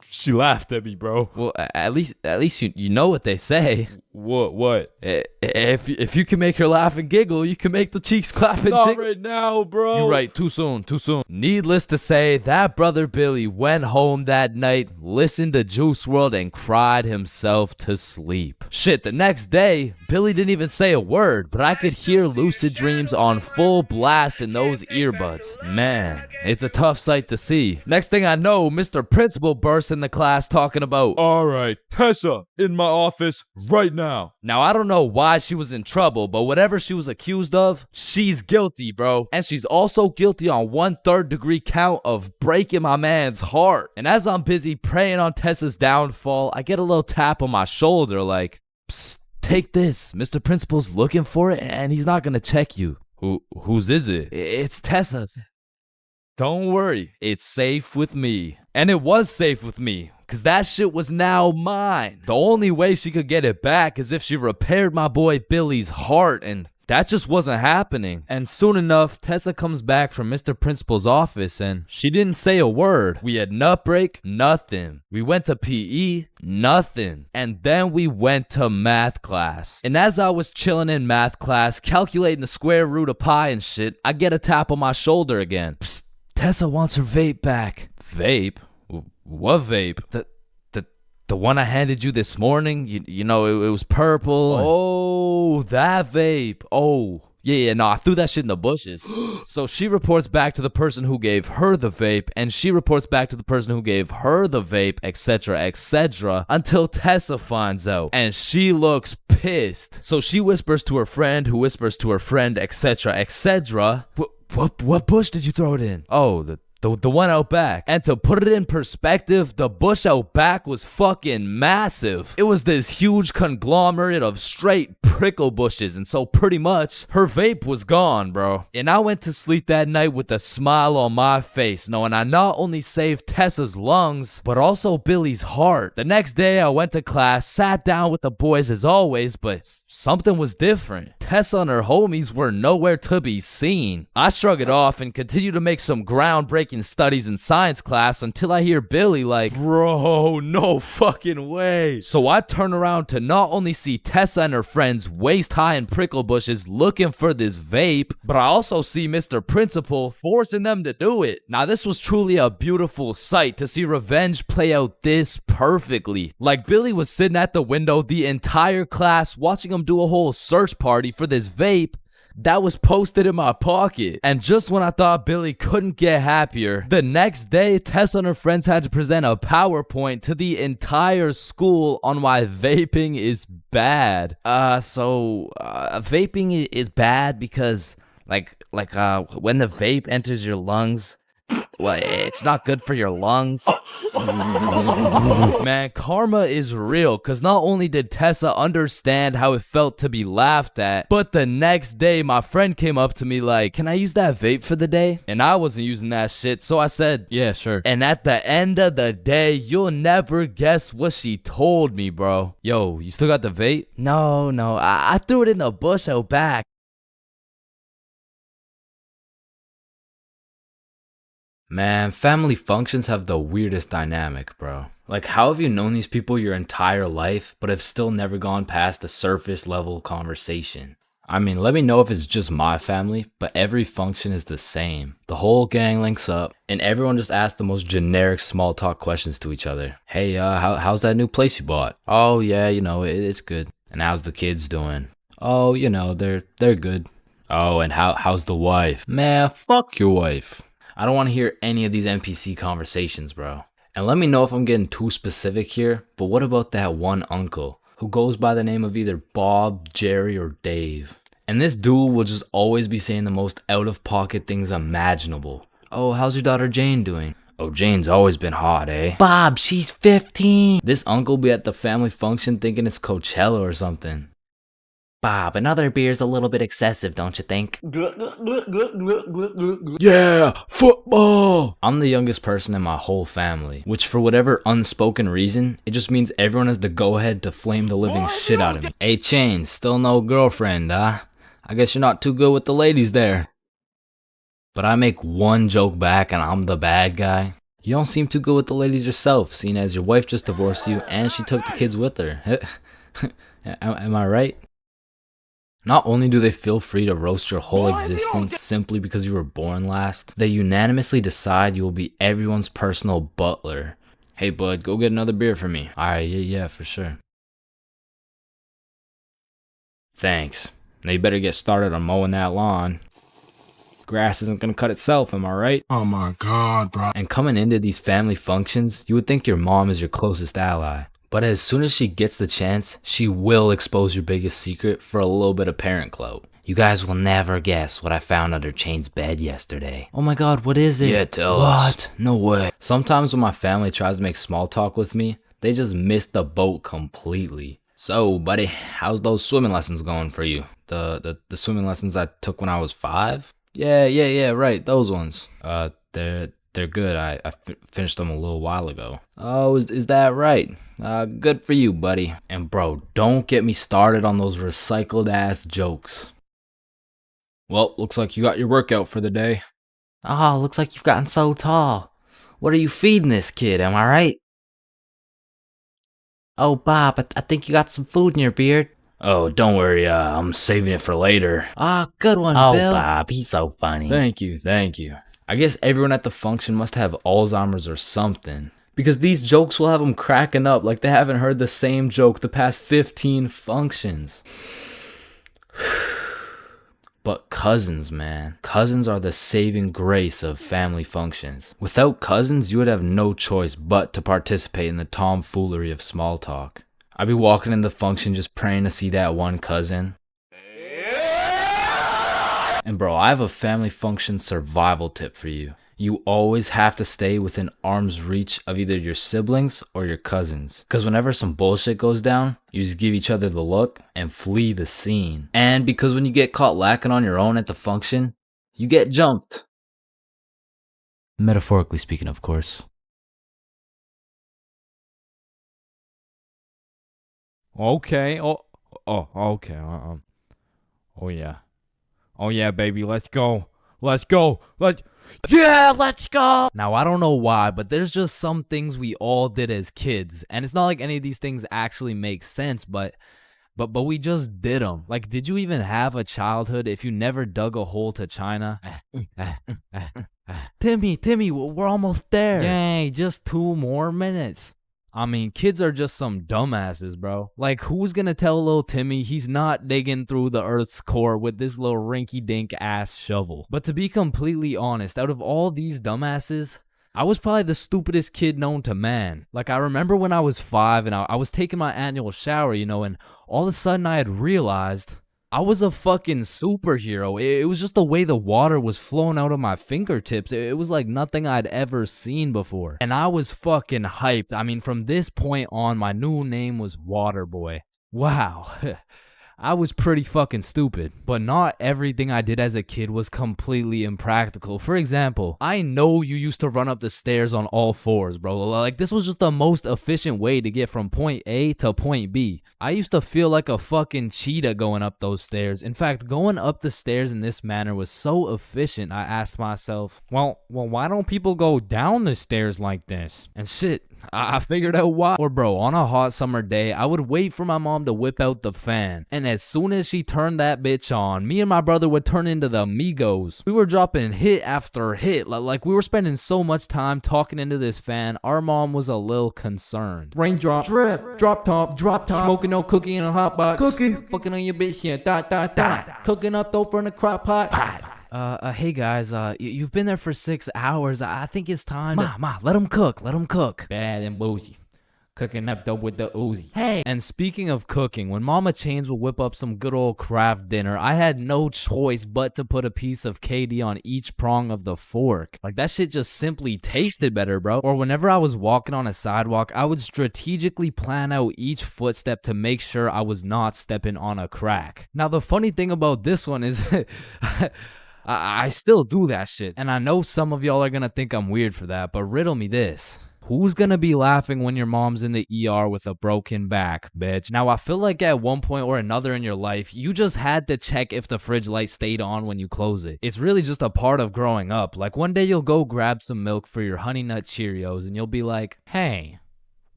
[SPEAKER 6] She laughed at me, bro.
[SPEAKER 2] Well, at least you know what they say.
[SPEAKER 6] What?
[SPEAKER 2] If you can make her laugh and giggle, you can make the cheeks clap and
[SPEAKER 6] Not
[SPEAKER 2] jiggle.
[SPEAKER 6] right now, bro.
[SPEAKER 2] You're right. Too soon. Needless to say, that brother Billy went home that night, listened to Juice WRLD, and cried himself to sleep. Shit, the next day, Billy didn't even say a word, but I could hear Lucid Dreams on full blast in those earbuds. Man, it's a tough sight to see. Next thing I know, Mr. Principal bursts in the class talking about,
[SPEAKER 6] all right, Tessa, in my office right now.
[SPEAKER 2] Now, I don't know why she was in trouble, but whatever she was accused of, she's guilty, bro. And she's also guilty on 1/3 degree count of breaking my man's heart. And as I'm busy praying on Tessa's downfall, I get a little tap on my shoulder like, psst, take this. Mr. Principal's looking for it and he's not gonna check you. Whose is it? It's Tessa's. Don't worry, it's safe with me. And it was safe with me, cause that shit was now mine. The only way she could get it back is if she repaired my boy Billy's heart, and that just wasn't happening. And soon enough, Tessa comes back from Mr. Principal's office and she didn't say a word. We had nut break, nothing. We went to PE, nothing. And then we went to math class. And as I was chilling in math class, calculating the square root of pi and shit, I get a tap on my shoulder again. Psst, Tessa wants her vape back. Vape? What vape? The one I handed you this morning? You know, it was purple. Oh, that vape. Oh, yeah, no, I threw that shit in the bushes. So she reports back to the person who gave her the vape, and she reports back to the person who gave her the vape, etc., until Tessa finds out, and she looks pissed. So she whispers to her friend, who whispers to her friend, etc. What bush did you throw it in? Oh, the one out back. And to put it in perspective, the bush out back was fucking massive. It was this huge conglomerate of straight prickle bushes, and so pretty much her vape was gone, bro. And I went to sleep that night with a smile on my face, knowing I not only saved Tessa's lungs, but also Billy's heart. The next day I went to class, sat down with the boys as always, but something was different. Tessa and her homies were nowhere to be seen. I shrugged it off and continued to make some groundbreaking freaking studies and science class until I hear Billy like, bro, no fucking way. So I turn around to not only see Tessa and her friends waist high in prickle bushes looking for this vape, but I also see Mr. Principal forcing them to do it. Now this was truly a beautiful sight to see revenge play out this perfectly. Like Billy was sitting at the window the entire class watching him do a whole search party for this vape that was posted in my pocket. And just when I thought Billy couldn't get happier, the next day Tessa and her friends had to present a PowerPoint to the entire school on why vaping is bad. Vaping is bad because when the vape enters your lungs, well, it's not good for your lungs. Man, karma is real, because not only did Tessa understand how it felt to be laughed at, but the next day my friend came up to me like, can I use that vape for the day? And I wasn't using that shit, so I said, yeah, sure. And at the end of the day, you'll never guess what she told me, bro. Yo, you still got the vape? No, I threw it in the bush out back.
[SPEAKER 10] Man, family functions have the weirdest dynamic, bro. Like, how have you known these people your entire life, but have still never gone past a surface level conversation? I mean, let me know if it's just my family, but every function is the same. The whole gang links up, and everyone just asks the most generic small talk questions to each other. Hey, how's that new place you bought? Oh, yeah, it's good. And how's the kids doing? Oh, they're good. Oh, and how's the wife? Man, fuck your wife. I don't want to hear any of these NPC conversations, bro. And let me know if I'm getting too specific here, but what about that one uncle who goes by the name of either Bob, Jerry, or Dave? And this dude will just always be saying the most out-of-pocket things imaginable. Oh, how's your daughter Jane doing? Oh, Jane's always been hot, eh? Bob, she's 15. This uncle be at the family function thinking it's Coachella or something. Bob, another beer's a little bit excessive, don't you think? Yeah, football! I'm the youngest person in my whole family, which for whatever unspoken reason, it just means everyone has the go-ahead to flame the living shit out of me. Hey, Chains, still no girlfriend, huh? I guess you're not too good with the ladies there. But I make one joke back and I'm the bad guy. You don't seem too good with the ladies yourself, seeing as your wife just divorced you and she took the kids with her. Am I right? Not only do they feel free to roast your whole existence simply because you were born last, they unanimously decide you will be everyone's personal butler. Hey bud, go get another beer for me. Alright, yeah, for sure. Thanks. Now you better get started on mowing that lawn. Grass isn't gonna cut itself, am I right?
[SPEAKER 7] Oh my god, bro.
[SPEAKER 10] And coming into these family functions, you would think your mom is your closest ally. But as soon as she gets the chance, she will expose your biggest secret for a little bit of parent clout. You guys will never guess what I found under Chain's bed yesterday. Oh my god, what is it?
[SPEAKER 5] Yeah, tell us.
[SPEAKER 10] What? No way. Sometimes when my family tries to make small talk with me, they just miss the boat completely. So, buddy, how's those swimming lessons going for you? The swimming lessons I took when I was 5? Yeah, right, those ones. They're good. I finished them a little while ago. Oh, is that right? Good for you, buddy. And bro, don't get me started on those recycled ass jokes. Well, looks like you got your workout for the day. Oh, looks like you've gotten so tall. What are you feeding this kid, am I right? Oh, Bob, I think you got some food in your beard. Oh, don't worry, I'm saving it for later. Ah, good one, Bill. Oh, Bob, he's so funny. Thank you. I guess everyone at the function must have Alzheimer's or something, because these jokes will have them cracking up like they haven't heard the same joke the past 15 functions. But cousins, man. Cousins are the saving grace of family functions. Without cousins, you would have no choice but to participate in the tomfoolery of small talk. I'd be walking in the function just praying to see that one cousin. And bro, I have a family function survival tip for you. You always have to stay within arm's reach of either your siblings or your cousins. Because whenever some bullshit goes down, you just give each other the look and flee the scene. And because when you get caught lacking on your own at the function, you get jumped. Metaphorically speaking, of course.
[SPEAKER 6] Okay. Okay. Oh yeah. Oh yeah, baby, let's go. Let's go.
[SPEAKER 2] Yeah, let's go. Now, I don't know why, but there's just some things we all did as kids. And it's not like any of these things actually make sense, but we just did them. Like, did you even have a childhood if you never dug a hole to China? Timmy, we're almost there. Yay, just 2 more minutes. I mean, kids are just some dumbasses, bro. Like, who's gonna tell little Timmy he's not digging through the Earth's core with this little rinky-dink ass shovel? But to be completely honest, out of all these dumbasses, I was probably the stupidest kid known to man. Like, I remember when I was 5 and I was taking my annual shower, you know, and all of a sudden I had realized I was a fucking superhero. It was just the way the water was flowing out of my fingertips. It was like nothing I'd ever seen before. And I was fucking hyped. I mean, from this point on, my new name was Waterboy. Wow. I was pretty fucking stupid, but not everything I did as a kid was completely impractical. For example, I know you used to run up the stairs on all 4s, bro. Like, this was just the most efficient way to get from point A to point B. I used to feel like a fucking cheetah going up those stairs. In fact, going up the stairs in this manner was so efficient, I asked myself, well, why don't people go down the stairs like this? And shit, I figured out why. Or bro, on a hot summer day, I would wait for my mom to whip out the fan, and as soon as she turned that bitch on, me and my brother would turn into the Migos. We were dropping hit after hit, like we were spending so much time talking into this fan, our mom was a little concerned.
[SPEAKER 11] Raindrop, drip, drop top, smoking no cookie in a hot box, cookie, fucking on your bitch, yeah, cooking up dope in a crock pot.
[SPEAKER 2] Hey guys, you've been there for 6 hours. I think it's time to... Ma, let them cook.
[SPEAKER 11] Bad and bougie. Cooking up dope with the Uzi.
[SPEAKER 2] Hey! And speaking of cooking, when Mama Chains would whip up some good old craft dinner, I had no choice but to put a piece of KD on each prong of the fork. Like, that shit just simply tasted better, bro. Or whenever I was walking on a sidewalk, I would strategically plan out each footstep to make sure I was not stepping on a crack. Now, the funny thing about this one is... I still do that shit, and I know some of y'all are gonna think I'm weird for that, but riddle me this. Who's gonna be laughing when your mom's in the ER with a broken back, bitch? Now, I feel like at one point or another in your life, you just had to check if the fridge light stayed on when you close it. It's really just a part of growing up. Like, one day you'll go grab some milk for your Honey Nut Cheerios, and you'll be like, hey,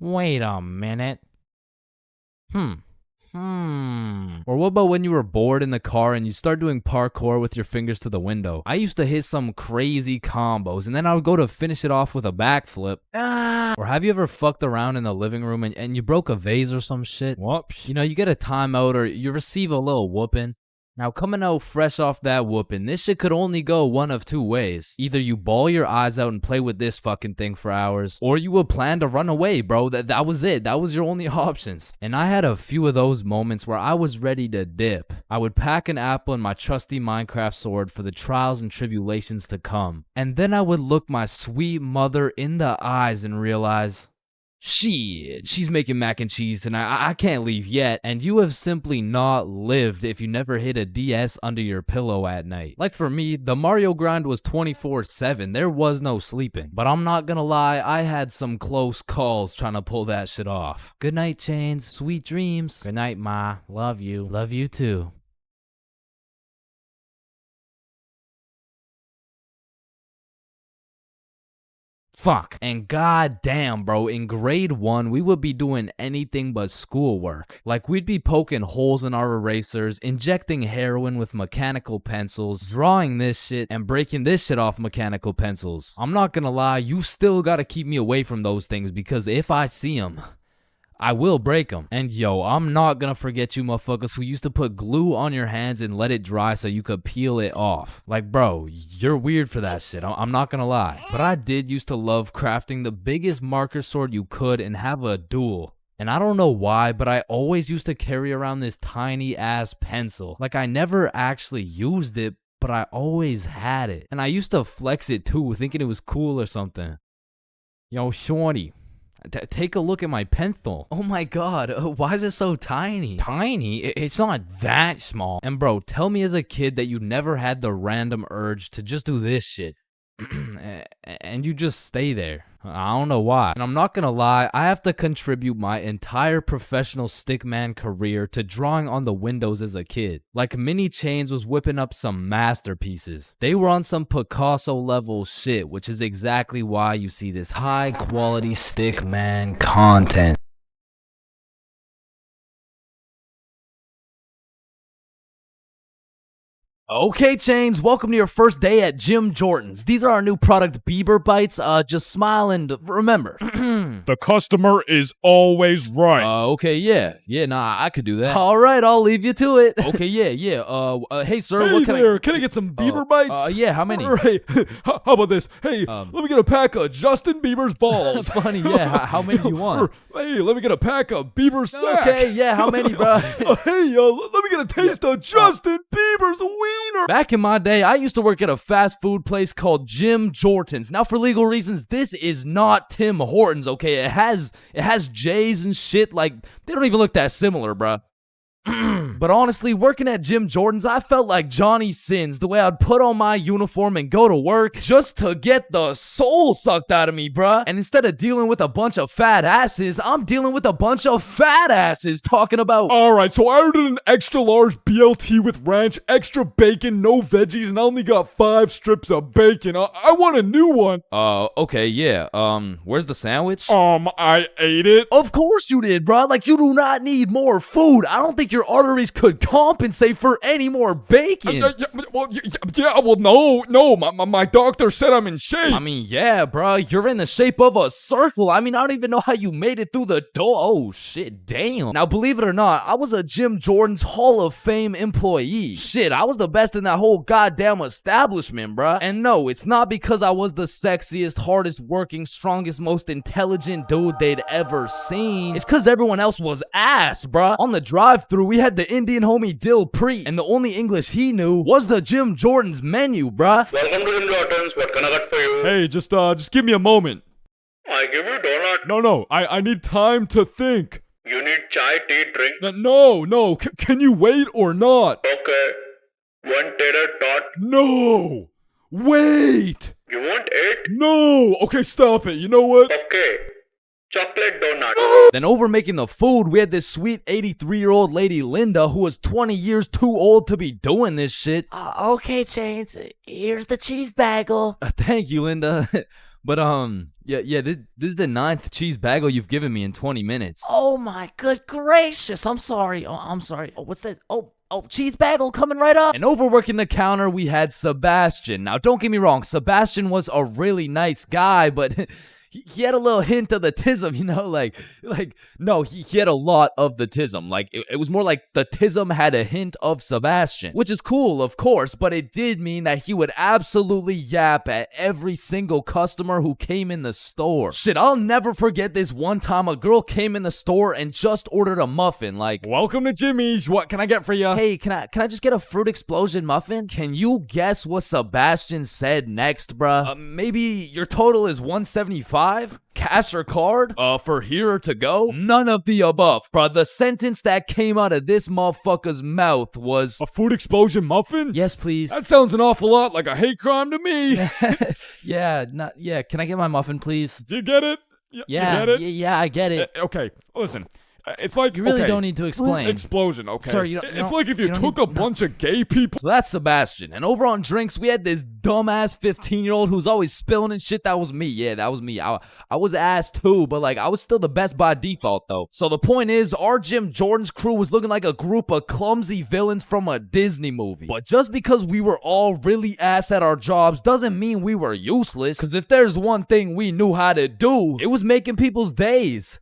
[SPEAKER 2] wait a minute. Or what about when you were bored in the car and you start doing parkour with your fingers to the window? I used to hit some crazy combos and then I would go to finish it off with a backflip. Or have you ever fucked around in the living room and you broke a vase or some shit? Whoops. You know, you get a timeout or you receive a little whooping. Now, coming out fresh off that whooping, this shit could only go one of 2 ways. Either you bawl your eyes out and play with this fucking thing for hours, or you would plan to run away, bro. That was it. That was your only options. And I had a few of those moments where I was ready to dip. I would pack an apple and my trusty Minecraft sword for the trials and tribulations to come. And then I would look my sweet mother in the eyes and realize... shit, she's making mac and cheese tonight. I can't leave yet. And you have simply not lived if you never hit a DS under your pillow at night. Like for me, the Mario grind was 24/7. There was no sleeping. But I'm not gonna lie, I had some close calls trying to pull that shit off. Good night, Chains. Sweet dreams. Good night, Ma. Love you. Love you too. Fuck. And goddamn, bro, in grade 1, we would be doing anything but schoolwork. Like, we'd be poking holes in our erasers, injecting heroin with mechanical pencils, drawing this shit, and breaking this shit off mechanical pencils. I'm not gonna lie, you still gotta keep me away from those things, because if I see them, I will break them. And yo, I'm not gonna forget you motherfuckers who used to put glue on your hands and let it dry so you could peel it off. Like, bro, you're weird for that shit. I'm not gonna lie. But I did used to love crafting the biggest marker sword you could and have a duel. And I don't know why, but I always used to carry around this tiny ass pencil. Like, I never actually used it, but I always had it. And I used to flex it too, thinking it was cool or something. Yo, shorty. Take a look at my pencil. Oh my god, why is it so tiny? Tiny? It's not that small. And bro, tell me as a kid that you never had the random urge to just do this shit. and you just stay there. I don't know why. And I'm not gonna lie, I have to contribute my entire professional stickman career to drawing on the windows as a kid. Like Mini Chains was whipping up some masterpieces. They were on some Picasso level shit, which is exactly why you see this high quality stickman content. Okay, Chains, welcome to your first day at Jim Jordan's. These are our new product, Bieber Bites. Just smile and remember.
[SPEAKER 6] The customer is always right.
[SPEAKER 2] Okay, yeah, nah, I could do that.
[SPEAKER 11] All right, I'll leave you to it.
[SPEAKER 2] Okay, yeah. Hey, sir,
[SPEAKER 6] Hey
[SPEAKER 2] what can
[SPEAKER 6] there, can I get some Bieber bites?
[SPEAKER 2] Yeah, how many?
[SPEAKER 6] Right. How about this? Hey, let me get a pack of Justin Bieber's balls.
[SPEAKER 2] That's funny, yeah. How many you want?
[SPEAKER 6] Hey, let me get a pack of Bieber's sack.
[SPEAKER 11] Okay, yeah, how many, bro?
[SPEAKER 6] Hey, let me get a taste of Justin Bieber's wiener.
[SPEAKER 11] Back in my day, I used to work at a fast food place called Jim Jordan's. Now, for legal reasons, this is not Tim Hortons, okay? It has J's and shit. Like, they don't even look that similar, bruh. But honestly, working at Jim Jordan's, I felt like Johnny Sins, the way I'd put on my uniform and go to work just to get the soul sucked out of me, bruh. And instead of dealing with a bunch of fat asses, I'm dealing with a bunch of fat asses talking about...
[SPEAKER 6] Alright, so I ordered an extra large BLT with ranch, extra bacon, no veggies, and I only got 5 strips of bacon. I want a new one.
[SPEAKER 2] Okay, yeah. Where's the sandwich?
[SPEAKER 6] I ate it.
[SPEAKER 11] Of course you did, bruh. Like, you do not need more food. I don't think your arteries could compensate for any more bacon.
[SPEAKER 6] No, my doctor said I'm in shape.
[SPEAKER 11] I mean, yeah, bro, you're in the shape of a circle. I mean, I don't even know how you made it through the door. Oh, shit, damn. Now, believe it or not, I was a Jim Jordan's Hall of Fame employee. Shit, I was the best in that whole goddamn establishment, bruh. And no, it's not because I was the sexiest, hardest working, strongest, most intelligent dude they'd ever seen. It's because everyone else was ass, bruh. On the drive-thru, we had the Indian homie Dill Preet, and the only English he knew was the Jim Jordan's menu, bruh.
[SPEAKER 14] Welcome to Jim Jordan's. What can I get for you?
[SPEAKER 6] Hey, just give me a moment.
[SPEAKER 14] I give you donut.
[SPEAKER 6] No, I need time to think.
[SPEAKER 14] You need chai, tea, drink?
[SPEAKER 6] No, can you wait or not?
[SPEAKER 14] Okay. 1 tater tot.
[SPEAKER 6] No! Wait!
[SPEAKER 14] You want 8?
[SPEAKER 6] No! Okay, stop it. You know what?
[SPEAKER 14] Okay. Chocolate donut.
[SPEAKER 11] Then over making the food, we had this sweet 83-year-old lady, Linda, who was 20 years too old to be doing this shit.
[SPEAKER 12] Okay, Chains, here's the cheese bagel.
[SPEAKER 11] Thank you, Linda. But, yeah, this is the 9th cheese bagel you've given me in 20 minutes.
[SPEAKER 12] Oh my good gracious, I'm sorry. Oh, I'm sorry. Oh, what's this? Oh, cheese bagel coming right up.
[SPEAKER 11] And overworking the counter, we had Sebastian. Now, don't get me wrong, Sebastian was a really nice guy, but... He had a little hint of the tism, you know, no, he had a lot of the tism. Like, it was more like the tism had a hint of Sebastian, which is cool, of course, but it did mean that he would absolutely yap at every single customer who came in the store. Shit, I'll never forget this one time a girl came in the store and just ordered a muffin, like,
[SPEAKER 6] welcome to Jimmy's, what can I get for you?
[SPEAKER 11] Hey, can I just get a fruit explosion muffin? Can you guess what Sebastian said next, bruh? Maybe your total is $175? Cash or card? For here or to go? None of the above, bruh. The sentence that came out of this motherfucker's mouth was...
[SPEAKER 6] A food explosion muffin?
[SPEAKER 11] Yes, please.
[SPEAKER 6] That sounds an awful lot like a hate crime to me.
[SPEAKER 11] Yeah, can I get my muffin, please?
[SPEAKER 6] Do you get it?
[SPEAKER 11] Yeah,
[SPEAKER 6] you get it?
[SPEAKER 11] Yeah, I get it.
[SPEAKER 6] Okay, listen. It's like,
[SPEAKER 11] you really don't need to explain.
[SPEAKER 6] Explosion, okay?
[SPEAKER 11] Sir,
[SPEAKER 6] it's like if you took a bunch of gay people.
[SPEAKER 11] So that's Sebastian. And over on drinks, we had this dumbass 15-year-old who's always spilling and shit. That was me. Yeah, that was me. I was ass too, but like I was still the best by default though. So the point is, our Jim Jordan's crew was looking like a group of clumsy villains from a Disney movie. But just because we were all really ass at our jobs doesn't mean we were useless. Because if there's one thing we knew how to do, it was making people's days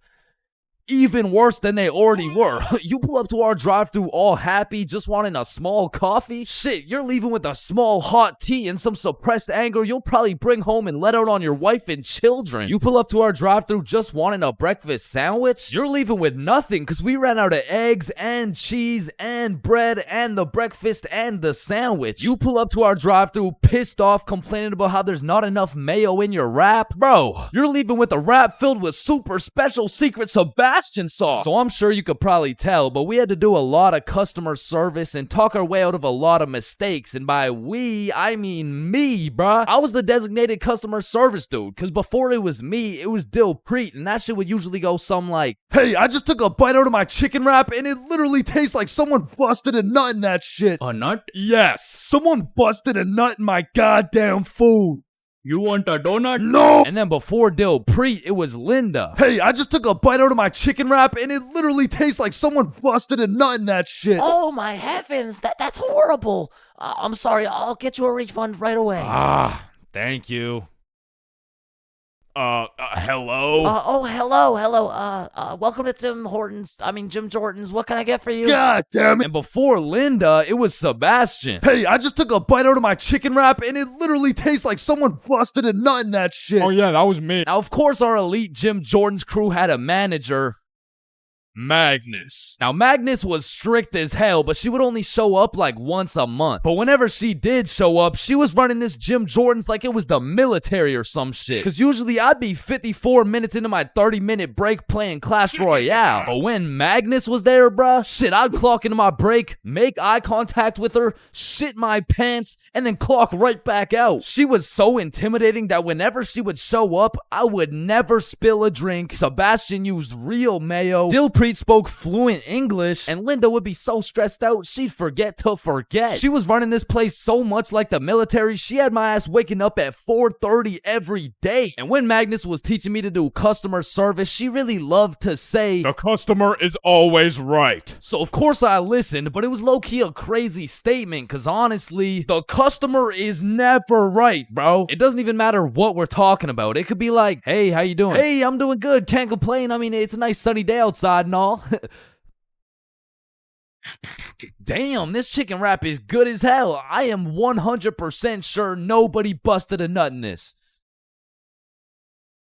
[SPEAKER 11] even worse than they already were. You pull up to our drive-thru all happy, just wanting a small coffee? Shit, you're leaving with a small hot tea and some suppressed anger you'll probably bring home and let out on your wife and children. You pull up to our drive-thru just wanting a breakfast sandwich? You're leaving with nothing because we ran out of eggs and cheese and bread and the breakfast and the sandwich. You pull up to our drive-thru pissed off, complaining about how there's not enough mayo in your wrap? Bro, you're leaving with a wrap filled with super special secret Sebastian
[SPEAKER 2] Sebastian saw. So I'm sure you could probably tell, but we had to do a lot of customer service and talk our way out of a lot of mistakes. And by we, I mean me, bruh. I was the designated customer service dude, because before it was me, it was Dilpreet, and that shit would usually go something like, "Hey, I just took a bite out of my chicken wrap, and it literally tastes like someone busted a nut in that shit."
[SPEAKER 3] A nut?
[SPEAKER 2] Yes, someone busted a nut in my goddamn food.
[SPEAKER 3] You want a donut?
[SPEAKER 2] No! And then before Dilpreet, it was Linda. "Hey, I just took a bite out of my chicken wrap, and it literally tastes like someone busted a nut in that shit."
[SPEAKER 12] Oh my heavens, that's horrible. I'm sorry, I'll get you a refund right away.
[SPEAKER 6] Thank you. Hello?
[SPEAKER 12] Hello. Welcome to Jim Jordan's. What can I get for you?
[SPEAKER 2] God damn it. And before Linda, it was Sebastian. "Hey, I just took a bite out of my chicken wrap, and it literally tastes like someone busted a nut in that shit."
[SPEAKER 6] Oh yeah, that was me.
[SPEAKER 2] Now, of course, our elite Jim Jordan's crew had a manager,
[SPEAKER 6] Magnus.
[SPEAKER 2] Now, Magnus was strict as hell, but she would only show up like once a month. But whenever she did show up, she was running this Jim Jordan's like it was the military or some shit. Because usually I'd be 54 minutes into my 30-minute break playing Clash Royale. But when Magnus was there, bruh, shit, I'd clock into my break, make eye contact with her, shit my pants, and then clock right back out. She was so intimidating that whenever she would show up, I would never spill a drink. Sebastian used real mayo. Dilpreet spoke fluent English, and Linda would be so stressed out, she'd forget to forget. She was running this place so much like the military, she had my ass waking up at 4:30 every day. And when Magnus was teaching me to do customer service, she really loved to say,
[SPEAKER 6] "The customer is always right."
[SPEAKER 2] So of course I listened, but it was low-key a crazy statement, cause honestly, the customer is never right, bro. It doesn't even matter what we're talking about. It could be like, "Hey, how you doing?" "Hey, I'm doing good, can't complain. I mean, it's a nice sunny day outside and all." Damn, this chicken wrap is good as hell. I am 100% sure nobody busted a nut in this.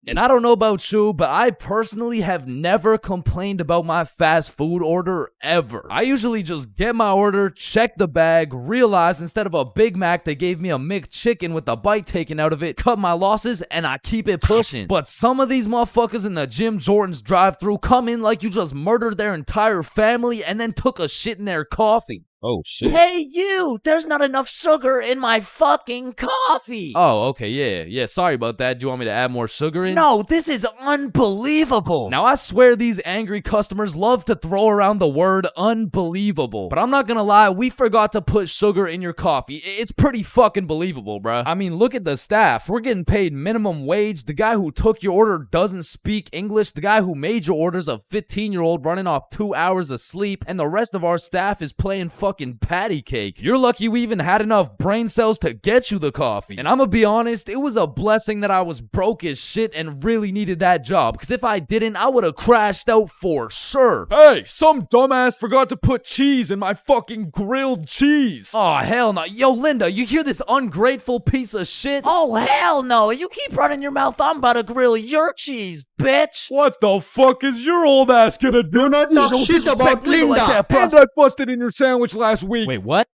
[SPEAKER 2] And I don't know about you, but I personally have never complained about my fast food order ever. I usually just get my order, check the bag, realize instead of a Big Mac, they gave me a McChicken with a bite taken out of it, cut my losses, and I keep it pushing. But some of these motherfuckers in the Jim Jordan's drive-thru come in like you just murdered their entire family and then took a shit in their coffee.
[SPEAKER 6] Oh, shit.
[SPEAKER 12] Hey, you! There's not enough sugar in my fucking coffee!
[SPEAKER 2] Oh, okay, yeah, sorry about that. Do you want me to add more sugar in?
[SPEAKER 12] No, this is unbelievable!
[SPEAKER 2] Now, I swear these angry customers love to throw around the word unbelievable. But I'm not gonna lie, we forgot to put sugar in your coffee. It's pretty fucking believable, bruh. I mean, look at the staff. We're getting paid minimum wage. The guy who took your order doesn't speak English. The guy who made your order's a 15-year-old running off 2 hours of sleep. And the rest of our staff is playing fucking patty cake. You're lucky we even had enough brain cells to get you the coffee. And I'm gonna be honest, it was a blessing that I was broke as shit and really needed that job, because if I didn't, I would have crashed out for sure.
[SPEAKER 6] Hey, some dumbass forgot to put cheese in my fucking grilled cheese.
[SPEAKER 2] Oh, hell no. Yo, Linda, you hear this ungrateful piece of shit?
[SPEAKER 12] Oh, hell no. You keep running your mouth, I'm about to grill your cheese, bitch.
[SPEAKER 6] What the fuck is your old ass gonna do?
[SPEAKER 5] Do not talk shit about Linda.
[SPEAKER 6] Like that, and I busted in your sandwich last week.
[SPEAKER 2] Wait, what?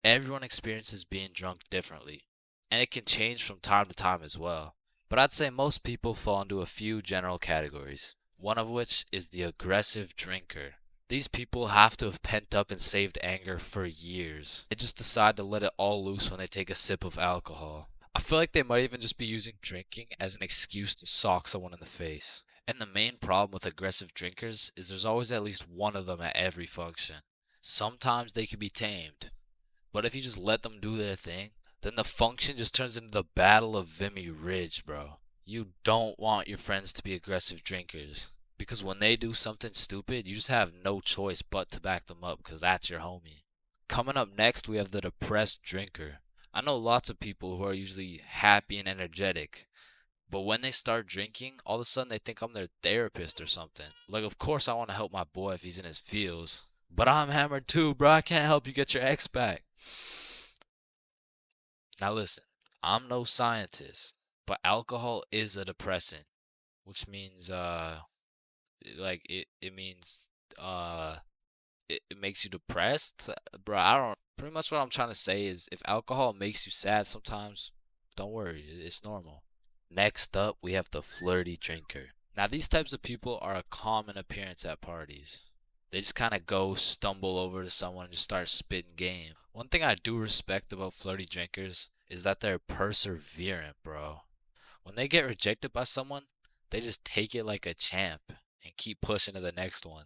[SPEAKER 15] Everyone experiences being drunk differently, and it can change from time to time as well. But I'd say most people fall into a few general categories, one of which is the aggressive drinker. These people have to have pent up and saved anger for years. They just decide to let it all loose when they take a sip of alcohol. I feel like they might even just be using drinking as an excuse to sock someone in the face. And the main problem with aggressive drinkers is there's always at least one of them at every function. Sometimes they can be tamed, but if you just let them do their thing, then the function just turns into the Battle of Vimy Ridge, bro. You don't want your friends to be aggressive drinkers, because when they do something stupid, you just have no choice but to back them up, because that's your homie. Coming up next, we have the depressed drinker. I know lots of people who are usually happy and energetic, but when they start drinking, all of a sudden they think I'm their therapist or something. Like, of course I want to help my boy if he's in his feels, but I'm hammered too, bro. I can't help you get your ex back. Now listen, I'm no scientist, but alcohol is a depressant, which means, it makes you depressed. Bro, pretty much what I'm trying to say is if alcohol makes you sad sometimes, don't worry, it's normal. Next up, we have the flirty drinker. Now, these types of people are a common appearance at parties. They just kind of go stumble over to someone and just start spitting game. One thing I do respect about flirty drinkers is that they're perseverant, bro. When they get rejected by someone, they just take it like a champ and keep pushing to the next one.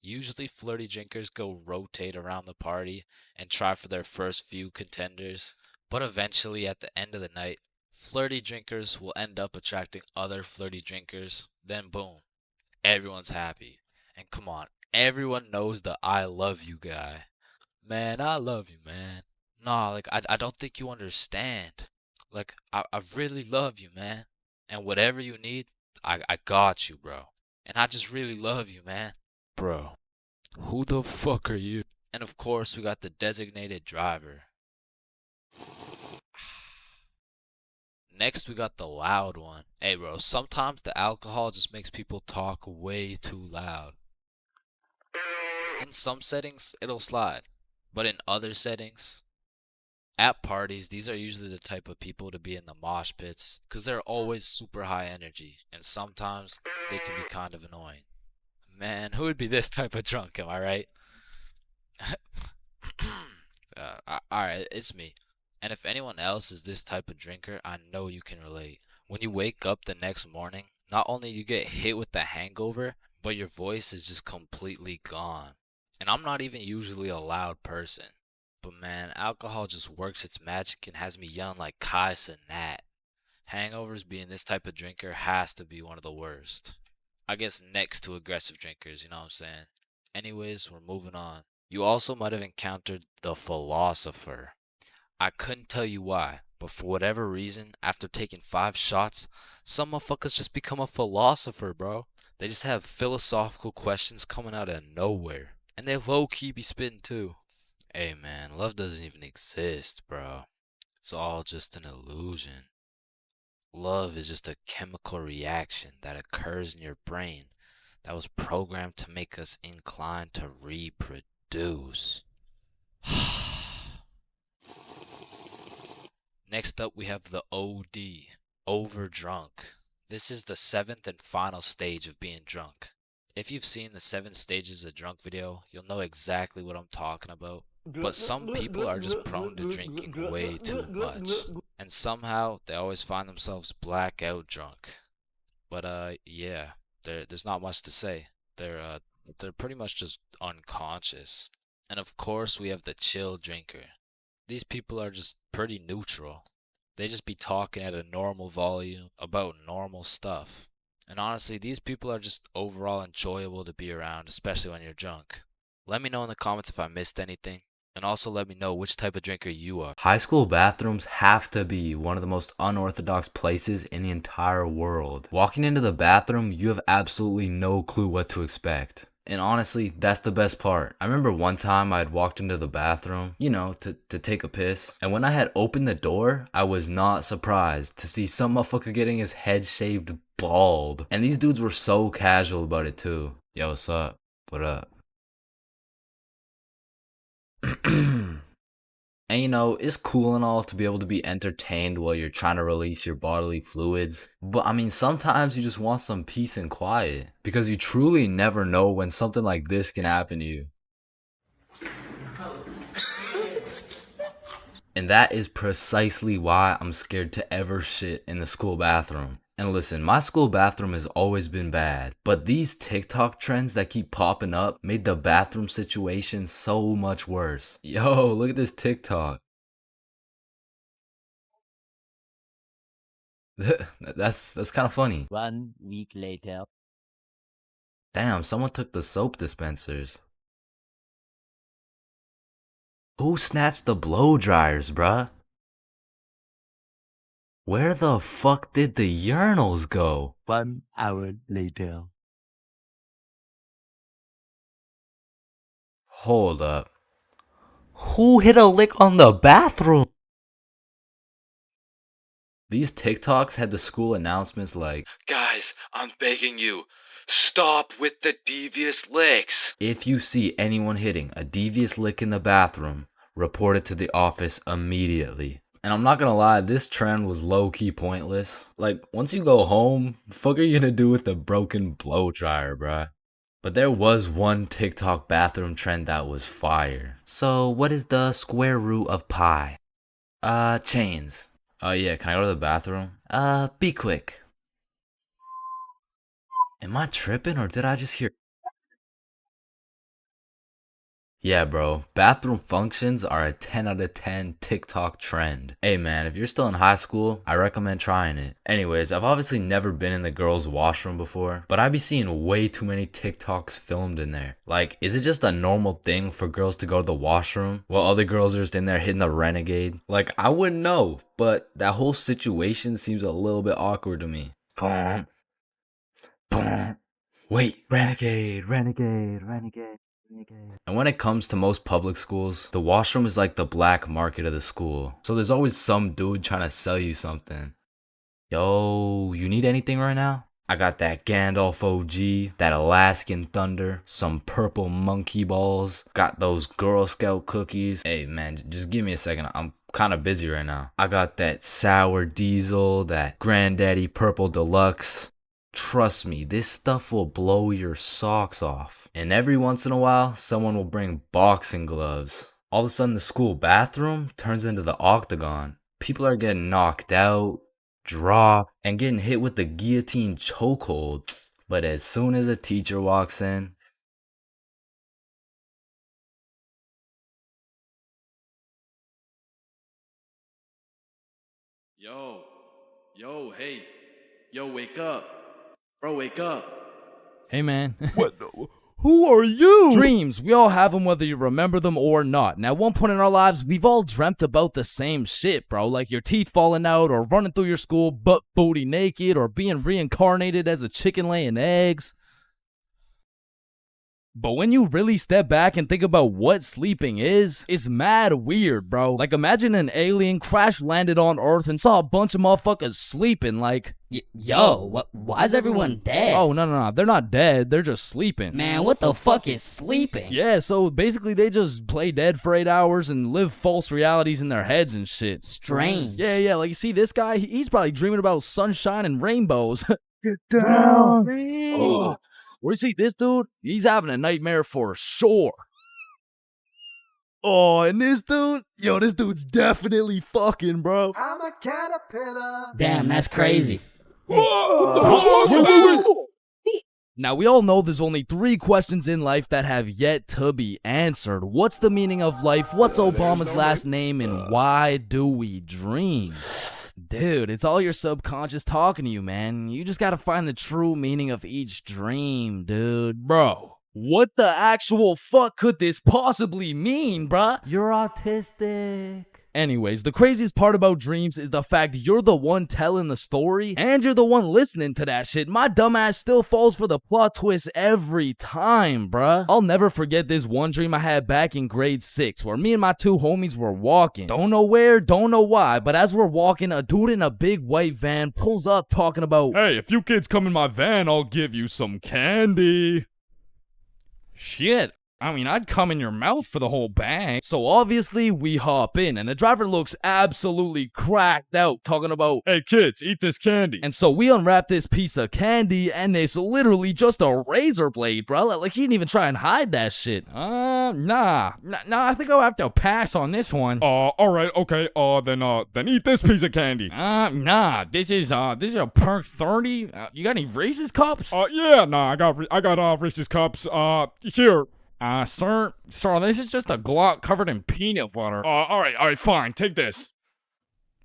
[SPEAKER 15] Usually, flirty drinkers go rotate around the party and try for their first few contenders, but eventually, at the end of the night, flirty drinkers will end up attracting other flirty drinkers. Then, boom, everyone's happy. And come on, everyone knows the I love you guy. Man, I love you, man. Nah, like, I don't think you understand. Like, I really love you, man. And whatever you need, I got you, bro. And I just really love you, man. Bro, who the fuck are you? And of course, we got the designated driver. Next, we got the loud one. Hey, bro, sometimes the alcohol just makes people talk way too loud. In some settings, it'll slide. But in other settings, at parties, these are usually the type of people to be in the mosh pits because they're always super high energy. And sometimes they can be kind of annoying. Man, who would be this type of drunk, am I right? Alright, it's me. And if anyone else is this type of drinker, I know you can relate. When you wake up the next morning, not only you get hit with the hangover, but your voice is just completely gone. And I'm not even usually a loud person. But man, alcohol just works its magic and has me yelling like Kai Cenat. Hangovers being this type of drinker has to be one of the worst. I guess next to aggressive drinkers, you know what I'm saying? Anyways, we're moving on. You also might have encountered the philosopher. I couldn't tell you why, but for whatever reason, after taking 5 shots, some motherfuckers just become a philosopher, bro. They just have philosophical questions coming out of nowhere. And they low-key be spitting too. Hey man, love doesn't even exist, bro. It's all just an illusion. Love is just a chemical reaction that occurs in your brain that was programmed to make us inclined to reproduce. Next up, we have the OD, overdrunk. This is the 7th and final stage of being drunk. If you've seen the 7 stages of drunk video, you'll know exactly what I'm talking about. But some people are just prone to drinking way too much. And somehow, they always find themselves blackout drunk. But yeah, there's not much to say. They're pretty much just unconscious. And of course, we have the chill drinker. These people are just pretty neutral. They just be talking at a normal volume about normal stuff. And honestly, these people are just overall enjoyable to be around, especially when you're drunk. Let me know in the comments if I missed anything. And also let me know which type of drinker you are.
[SPEAKER 10] High school bathrooms have to be one of the most unorthodox places in the entire world. Walking into the bathroom, you have absolutely no clue what to expect. And honestly, that's the best part. I remember one time I had walked into the bathroom, you know, to take a piss. And when I had opened the door, I was not surprised to see some motherfucker getting his head shaved bald. And these dudes were so casual about it too. Yo, what's up? What up? And you know, it's cool and all to be able to be entertained while you're trying to release your bodily fluids. But I mean, sometimes you just want some peace and quiet. Because you truly never know when something like this can happen to you. And that is precisely why I'm scared to ever shit in the school bathroom. And listen, my school bathroom has always been bad, but these TikTok trends that keep popping up made the bathroom situation so much worse. Yo, look at this TikTok. That's kind of funny.
[SPEAKER 9] 1 week later.
[SPEAKER 10] Damn, someone took the soap dispensers. Who snatched the blow dryers, bruh? Where the fuck did the urinals go?
[SPEAKER 9] 1 hour later.
[SPEAKER 10] Hold up. Who hit a lick on the bathroom? These TikToks had the school announcements like,
[SPEAKER 6] Guys, I'm begging you, stop with the devious licks.
[SPEAKER 10] If you see anyone hitting a devious lick in the bathroom, report it to the office immediately. And I'm not gonna lie, this trend was low-key pointless. Like, once you go home, the fuck are you gonna do with a broken blow dryer, bruh? But there was one TikTok bathroom trend that was fire. So, what is the square root of pi? Chains. Yeah, can I go to the bathroom? Be quick. Am I tripping or did I just hear? Yeah, bro, bathroom functions are a 10 out of 10 TikTok trend. Hey man, if you're still in high school, I recommend trying it. Anyways, I've obviously never been in the girls' washroom before, but I be seeing way too many TikToks filmed in there. Like, is it just a normal thing for girls to go to the washroom while other girls are just in there hitting the renegade? Like, I wouldn't know, but that whole situation seems a little bit awkward to me. Boom. Boom. Wait, renegade, renegade, renegade. And when it comes to most public schools, the washroom is like the black market of the school. So there's always some dude trying to sell you something. Yo, you need anything right now? I got that Gandalf OG, that Alaskan Thunder, some purple monkey balls, got those Girl Scout cookies. Hey man, just give me a second. I'm kind of busy right now. I got that sour diesel, that Granddaddy Purple Deluxe. Trust me, this stuff will blow your socks off. And every once in a while, someone will bring boxing gloves. All of a sudden, the school bathroom turns into the octagon. People are getting knocked out, dropped, and getting hit with the guillotine chokehold. But as soon as a teacher walks in,
[SPEAKER 11] Hey, wake up. Bro, wake up.
[SPEAKER 2] Hey, man.
[SPEAKER 6] What? Who are you?
[SPEAKER 2] Dreams, we all have them whether you remember them or not. Now, at one point in our lives, we've all dreamt about the same shit, bro. Like your teeth falling out, or running through your school butt booty naked, or being reincarnated as a chicken laying eggs. But when you really step back and think about what sleeping is, it's mad weird, bro. Like, imagine an alien crash landed on Earth and saw a bunch of motherfuckers sleeping, like...
[SPEAKER 12] Why is everyone dead?
[SPEAKER 2] Oh, no. They're not dead. They're just sleeping.
[SPEAKER 12] Man, what the fuck is sleeping?
[SPEAKER 2] Yeah, so basically they just play dead for 8 hours and live false realities in their heads and shit.
[SPEAKER 12] Strange.
[SPEAKER 2] Yeah, like, you see this guy? He's probably dreaming about sunshine and rainbows.
[SPEAKER 6] Get down.
[SPEAKER 2] Oh. Or you see this dude? He's having a nightmare for sure. Oh, and this dude? Yo, this dude's definitely fucking, bro.
[SPEAKER 4] I'm a caterpillar.
[SPEAKER 12] Damn, that's crazy.
[SPEAKER 2] Now, we all know there's only 3 questions in life that have yet to be answered. What's the meaning of life? What's Obama's last name? And why do we dream? Dude, it's all your subconscious talking to you, man. You just gotta find the true meaning of each dream, dude. Bro, what the actual fuck could this possibly mean, bruh?
[SPEAKER 9] You're autistic.
[SPEAKER 2] Anyways, the craziest part about dreams is the fact you're the one telling the story and you're the one listening to that shit. My dumbass still falls for the plot twist every time, bruh. I'll never forget this one dream I had back in grade 6 where me and my 2 homies were walking. Don't know where, don't know why, but as we're walking, a dude in a big white van pulls up talking about,
[SPEAKER 6] "Hey, if you kids come in my van, I'll give you some candy."
[SPEAKER 2] Shit. I mean, I'd come in your mouth for the whole bag. So obviously, we hop in, and the driver looks absolutely cracked out, talking about,
[SPEAKER 6] "Hey kids, eat this candy."
[SPEAKER 2] And so we unwrap this piece of candy, and it's literally just a razor blade, bro. Like, he didn't even try and hide that shit. Nah, I think I'll have to pass on this one.
[SPEAKER 6] Alright, okay, then eat this piece of candy.
[SPEAKER 2] Nah, this is a Perk 30. You got any Reese's Cups?
[SPEAKER 6] Yeah, nah, I got Reese's Cups, here.
[SPEAKER 2] Sir, this is just a Glock covered in peanut butter.
[SPEAKER 6] Alright, fine, take this.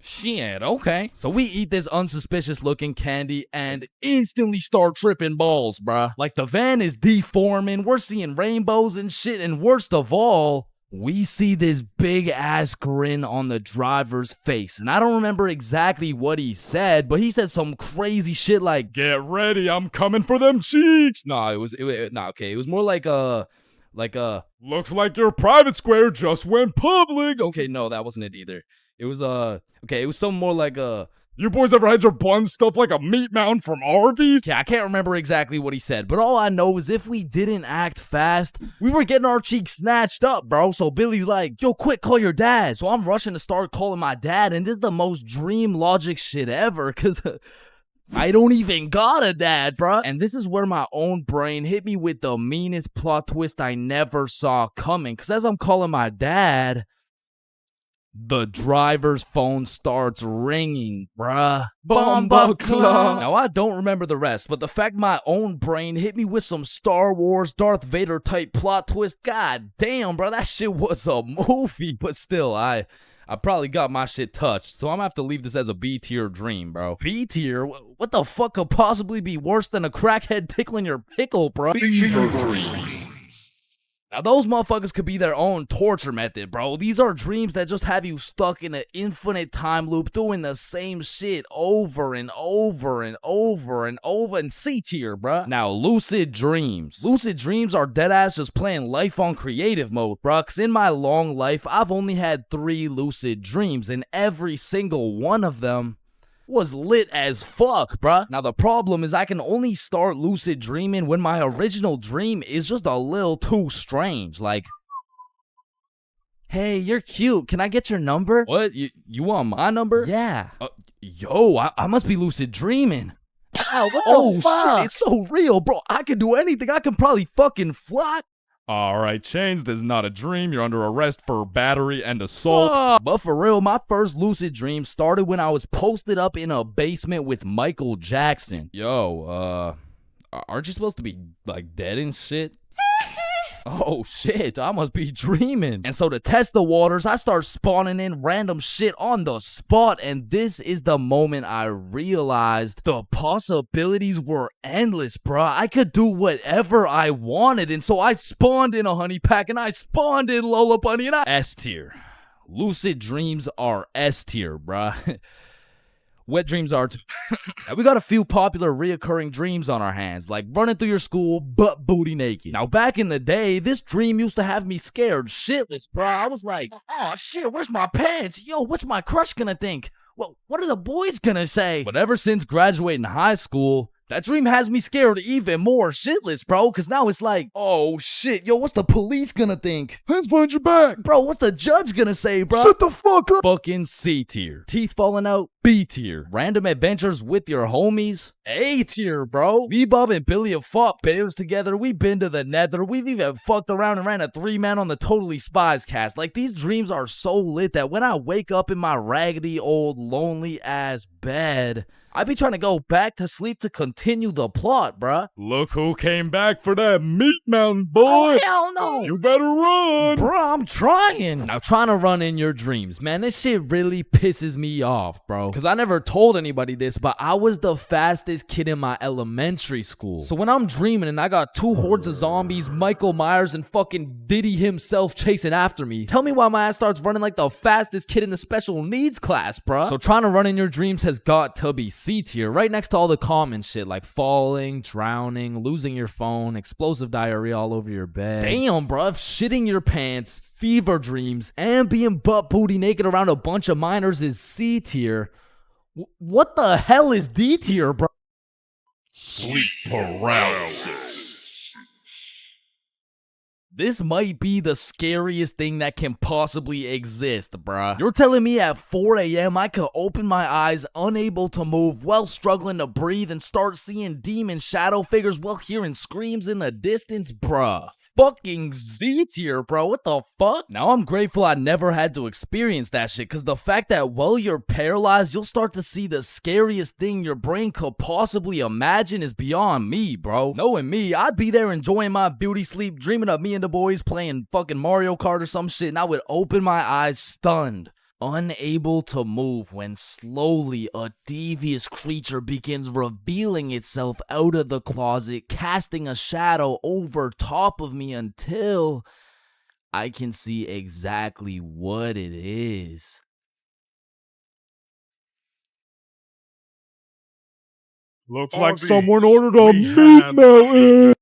[SPEAKER 2] Shit, okay. So we eat this unsuspicious looking candy and instantly start tripping balls, bruh. Like, the van is deforming, we're seeing rainbows and shit, and worst of all, we see this big ass grin on the driver's face. And I don't remember exactly what he said, but he said some crazy shit like,
[SPEAKER 6] "Get ready, I'm coming for them cheeks."
[SPEAKER 2] It was more like
[SPEAKER 6] "Looks like your private square just went public."
[SPEAKER 2] Okay, no, that wasn't it either. It was it was something more like
[SPEAKER 6] You boys ever had your buns stuffed like a meat mountain from Arby's?
[SPEAKER 11] Yeah, I can't remember exactly what he said, but all I know is if we didn't act fast, we were getting our cheeks snatched up, bro. So Billy's like, yo, quick, call your dad. So I'm rushing to start calling my dad, and this is the most dream logic shit ever, because I don't even got a dad, bro. And this is where my own brain hit me with the meanest plot twist I never saw coming, because as I'm calling my dad, the driver's phone starts ringing, bruh.
[SPEAKER 6] Bomba Club.
[SPEAKER 11] Now, I don't remember the rest, but the fact my own brain hit me with some Star Wars Darth Vader type plot twist, god damn, bro, that shit was a movie. But still, I probably got my shit touched, so I'm gonna have to leave this as a B tier dream, bro. B tier? What the fuck could possibly be worse than a crackhead tickling your pickle, bro?
[SPEAKER 7] Fever dreams.
[SPEAKER 11] Now, those motherfuckers could be their own torture method, bro. These are dreams that just have you stuck in an infinite time loop doing the same shit over and over and over and over in C tier, bro. Now, lucid dreams. Lucid dreams are deadass just playing life on creative mode, bro. Cause in my long life, I've only had 3 lucid dreams, and every single one of them was lit as fuck, bruh. Now, the problem is I can only start lucid dreaming when my original dream is just a little too strange. Like, hey, you're cute. Can I get your number? What? You want my number? Yeah. Yo, I must be lucid dreaming.
[SPEAKER 12] Ow, what
[SPEAKER 11] Oh,
[SPEAKER 12] the fuck?
[SPEAKER 11] shit, it's so real, bro. I can do anything. I can probably fucking fly.
[SPEAKER 6] Alright, Chains, this is not a dream. You're under arrest for battery and assault.
[SPEAKER 11] But for real, my first lucid dream started when I was posted up in a basement with Michael Jackson. Yo, aren't you supposed to be, like, dead and shit? Oh shit, I must be dreaming. And so to test the waters, I start spawning in random shit on the spot, and this is the moment I realized the possibilities were endless, bruh. I could do whatever I wanted, and so I spawned in a honey pack, and I spawned in Lola Bunny, and I S tier. Lucid dreams are S tier, bruh. Wet dreams are too. Now, we got a few popular reoccurring dreams on our hands, like running through your school butt booty naked. Now, back in the day, this dream used to have me scared shitless, bro. I was like, oh shit, where's my pants? Yo, what's my crush gonna think? What are the boys gonna say? But ever since graduating high school, that dream has me scared even more shitless, bro, because now it's like, oh shit, yo, what's the police gonna think?
[SPEAKER 6] Hands behind your back.
[SPEAKER 11] Bro, what's the judge gonna say, bro?
[SPEAKER 6] Shut the fuck up.
[SPEAKER 11] Fucking C tier. Teeth falling out, B tier. Random adventures with your homies, A tier, bro. Me, Bob, and Billy have fought bears together. We've been to the nether. We've even fucked around and ran a 3-man on the Totally Spies cast. Like, these dreams are so lit that when I wake up in my raggedy old lonely ass bed, I be trying to go back to sleep to continue the plot, bruh.
[SPEAKER 6] Look who came back for that meat mountain, boy.
[SPEAKER 11] Oh, hell no.
[SPEAKER 6] You better run.
[SPEAKER 11] Bruh, I'm trying. Now, trying to run in your dreams, man, this shit really pisses me off, bro. Because I never told anybody this, but I was the fastest kid in my elementary school. So when I'm dreaming and I got 2 hordes of zombies, Michael Myers, and fucking Diddy himself chasing after me, tell me why my ass starts running like the fastest kid in the special needs class, bruh. So trying to run in your dreams has got to be C tier, right next to all the common shit like falling, drowning, losing your phone, explosive diarrhea all over your bed. Damn, bruh, shitting your pants, fever dreams, and being butt booty naked around a bunch of minors is C tier. What the hell is D tier, bro?
[SPEAKER 7] Sleep paralysis.
[SPEAKER 11] This might be the scariest thing that can possibly exist, bruh. You're telling me at 4 a.m. I could open my eyes, unable to move, while struggling to breathe, and start seeing demon shadow figures while hearing screams in the distance, bruh. Fucking Z tier, bro. What the fuck? Now, I'm grateful I never had to experience that shit, because the fact that while you're paralyzed, you'll start to see the scariest thing your brain could possibly imagine is beyond me, bro. Knowing me, I'd be there enjoying my beauty sleep, dreaming of me and the boys playing fucking Mario Kart or some shit, and I would open my eyes stunned, unable to move, when slowly a devious creature begins revealing itself out of the closet, casting a shadow over top of me until I can see exactly what it is.
[SPEAKER 6] Looks like someone ordered a meat mountain.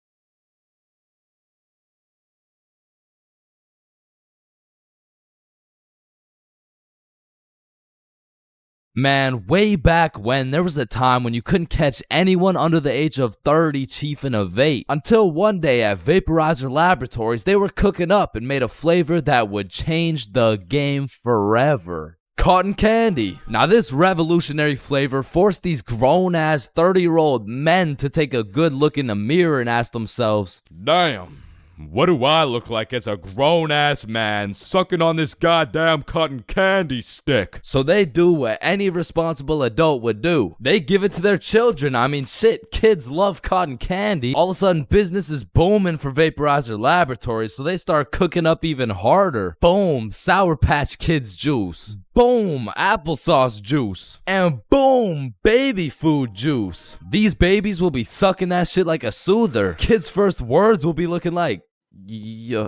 [SPEAKER 2] Man, way back when, there was a time when you couldn't catch anyone under the age of 30 chiefing a vape. Until one day at Vaporizer Laboratories, they were cooking up and made a flavor that would change the game forever. Cotton candy. Now this revolutionary flavor forced these grown-ass 30-year-old men to take a good look in the mirror and ask themselves,
[SPEAKER 6] damn. What do I look like as a grown-ass man sucking on this goddamn cotton candy stick?
[SPEAKER 2] So they do what any responsible adult would do. They give it to their children. I mean, shit, kids love cotton candy. All of a sudden, business is booming for Vaporizer Laboratories, so they start cooking up even harder. Boom, Sour Patch Kids juice. Boom, applesauce juice. And boom, baby food juice. These babies will be sucking that shit like a soother. Kids' first words will be looking like, yo.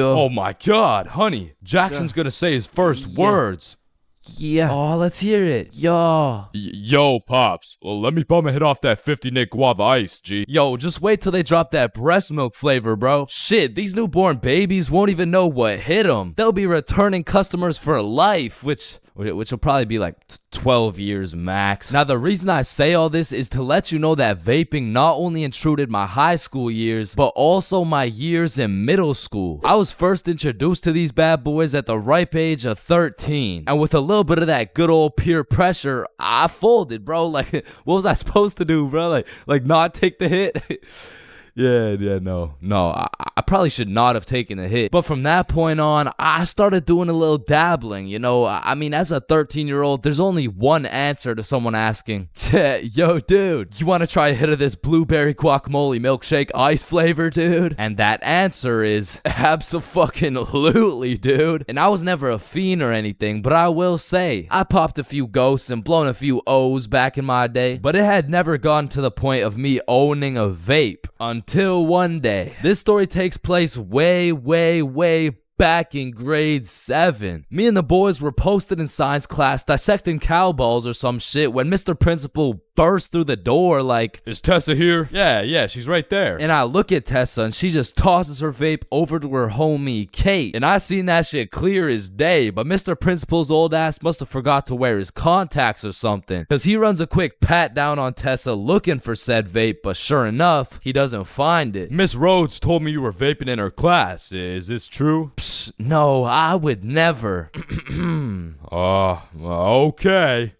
[SPEAKER 6] Oh my god, honey. Jackson's gonna say his first words.
[SPEAKER 2] Yeah. Oh, let's hear it. Yo.
[SPEAKER 6] Yo, Pops. Well, let me bum a hit off that 50 Nick Guava Ice, G.
[SPEAKER 2] Yo, just wait till they drop that breast milk flavor, bro. Shit, these newborn babies won't even know what hit them. They'll be returning customers for life, which will probably be like 12 years max. Now, the reason I say all this is to let you know that vaping not only intruded my high school years, but also my years in middle school. I was first introduced to these bad boys at the ripe age of 13. And with a little bit of that good old peer pressure, I folded, bro. Like, what was I supposed to do, bro? Like not take the hit? No, I probably should not have taken the hit. But from that point on, I started doing a little dabbling, you know. I mean, as a 13-year-old, there's only one answer to someone asking, yo, dude, you want to try a hit of this blueberry guacamole milkshake ice flavor, dude? And that answer is abso-fucking-lutely, dude. And I was never a fiend or anything, but I will say, I popped a few ghosts and blown a few O's back in my day, but it had never gotten to the point of me owning a vape. Until one day. This story takes place way back in grade 7. Me and the boys were posted in science class dissecting cow balls or some shit when Mr. Principal burst through the door like,
[SPEAKER 6] is Tessa here? Yeah, she's right there.
[SPEAKER 2] And I look at Tessa and she just tosses her vape over to her homie Kate. And I seen that shit clear as day, but Mr. Principal's old ass must have forgot to wear his contacts or something, cause he runs a quick pat down on Tessa looking for said vape, but sure enough, he doesn't find it.
[SPEAKER 6] Miss Rhodes told me you were vaping in her class. Is this true?
[SPEAKER 2] Psst, no, I would never.
[SPEAKER 6] Okay.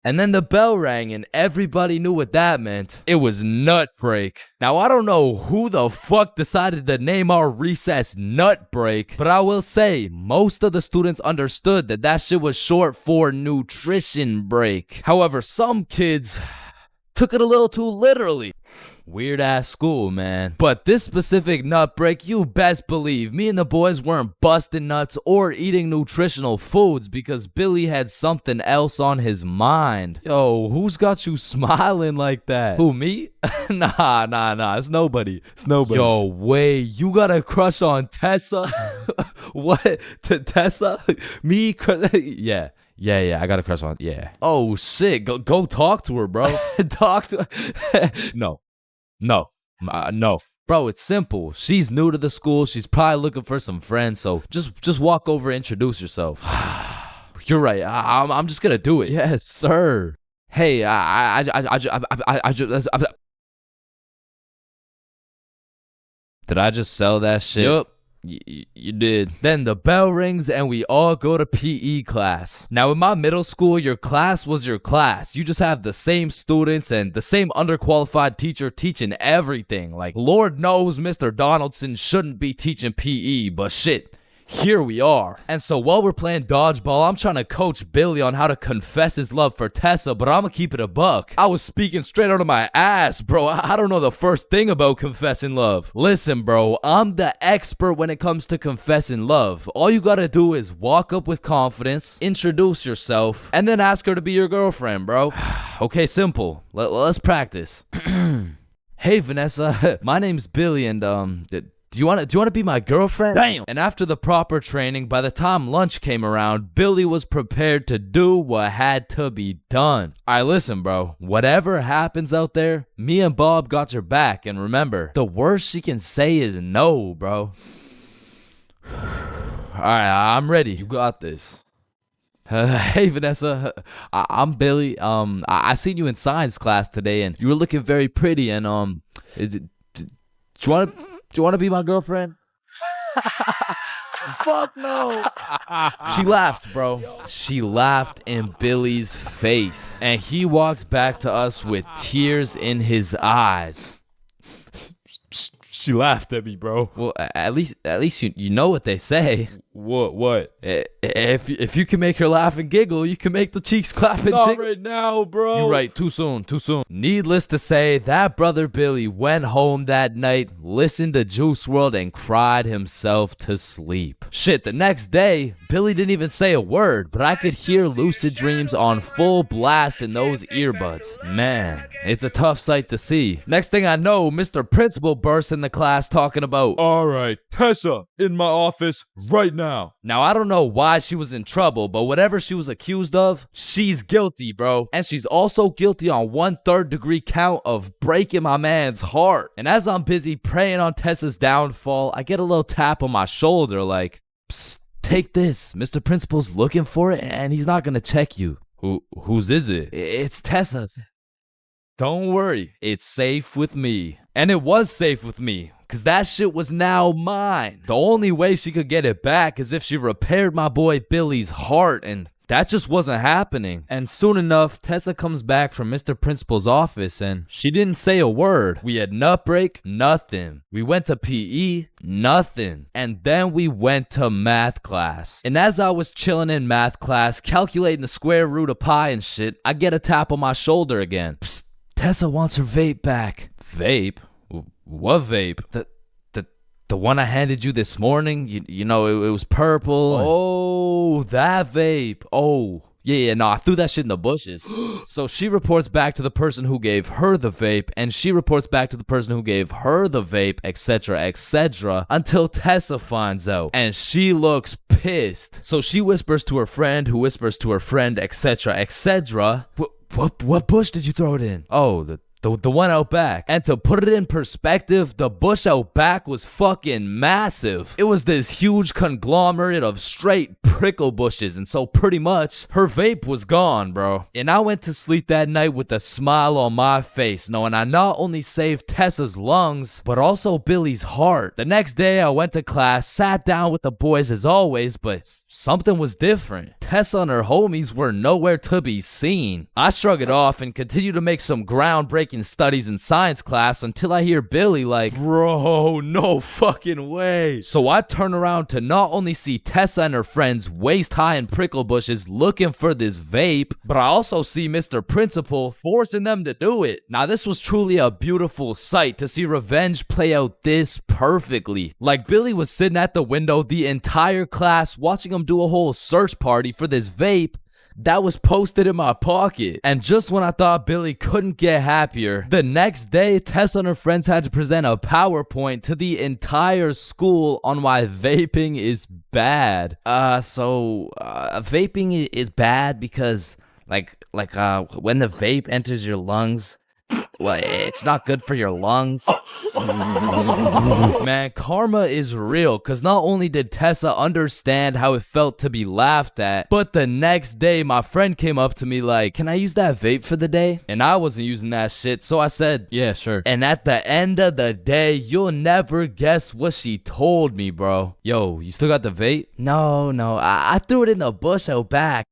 [SPEAKER 2] And then the bell rang and everybody knew what that meant. It was nut break. Now, I don't know who the fuck decided to name our recess nut break, but I will say most of the students understood that that shit was short for nutrition break. However, some kids took it a little too literally. Weird ass school, man. But this specific nut break, you best believe me and the boys weren't busting nuts or eating nutritional foods because Billy had something else on his mind. Yo, who's got you smiling like that? Who, me? Nah. It's nobody. Yo, wait, you got a crush on Tessa? What? Tessa? Me? Yeah, I got a crush on. Yeah. Oh shit, go talk to her, bro. Talk to her. No. Bro, it's simple. She's new to the school. She's probably looking for some friends. So just walk over and introduce yourself. You're right. I'm just gonna do it. Yes, sir. Hey, did I just sell that shit? Yup. You did. Then the bell rings and we all go to PE class. Now in my middle school, your class was your class. You just have the same students and the same underqualified teacher teaching everything. Like, Lord knows Mr. Donaldson shouldn't be teaching PE, but shit, here we are. And so while we're playing dodgeball, I'm trying to coach Billy on how to confess his love for Tessa, but I'm gonna keep it a buck. I was speaking straight out of my ass, bro. I don't know the first thing about confessing love. Listen, bro, I'm the expert when it comes to confessing love. All you gotta do is walk up with confidence, introduce yourself, and then ask her to be your girlfriend, bro. Okay, simple. Let's practice. Hey, Vanessa. My name's Billy, and Do you want to be my girlfriend? Damn. And after the proper training, by the time lunch came around, Billy was prepared to do what had to be done. Alright, listen, bro. Whatever happens out there, me and Bob got your back. And remember, the worst she can say is no, bro. Alright, I'm ready. You got this. Hey Vanessa, I'm Billy. I seen you in science class today, and you were looking very pretty. And do you want to be my girlfriend?
[SPEAKER 12] Fuck no.
[SPEAKER 2] She laughed, bro. She laughed in Billy's face, and he walks back to us with tears in his eyes.
[SPEAKER 6] She laughed at me, bro.
[SPEAKER 2] Well, at least you know what they say.
[SPEAKER 6] What?
[SPEAKER 2] If you can make her laugh and giggle, you can make the cheeks clap and
[SPEAKER 6] Not
[SPEAKER 2] jiggle.
[SPEAKER 6] right now, bro.
[SPEAKER 2] You're right. Too soon. Needless to say, that brother Billy went home that night, listened to Juice WRLD, and cried himself to sleep. Shit, the next day, Billy didn't even say a word, but I could hear Lucid Dreams on full blast in those earbuds. Man, it's a tough sight to see. Next thing I know, Mr. Principal bursts in the class talking about,
[SPEAKER 6] all right, Tessa, in my office right now.
[SPEAKER 2] Now, I don't know why she was in trouble, but whatever she was accused of, she's guilty, bro. And she's also guilty on 1/3 degree count of breaking my man's heart. And as I'm busy praying on Tessa's downfall, I get a little tap on my shoulder like, psst, take this. Mr. Principal's looking for it, and he's not gonna check you.
[SPEAKER 6] Whose is it?
[SPEAKER 2] It's Tessa's. Don't worry, it's safe with me. And it was safe with me, cause that shit was now mine. The only way she could get it back is if she repaired my boy Billy's heart, and that just wasn't happening. And soon enough, Tessa comes back from Mr. Principal's office, and she didn't say a word. We had nut break, nothing. We went to PE, nothing. And then we went to math class. And as I was chilling in math class, calculating the square root of pi and shit, I get a tap on my shoulder again. Psst, Tessa wants her vape back. Vape? What vape? The one I handed you this morning? You know, it was purple. Oh, that vape. Oh, yeah, no, I threw that shit in the bushes. So she reports back to the person who gave her the vape, and she reports back to the person who gave her the vape, etc., until Tessa finds out, and she looks pissed. So she whispers to her friend, who whispers to her friend, etc. What bush did you throw it in? Oh, the one out back. And to put it in perspective, the bush out back was fucking massive. It was this huge conglomerate of straight prickle bushes, and so pretty much her vape was gone, bro. And I went to sleep that night with a smile on my face, knowing I not only saved Tessa's lungs, but also Billy's heart. The next day I went to class, sat down with the boys as always, but something was different. Tessa and her homies were nowhere to be seen. I shrug it off and continue to make some groundbreaking studies in science class until I hear Billy like, bro, no fucking way. So I turn around to not only see Tessa and her friends waist high in prickle bushes looking for this vape, but I also see Mr. Principal forcing them to do it. Now this was truly a beautiful sight to see revenge play out this perfectly. Like Billy was sitting at the window the entire class watching him do a whole search party for this vape that was posted in my pocket. And just when I thought Billy couldn't get happier, the next day Tessa and her friends had to present a PowerPoint to the entire school on why vaping is bad. Vaping is bad because like when the vape enters your lungs, well, it's not good for your lungs. Man, karma is real, because not only did Tessa understand how it felt to be laughed at, but the next day my friend came up to me like, can I use that vape for the day? And I wasn't using that shit, so I said, yeah, sure. And at the end of the day, you'll never guess what she told me, bro. Yo, you still got the vape? No, I threw it in the bush out back.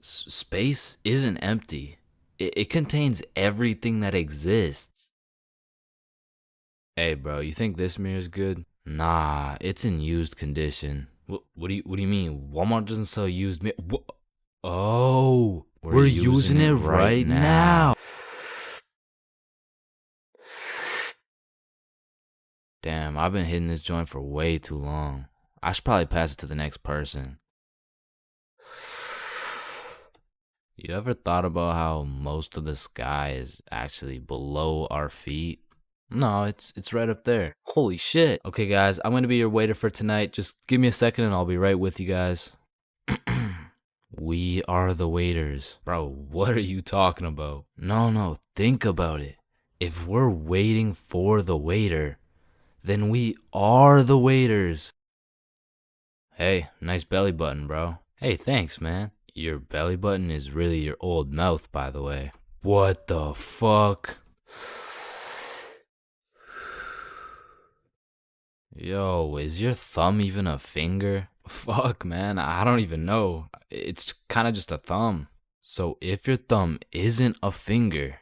[SPEAKER 10] Space isn't empty. It contains everything that exists. Hey, bro, you think this mirror's good? Nah, it's in used condition. What do you mean? Walmart doesn't sell used mirror? Oh, we're using it right now. Damn, I've been hitting this joint for way too long. I should probably pass it to the next person. You ever thought about how most of the sky is actually below our feet? No, it's right up there. Holy shit. Okay, guys, I'm gonna be your waiter for tonight. Just give me a second and I'll be right with you guys. We are the waiters. Bro, what are you talking about? No, think about it. If we're waiting for the waiter, then we are the waiters. Hey, nice belly button, bro. Hey, thanks, man. Your belly button is really your old mouth, by the way. What the fuck? Yo, is your thumb even a finger? Fuck, man, I don't even know. It's kind of just a thumb. So if your thumb isn't a finger,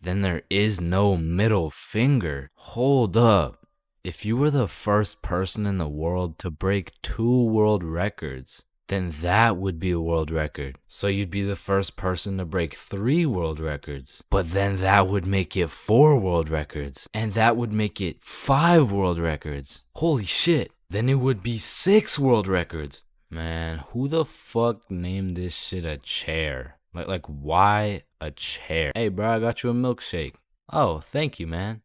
[SPEAKER 10] then there is no middle finger. Hold up. If you were the first person in the world to break 2 world records, then that would be a world record. So you'd be the first person to break 3 world records. But then that would make it 4 world records. And that would make it 5 world records. Holy shit. Then it would be 6 world records. Man, who the fuck named this shit a chair? Like why a chair? Hey, bro, I got you a milkshake. Oh, thank you, man.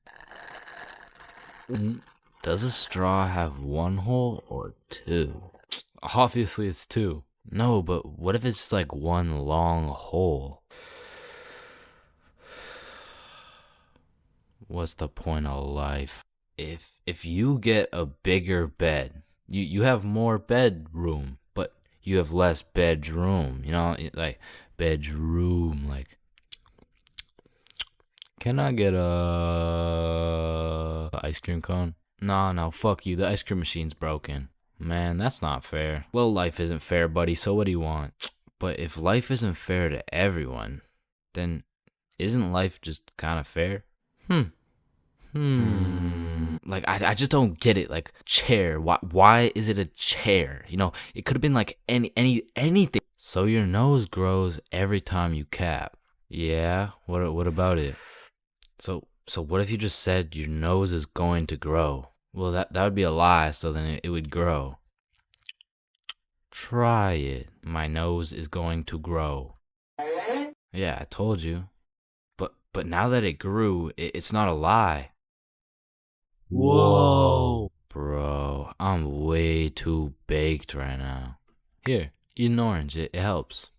[SPEAKER 10] Does a straw have 1 hole or 2? Obviously it's 2. No, but what if it's like 1 long hole? What's the point of life? If you get a bigger bed, you have more bedroom, but you have less bedroom. You know, like bedroom. Like, can I get a ice cream cone? No, fuck you. The ice cream machine's broken. Man, that's not fair. Well, life isn't fair, buddy, so what do you want? But if life isn't fair to everyone, then isn't life just kind of fair? Like, I just don't get it. Like, chair. Why is it a chair? You know, it could have been like anything. So your nose grows every time you cap. Yeah, what about it? So what if you just said your nose is going to grow? Well, that would be a lie, so then it would grow. Try it. My nose is going to grow. Yeah, I told you. But now that it grew, it's not a lie. Whoa. Bro, I'm way too baked right now. Here, eat an orange. It helps.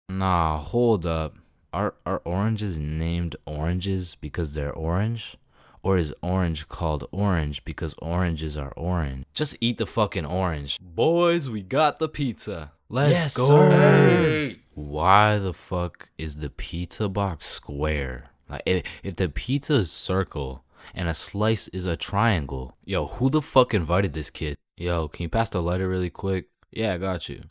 [SPEAKER 10] Nah, hold up. Are oranges named oranges because they're orange? Or is orange called orange because oranges are orange? Just eat the fucking orange. Boys, we got the pizza. Let's go. Sir. Why the fuck is the pizza box square? Like, if the pizza is circle and a slice is a triangle, yo, who the fuck invited this kid? Yo, can you pass the lighter really quick? Yeah, I got you.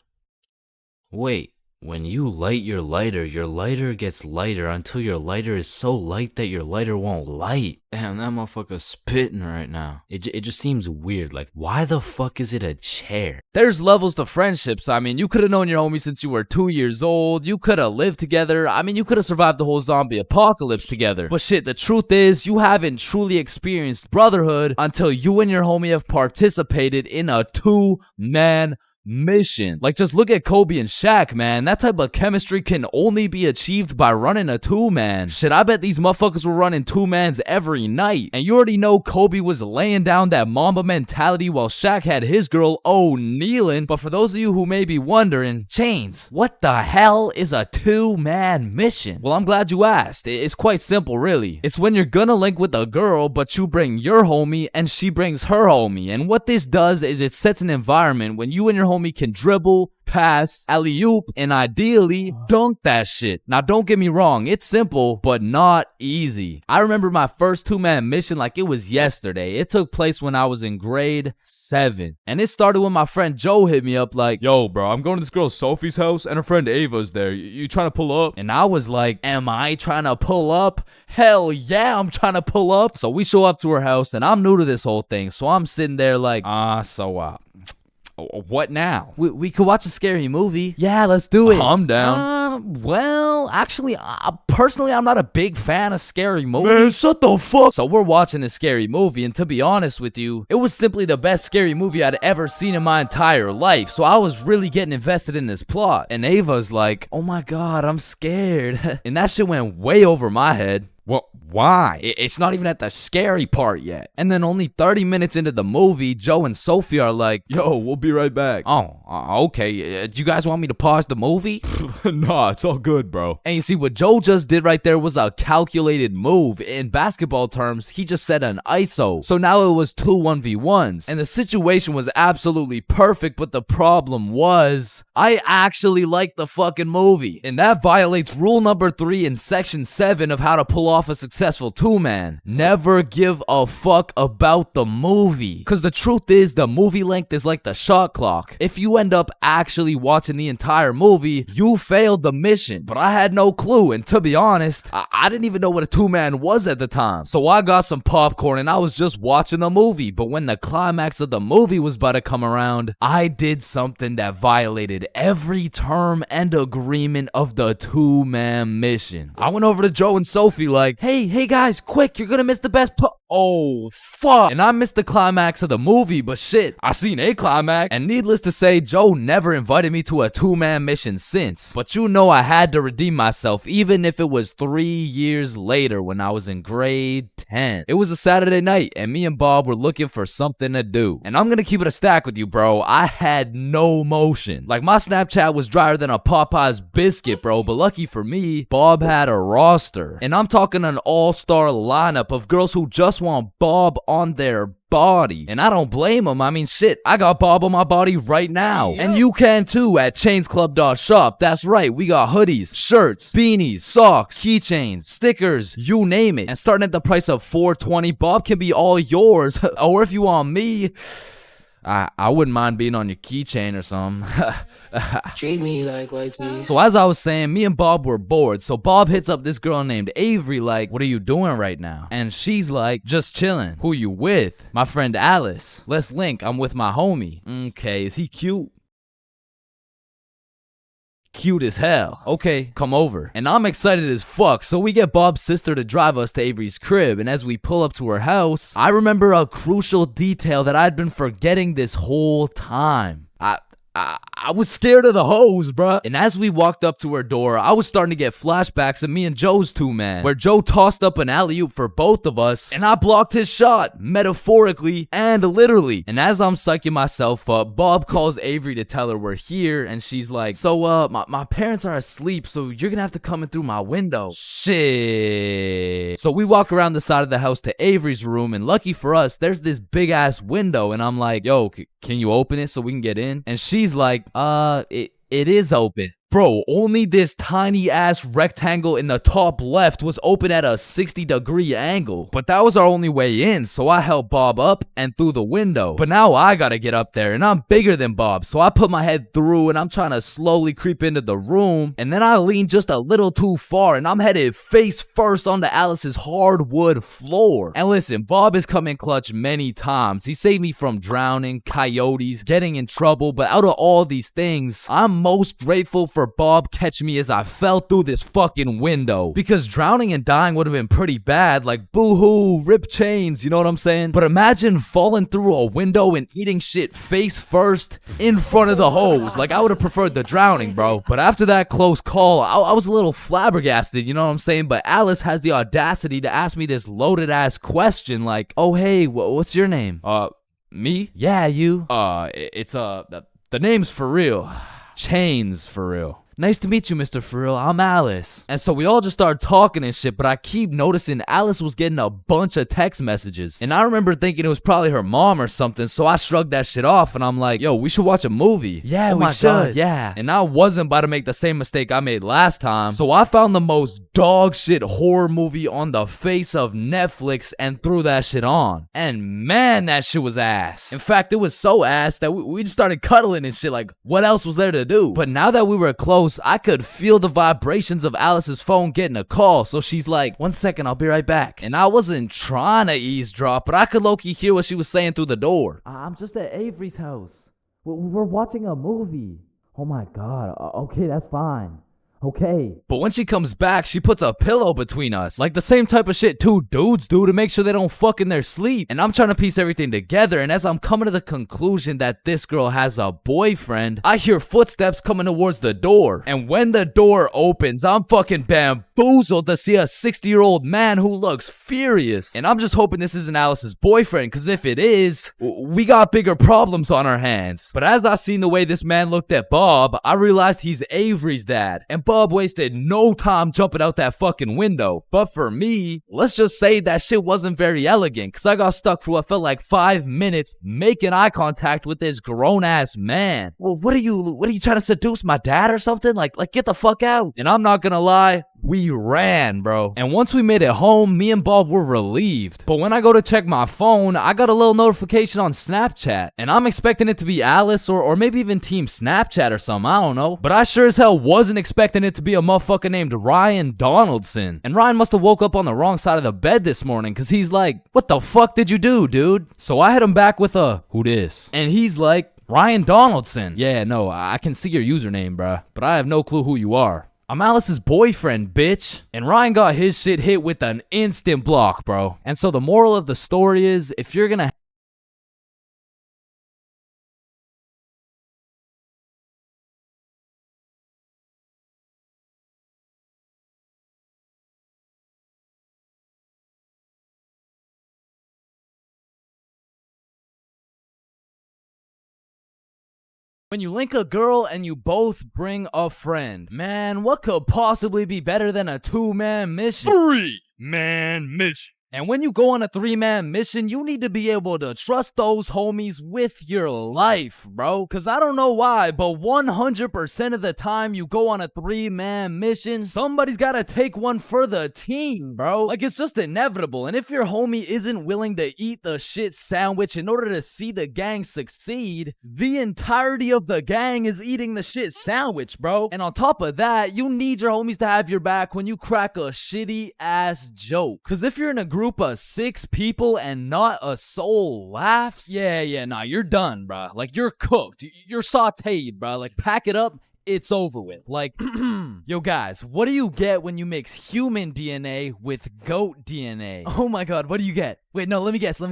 [SPEAKER 10] Wait. When you light your lighter gets lighter until your lighter is so light that your lighter won't light. Damn, that motherfucker's spitting right now. It just seems weird. Like, why the fuck is it a chair?
[SPEAKER 2] There's levels to friendships. I mean, you could have known your homie since you were 2 years old. You could have lived together. I mean, you could have survived the whole zombie apocalypse together. But shit, the truth is, you haven't truly experienced brotherhood until you and your homie have participated in a 2-man mission. Like, just look at Kobe and Shaq, man. That type of chemistry can only be achieved by running a 2-man. Shit, I bet these motherfuckers were running 2-mans every night. And you already know Kobe was laying down that Mamba mentality while Shaq had his girl kneeling. But for those of you who may be wondering, Chains, what the hell is a 2-man mission? Well, I'm glad you asked. It's quite simple, really. It's when you're gonna link with a girl, but you bring your homie and she brings her homie. And what this does is it sets an environment when you and your homie can dribble, pass, alley-oop, and ideally dunk that shit. Now, don't get me wrong, it's simple, but not easy. I remember my first 2-man mission like it was yesterday. It took place when I was in grade 7. And it started when my friend Joe hit me up like,
[SPEAKER 6] yo, bro, I'm going to this girl Sophie's house and her friend Ava's there. You trying to pull up?
[SPEAKER 2] And I was like, am I trying to pull up? Hell yeah, I'm trying to pull up. So we show up to her house and I'm new to this whole thing. So I'm sitting there like, what now? We could watch a scary movie. Yeah, let's do it.
[SPEAKER 6] I'm down.
[SPEAKER 2] Well, actually, personally, I'm not a big fan of scary movies.
[SPEAKER 6] Man, shut the fuck.
[SPEAKER 2] So we're watching a scary movie, and to be honest with you, it was simply the best scary movie I'd ever seen in my entire life. So I was really getting invested in this plot. And Ava's like, oh my god, I'm scared. And that shit went way over my head. Why? It's not even at the scary part yet. And then only 30 minutes into the movie, Joe and Sophie are like,
[SPEAKER 6] yo, we'll be right back.
[SPEAKER 2] Oh, okay. Do you guys want me to pause the movie?
[SPEAKER 6] Nah, it's all good, bro.
[SPEAKER 2] And you see, what Joe just did right there was a calculated move. In basketball terms, he just set an ISO. So now it was 2 1v1s. And the situation was absolutely perfect, but the problem was, I actually liked the fucking movie. And that violates rule number 3 in section 7 of how to pull off a successful 2-man. Never give a fuck about the movie. Because the truth is, the movie length is like the shot clock. If you end up actually watching the entire movie, you failed the mission. But I had no clue, and to be honest, I didn't even know what a 2-man was at the time. So I got some popcorn and I was just watching the movie. But when the climax of the movie was about to come around, I did something that violated every term and agreement of the 2-man mission. I went over to Joe and Sophie like,
[SPEAKER 12] Hey guys, quick, you're gonna miss the best part.
[SPEAKER 2] Oh, fuck. And I missed the climax of the movie, but shit, I seen a climax. And needless to say, Joe never invited me to a 2-man mission since. But you know I had to redeem myself, even if it was 3 years later when I was in grade 10. It was a Saturday night, and me and Bob were looking for something to do. And I'm gonna keep it a stack with you, bro. I had no motion. Like, my Snapchat was drier than a Popeye's biscuit, bro. But lucky for me, Bob had a roster. And I'm talking an all-star lineup of girls who just want Bob on their body. And I don't blame him. I mean, shit, I got Bob on my body right now. And you can too at chainsclub.shop. That's right, we got hoodies, shirts, beanies, socks, keychains, stickers, you name it. And starting at the price of $4.20, Bob can be all yours. Or if you want me, I wouldn't mind being on your keychain or something.
[SPEAKER 16] Treat me like white tea.
[SPEAKER 2] So as I was saying, me and Bob were bored. So Bob hits up this girl named Avery like, what are you doing right now? And she's like, just chilling. Who you with? My friend Alice. Let's link. I'm with my homie. Okay, is he cute? Cute as hell. Okay, come over. And I'm excited as fuck, so we get Bob's sister to drive us to Avery's crib, and as we pull up to her house, I remember a crucial detail that I'd been forgetting this whole time. I was scared of the hoes, bruh. And as we walked up to her door, I was starting to get flashbacks of me and Joe's 2-man, where Joe tossed up an alley-oop for both of us, and I blocked his shot, metaphorically and literally. And as I'm psyching myself up, Bob calls Avery to tell her we're here, and she's like, so, my parents are asleep, so you're gonna have to come in through my window. Shit. So we walk around the side of the house to Avery's room, and lucky for us, there's this big-ass window, and I'm like, yo, can you open it so we can get in? And she's like, it is open. Bro, only this tiny ass rectangle in the top left was open at a 60-degree angle. But that was our only way in, so I helped Bob up and through the window. But now I gotta get up there, and I'm bigger than Bob, so I put my head through and I'm trying to slowly creep into the room. And then I lean just a little too far, and I'm headed face first onto Alice's hardwood floor. And listen, Bob has come in clutch many times. He saved me from drowning, coyotes, getting in trouble, but out of all these things, I'm most grateful for Bob catching me as I fell through this fucking window. Because drowning and dying would have been pretty bad, like boo-hoo, rip chains, you know what I'm saying? But imagine falling through a window and eating shit face first in front of the hose. Like, I would have preferred the drowning, bro. But after that close call, I was a little flabbergasted, you know what I'm saying? But Alice has the audacity to ask me this loaded ass question like, oh hey, what's your name? Me? Yeah, you.
[SPEAKER 6] It's
[SPEAKER 2] the name's for real. ChainsFR. Nice to meet you, Mr. Frill. I'm Alice. And so we all just started talking and shit, but I keep noticing Alice was getting a bunch of text messages. And I remember thinking it was probably her mom or something, so I shrugged that shit off and I'm like, yo, we should watch a movie. Yeah, we should. God, yeah. And I wasn't about to make the same mistake I made last time, so I found the most dog shit horror movie on the face of Netflix and threw that shit on. And man, that shit was ass. In fact, it was so ass that we just started cuddling and shit, like, what else was there to do? But now that we were close, I could feel the vibrations of Alice's phone getting a call, so she's like, 1 second, I'll be right back. And I wasn't trying to eavesdrop, but I could low-key hear what she was saying through the door.
[SPEAKER 12] I'm just at Avery's house. We're watching a movie. Oh my god, okay, that's fine. Okay.
[SPEAKER 2] But when she comes back, she puts a pillow between us. Like the same type of shit two dudes do to make sure they don't fuck in their sleep. And I'm trying to piece everything together, and as I'm coming to the conclusion that this girl has a boyfriend, I hear footsteps coming towards the door. And when the door opens, I'm fucking bamboozled. bamboozled to see a 60-year-old man who looks furious. And I'm just hoping this isn't Alice's boyfriend, because if it is, we got bigger problems on our hands. But as I seen the way this man looked at Bob, I realized he's Avery's dad. And Bob wasted no time jumping out that fucking window. But for me, let's just say that shit wasn't very elegant, because I got stuck for what felt like 5 minutes making eye contact with this grown-ass man. Well, what are you trying to seduce my dad or something? Like get the fuck out. And I'm not gonna lie, we ran, bro. And once we made it home, me and Bob were relieved. But when I go to check my phone, I got a little notification on Snapchat. And I'm expecting it to be Alice or maybe even Team Snapchat or something, I don't know. But I sure as hell wasn't expecting it to be a motherfucker named Ryan Donaldson. And Ryan must have woke up on the wrong side of the bed this morning, because he's like, what the fuck did you do, dude? So I hit him back with a, who dis? And he's like, Ryan Donaldson. Yeah, no, I can see your username, bruh, but I have no clue who you are. I'm Alice's boyfriend, bitch. And Ryan got his shit hit with an instant block, bro. And so the moral of the story is, if you're gonna when you link a girl and you both bring a friend, man, what could possibly be better than a 2-man mission?
[SPEAKER 6] 3-man mission.
[SPEAKER 2] And when you go on a 3-man mission, you need to be able to trust those homies with your life, bro. Cause I don't know why, but 100% of the time you go on a 3-man mission, somebody's gotta take one for the team, bro. Like, it's just inevitable. And if your homie isn't willing to eat the shit sandwich in order to see the gang succeed, the entirety of the gang is eating the shit sandwich, bro. And on top of that, you need your homies to have your back when you crack a shitty ass joke. Cause if you're in a group of 6 people and not a soul laughs, nah, you're done, bro. Like, you're cooked. You're sauteed, bro. Like, pack it up. It's over with. Like, yo guys, what do you get when you mix human DNA with goat DNA? Oh my god, what do you get? Wait, no, let me guess. No,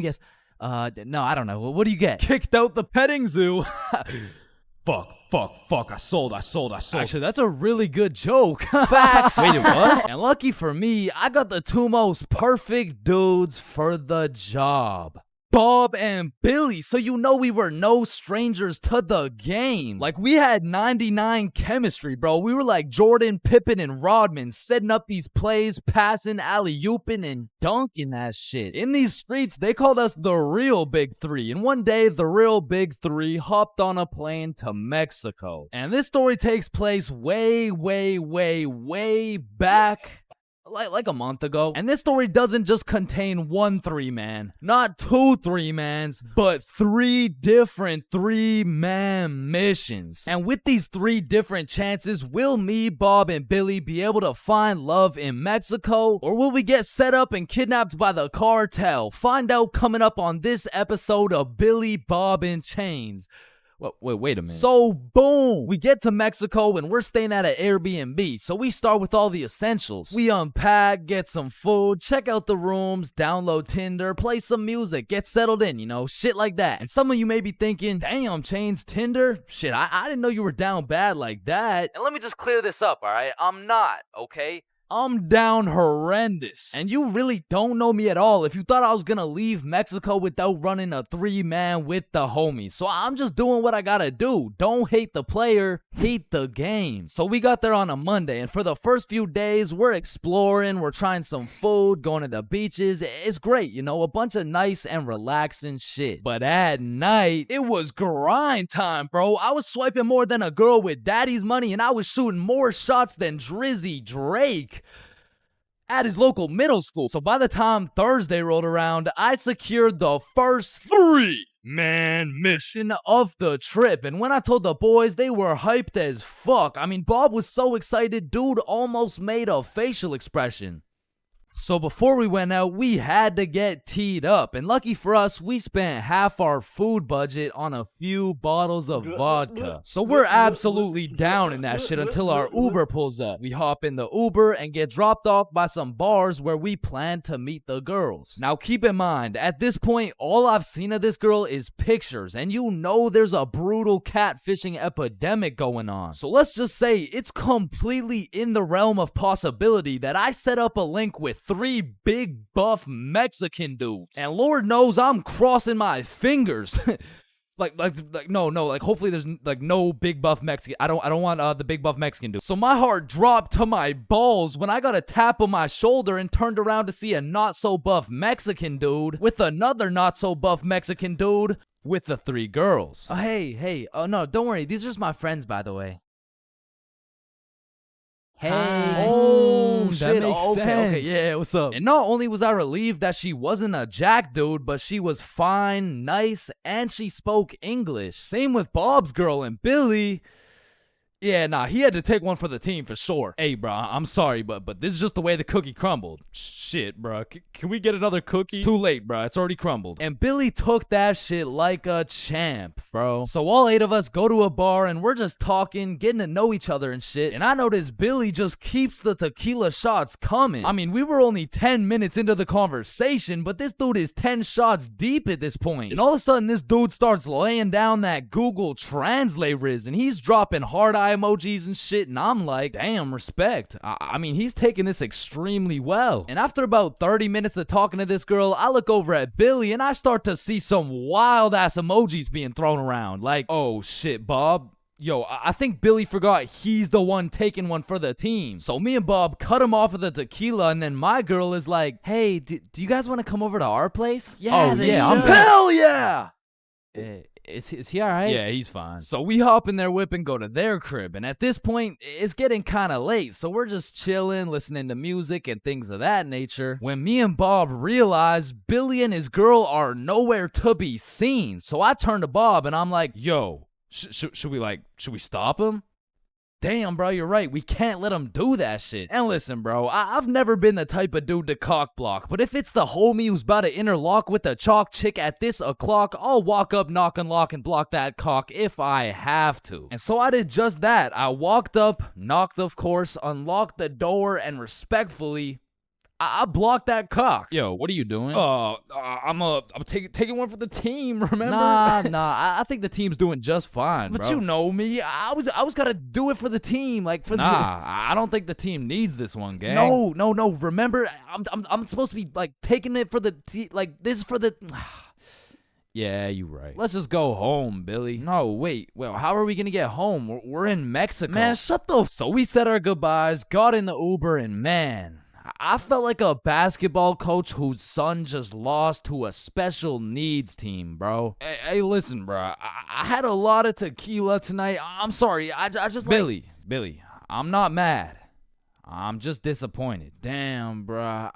[SPEAKER 2] I don't know. What do you get?
[SPEAKER 6] Kicked out the petting zoo. Fuck, I sold.
[SPEAKER 2] Actually, that's a really good joke. Facts. Wait, it was? And lucky for me, I got the 2 most perfect dudes for the job. Bob and Billy, so you know we were no strangers to the game. Like, we had 99 chemistry, bro. We were like Jordan, Pippen, and Rodman, setting up these plays, passing, alley-ooping, and dunking that shit. In these streets, they called us the real Big Three. And one day, the real Big Three hopped on a plane to Mexico. And this story takes place way back. Like a month ago. And this story doesn't just contain one 3-man, not 2 3-mans, but 3 different 3-man missions. And with these 3 different chances, will me, Bob, and Billy be able to find love in Mexico? Or will we get set up and kidnapped by the cartel? Find out coming up on this episode of Billy, Bob, and Chains.
[SPEAKER 6] Wait a minute.
[SPEAKER 2] So, boom, we get to Mexico and we're staying at an Airbnb. So we start with all the essentials. We unpack, get some food, check out the rooms, download Tinder, play some music, get settled in, you know, shit like that. And some of you may be thinking, damn, Chains, Tinder? Shit, I didn't know you were down bad like that. And let me just clear this up, all right? I'm not, okay? I'm down horrendous. And you really don't know me at all if you thought I was gonna leave Mexico without running a 3-man with the homies. So I'm just doing what I gotta do. Don't hate the player, hate the game. So we got there on a Monday, and for the first few days, we're exploring, we're trying some food, going to the beaches. It's great, you know, a bunch of nice and relaxing shit. But at night, it was grind time, bro. I was swiping more than a girl with daddy's money, and I was shooting more shots than Drizzy Drake at his local middle school. So by the time Thursday rolled around, I secured the first 3-man mission of the trip. And when I told the boys, they were hyped as fuck. I mean, Bob was so excited, dude almost made a facial expression. So before we went out, we had to get teed up. And lucky for us, we spent half our food budget on a few bottles of vodka. So we're absolutely down in that shit until our Uber pulls up. We hop in the Uber and get dropped off by some bars where we plan to meet the girls. Now keep in mind, at this point, all I've seen of this girl is pictures. And you know there's a brutal catfishing epidemic going on. So let's just say it's completely in the realm of possibility that I set up a link with 3 big buff Mexican dudes. And Lord knows I'm crossing my fingers. Hopefully there's like no big buff Mexican. I don't want the big buff Mexican dude. So my heart dropped to my balls when I got a tap on my shoulder and turned around to see a not so buff Mexican dude with another not so buff Mexican dude with the 3 girls.
[SPEAKER 12] Oh, hey. Oh, no, don't worry. These are just my friends, by the way. Hey.
[SPEAKER 2] Oh, shit.
[SPEAKER 12] That makes
[SPEAKER 2] Okay,
[SPEAKER 12] sense.
[SPEAKER 2] yeah, what's up? And not only was I relieved that she wasn't a jack dude, but she was fine, nice, and she spoke English. Same with Bob's girl and Billy. Yeah, nah, he had to take one for the team for sure. Hey, bro, I'm sorry, but this is just the way the cookie crumbled. Shit, bro. Can we get another cookie? It's too late, bro. It's already crumbled. And Billy took that shit like a champ, bro. So all 8 of us go to a bar and we're just talking, getting to know each other and shit. And I notice Billy just keeps the tequila shots coming. I mean, we were only 10 minutes into the conversation, but this dude is 10 shots deep at this point. And all of a sudden, this dude starts laying down that Google Translate riz, and he's dropping hard eye emojis and shit, and I'm like, damn, respect. I mean, he's taking this extremely well. And after about 30 minutes of talking to this girl, I look over at Billy and I start to see some wild ass emojis being thrown around. Like, oh shit, Bob. Yo, I think Billy forgot he's the one taking one for the team. So me and Bob cut him off of the tequila, and then my girl is like,
[SPEAKER 12] hey, do you guys want to come over to our place?
[SPEAKER 2] Yeah, hell yeah!
[SPEAKER 12] Is he alright?
[SPEAKER 2] Yeah, he's fine. So we hop in their whip and go to their crib. And at this point, it's getting kind of late. So we're just chilling, listening to music and things of that nature. When me and Bob realize Billy and his girl are nowhere to be seen. So I turn to Bob and I'm like, yo, should we stop him? Damn, bro, you're right. We can't let him do that shit. And listen, bro, I've never been the type of dude to cock block, but if it's the homie who's about to interlock with the chalk chick at this o'clock, I'll walk up, knock, unlock, and block that cock if I have to. And so I did just that. I walked up, knocked, of course, unlocked the door, and respectfully, I blocked that cock. Yo, what are you doing? I'm taking one for the team, remember? Nah, I think the team's doing just fine, but bro. You know me. I was gonna do it for the team, like for I don't think the team needs this one, gang. No. Remember, I'm supposed to be like taking it for the like this is for the. Yeah, you right. Let's just go home, Billy. No, wait. Well, how are we gonna get home? We're in Mexico. Man, shut the. So we said our goodbyes, got in the Uber, and man, I felt like a basketball coach whose son just lost to a special needs team, bro. Hey, listen, bro. I had a lot of tequila tonight. I'm sorry. I just Billy, I'm not mad. I'm just disappointed. Damn, bro.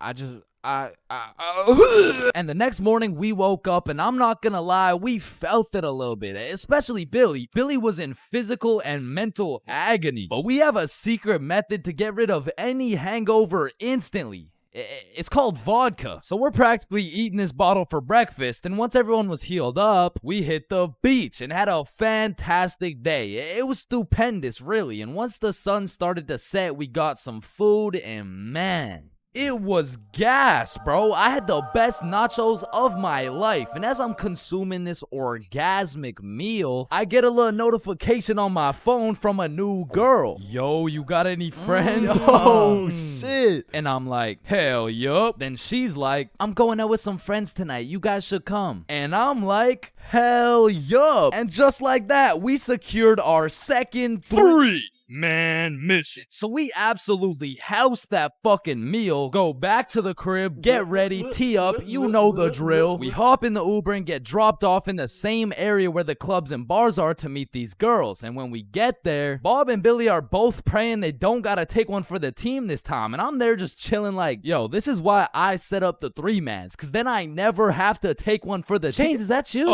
[SPEAKER 2] And the next morning we woke up, and I'm not gonna lie, we felt it a little bit, especially Billy. Billy was in physical and mental agony, but we have a secret method to get rid of any hangover instantly. It's called vodka. So we're practically eating this bottle for breakfast, and once everyone was healed up, we hit the beach and had a fantastic day. It was stupendous, really, and once the sun started to set, we got some food, and man, it was gas, bro. I had the best nachos of my life. And as I'm consuming this orgasmic meal, I get a little notification on my phone from a new girl. Yo, you got any friends? Oh, shit. And I'm like, hell, yup. Then she's like, I'm going out with some friends tonight. You guys should come. And I'm like, hell, yup. And just like that, we secured our second 3-man mission. So we absolutely house that fucking meal, go back to the crib, get ready, tee up, you know the drill. We hop in the Uber and get dropped off in the same area where the clubs and bars are to meet these girls. And when we get there, Bob and Billy are both praying they don't gotta take one for the team this time. And I'm there just chilling like, yo, this is why I set up the 3-mans, cause then I never have to take one for the
[SPEAKER 12] Chains, is that you?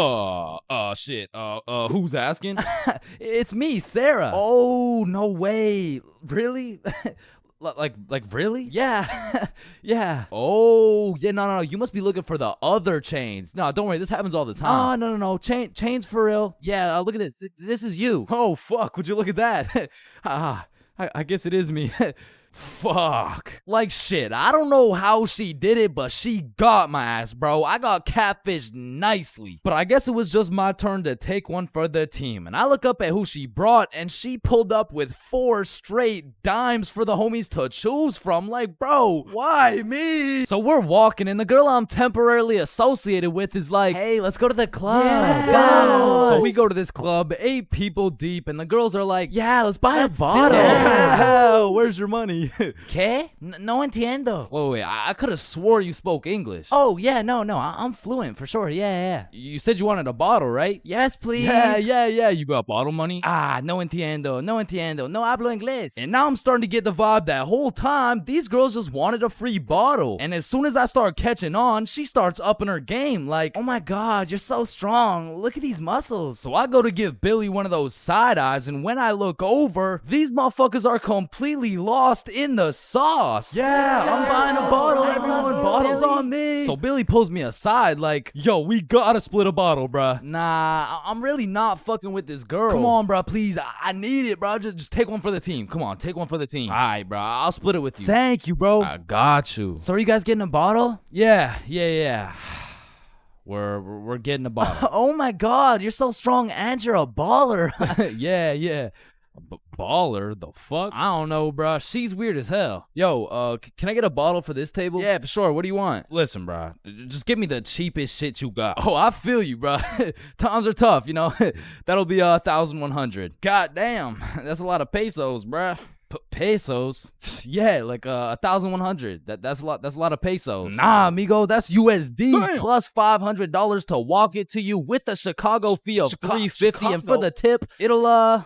[SPEAKER 2] Shit. Who's asking?
[SPEAKER 12] It's me, Sarah.
[SPEAKER 2] Oh, no way. Really?
[SPEAKER 11] Like really? Yeah. Yeah. Oh, yeah, no. You must be looking for the other chains. No, don't worry. This happens all the time. Oh, no. Chains for real. Yeah, look at it. This is you. Oh, fuck. Would you look at that? I guess it is me. Fuck. Like shit. I don't know how she did it, but she got my ass, bro. I got catfished nicely. But I guess it was just my turn to take one for the team. And I look up at who she brought, and she pulled up with 4 straight dimes for the homies to choose from. Like, bro, why me? So we're walking, and the girl I'm temporarily associated with is like, hey, let's go to the club. Yeah, let's go. So we go to this club, 8 people deep, and the girls are like, yeah, let's buy a bottle. Yeah. Where's your money?
[SPEAKER 12] ¿Qué? No entiendo.
[SPEAKER 11] Wait, I could have swore you spoke English.
[SPEAKER 12] Oh, yeah, no, I'm fluent for sure. Yeah.
[SPEAKER 11] You said you wanted a bottle, right?
[SPEAKER 12] Yes, please.
[SPEAKER 11] Yeah. You got bottle money?
[SPEAKER 12] No entiendo. No hablo inglés.
[SPEAKER 11] And now I'm starting to get the vibe that whole time these girls just wanted a free bottle. And as soon as I start catching on, she starts upping her game like,
[SPEAKER 12] oh my God, you're so strong. Look at these muscles.
[SPEAKER 11] So I go to give Billy one of those side eyes, and when I look over, these motherfuckers are completely lost in the sauce.
[SPEAKER 12] Yeah, I'm buying a bottle. Everyone, bottles on me.
[SPEAKER 11] So Billy pulls me aside like, yo, we gotta split a bottle, bruh.
[SPEAKER 12] Nah, I'm really not fucking with this girl.
[SPEAKER 11] Come on, bruh, please. I need it, bruh. Just take one for the team. Come on, take one for the team. All right, bruh. I'll split it with you.
[SPEAKER 12] Thank you, bro.
[SPEAKER 11] I got you.
[SPEAKER 12] So are you guys getting a bottle?
[SPEAKER 11] Yeah. We're getting a bottle.
[SPEAKER 12] Oh my God, you're so strong and you're a baller.
[SPEAKER 11] Yeah. Baller? The fuck? I don't know, bro. She's weird as hell. Yo, can I get a bottle for this table? Yeah, for sure. What do you want? Listen, bro. Just give me the cheapest shit you got. Oh, I feel you, bro. Times are tough, you know. That'll be 1,100. God damn, that's a lot of pesos, bro. Pesos? Yeah, like 1,100. That's a lot. That's a lot of pesos. Nah, amigo, that's USD. Damn. Plus $500 to walk it to you with the Chicago fee of $350, and for the tip, it'll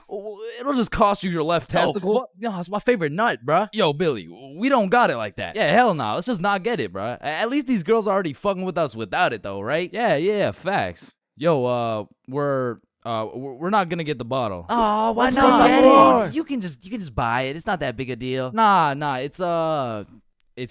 [SPEAKER 11] just cost you your left testicle. No, it's my favorite nut, bruh. Yo, Billy, we don't got it like that. Yeah, hell no. Let's just not get it, bruh. At least these girls are already fucking with us without it, though, right? Yeah, facts. Yo, we're not gonna get the bottle.
[SPEAKER 12] Oh, why not get it? You can just buy it. It's not that big a deal.
[SPEAKER 11] Nah. It's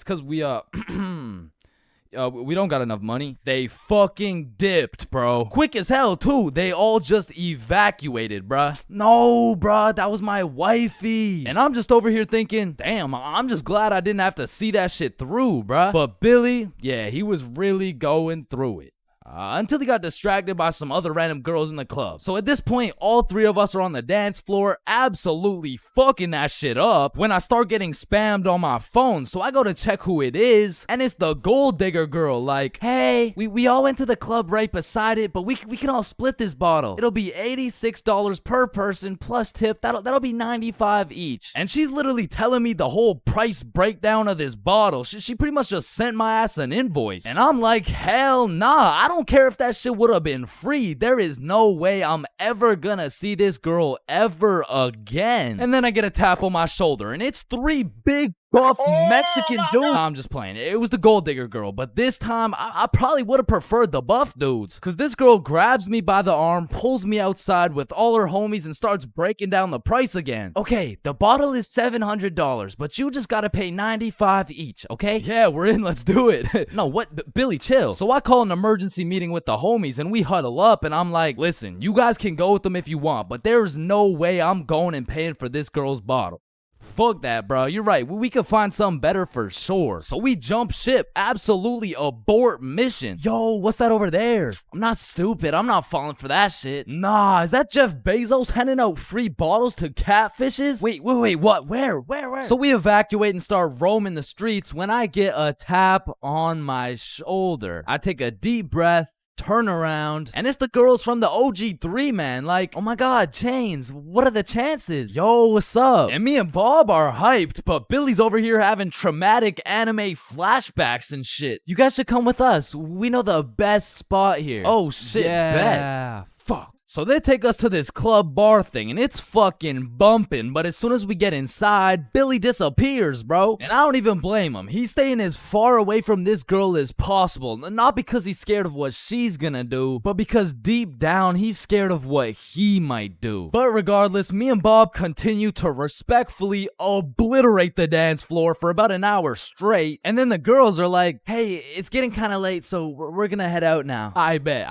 [SPEAKER 11] cause we we don't got enough money. They fucking dipped, bro. Quick as hell too. They all just evacuated, bruh. No, bruh, that was my wifey. And I'm just over here thinking, damn, I'm just glad I didn't have to see that shit through, bruh. But Billy, yeah, he was really going through it. Until he got distracted by some other random girls in the club. So at this point, all 3 of us are on the dance floor, absolutely fucking that shit up, when I start getting spammed on my phone. So I go to check who it is, and it's the gold digger girl. Like,
[SPEAKER 12] hey, we all went to the club right beside it, but we can all split this bottle. It'll be $86 per person plus tip. That'll be $95 each.
[SPEAKER 11] And she's literally telling me the whole price breakdown of this bottle. She pretty much just sent my ass an invoice. And I'm like, hell nah, I don't care if that shit would have been free. There is no way I'm ever gonna see this girl ever again. And then I get a tap on my shoulder, and it's 3 big buff Mexican dudes. I'm just playing. It was the gold digger girl, but this time I probably would have preferred the buff dudes. Cause this girl grabs me by the arm, pulls me outside with all her homies, and starts breaking down the price again.
[SPEAKER 12] Okay, the bottle is $700, but you just gotta pay $95 each, okay?
[SPEAKER 11] Yeah, we're in. Let's do it. No, what? Billy, chill. So I call an emergency meeting with the homies, and we huddle up, and I'm like, listen, you guys can go with them if you want, but there's no way I'm going and paying for this girl's bottle. Fuck that, bro. You're right. We could find something better for sure. So we jump ship. Absolutely abort mission.
[SPEAKER 12] Yo, what's that over there?
[SPEAKER 11] I'm not stupid. I'm not falling for that shit. Nah, is that Jeff Bezos handing out free bottles to catfishes?
[SPEAKER 12] Wait, what? Where?
[SPEAKER 11] So we evacuate and start roaming the streets when I get a tap on my shoulder. I take a deep breath, turn around, and it's the girls from the OG3, man. Like,
[SPEAKER 12] oh my God, Chains, what are the chances?
[SPEAKER 11] Yo, what's up? And me and Bob are hyped, but Billy's over here having traumatic anime flashbacks and shit.
[SPEAKER 12] You guys should come with us. We know the best spot here.
[SPEAKER 11] Oh shit,
[SPEAKER 12] yeah.
[SPEAKER 11] bet. Fuck.
[SPEAKER 2] So they take us to this club bar thing, and it's fucking bumping, but as soon as we get inside, Billy disappears, bro. And I don't even blame him. He's staying as far away from this girl as possible, not because he's scared of what she's gonna do, but because deep down, he's scared of what he might do. But regardless, me and Bob continue to respectfully obliterate the dance floor for about an hour straight, and then the girls are like, hey, it's getting kind of late, so we're gonna head out now. I bet.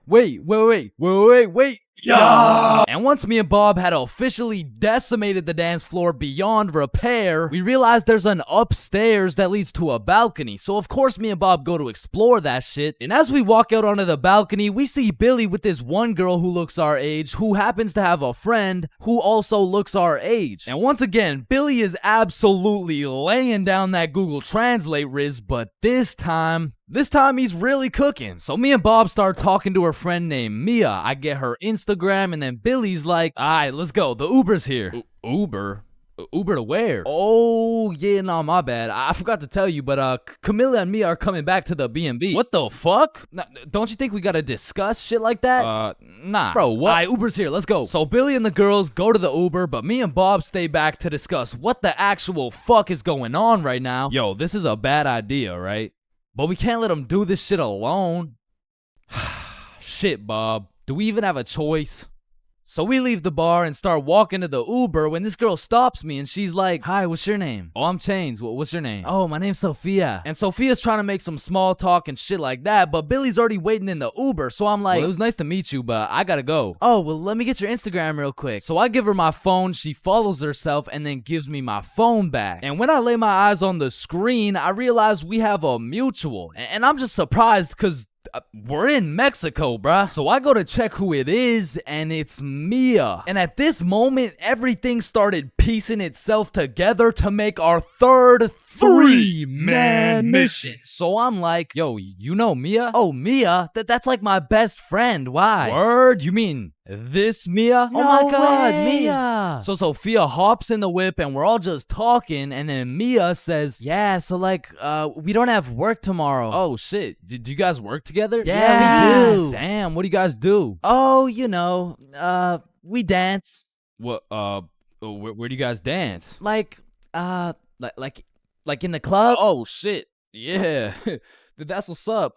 [SPEAKER 2] Wait. Yeah! And once me and Bob had officially decimated the dance floor beyond repair, we realized there's an upstairs that leads to a balcony. So of course me and Bob go to explore that shit. And as we walk out onto the balcony, we see Billy with this one girl who looks our age, who happens to have a friend who also looks our age. And once again, Billy is absolutely laying down that Google Translate riz, but this time he's really cooking. So me and Bob start talking to her friend named Mia. I get her Instagram, and then Billy's like, all right, let's go. The Uber's here. Uber? Uber to where? Oh, yeah, no, my bad. I forgot to tell you, but Camilla and Mia are coming back to the B&B. What the fuck? Don't you think we gotta discuss shit like that? Nah. Bro, what? All right, Uber's here. Let's go. So Billy and the girls go to the Uber, but me and Bob stay back to discuss what the actual fuck is going on right now. Yo, this is a bad idea, right? But we can't let him do this shit alone. Shit, Bob. Do we even have a choice? So we leave the bar and start walking to the Uber when this girl stops me and she's like, hi, what's your name? Oh, I'm Chains. What's your name? Oh, my name's Sophia. And Sophia's trying to make some small talk and shit like that, but Billy's already waiting in the Uber. So I'm like, well, it was nice to meet you, but I gotta go. Oh, well, let me get your Instagram real quick. So I give her my phone, she follows herself, and then gives me my phone back. And when I lay my eyes on the screen, I realize we have a mutual. And I'm just surprised because we're in Mexico, bruh. So I go to check who it is, and it's Mia. And at this moment, everything started piecing itself together to make our third three-man mission. So I'm like, yo, you know Mia? Oh, Mia? That's like my best friend. Why? Word? You mean this Mia?
[SPEAKER 12] No
[SPEAKER 2] oh my god,
[SPEAKER 12] way.
[SPEAKER 2] Mia. So Sophia hops in the whip and we're all just talking, and then Mia says, yeah, so like, we don't have work tomorrow. Oh shit. Do you guys work together?
[SPEAKER 12] Yeah, we do.
[SPEAKER 2] Damn, what do you guys do? Oh, you know, we dance. What, where do you guys dance? Like in the club? Oh shit. Yeah. That's what's up.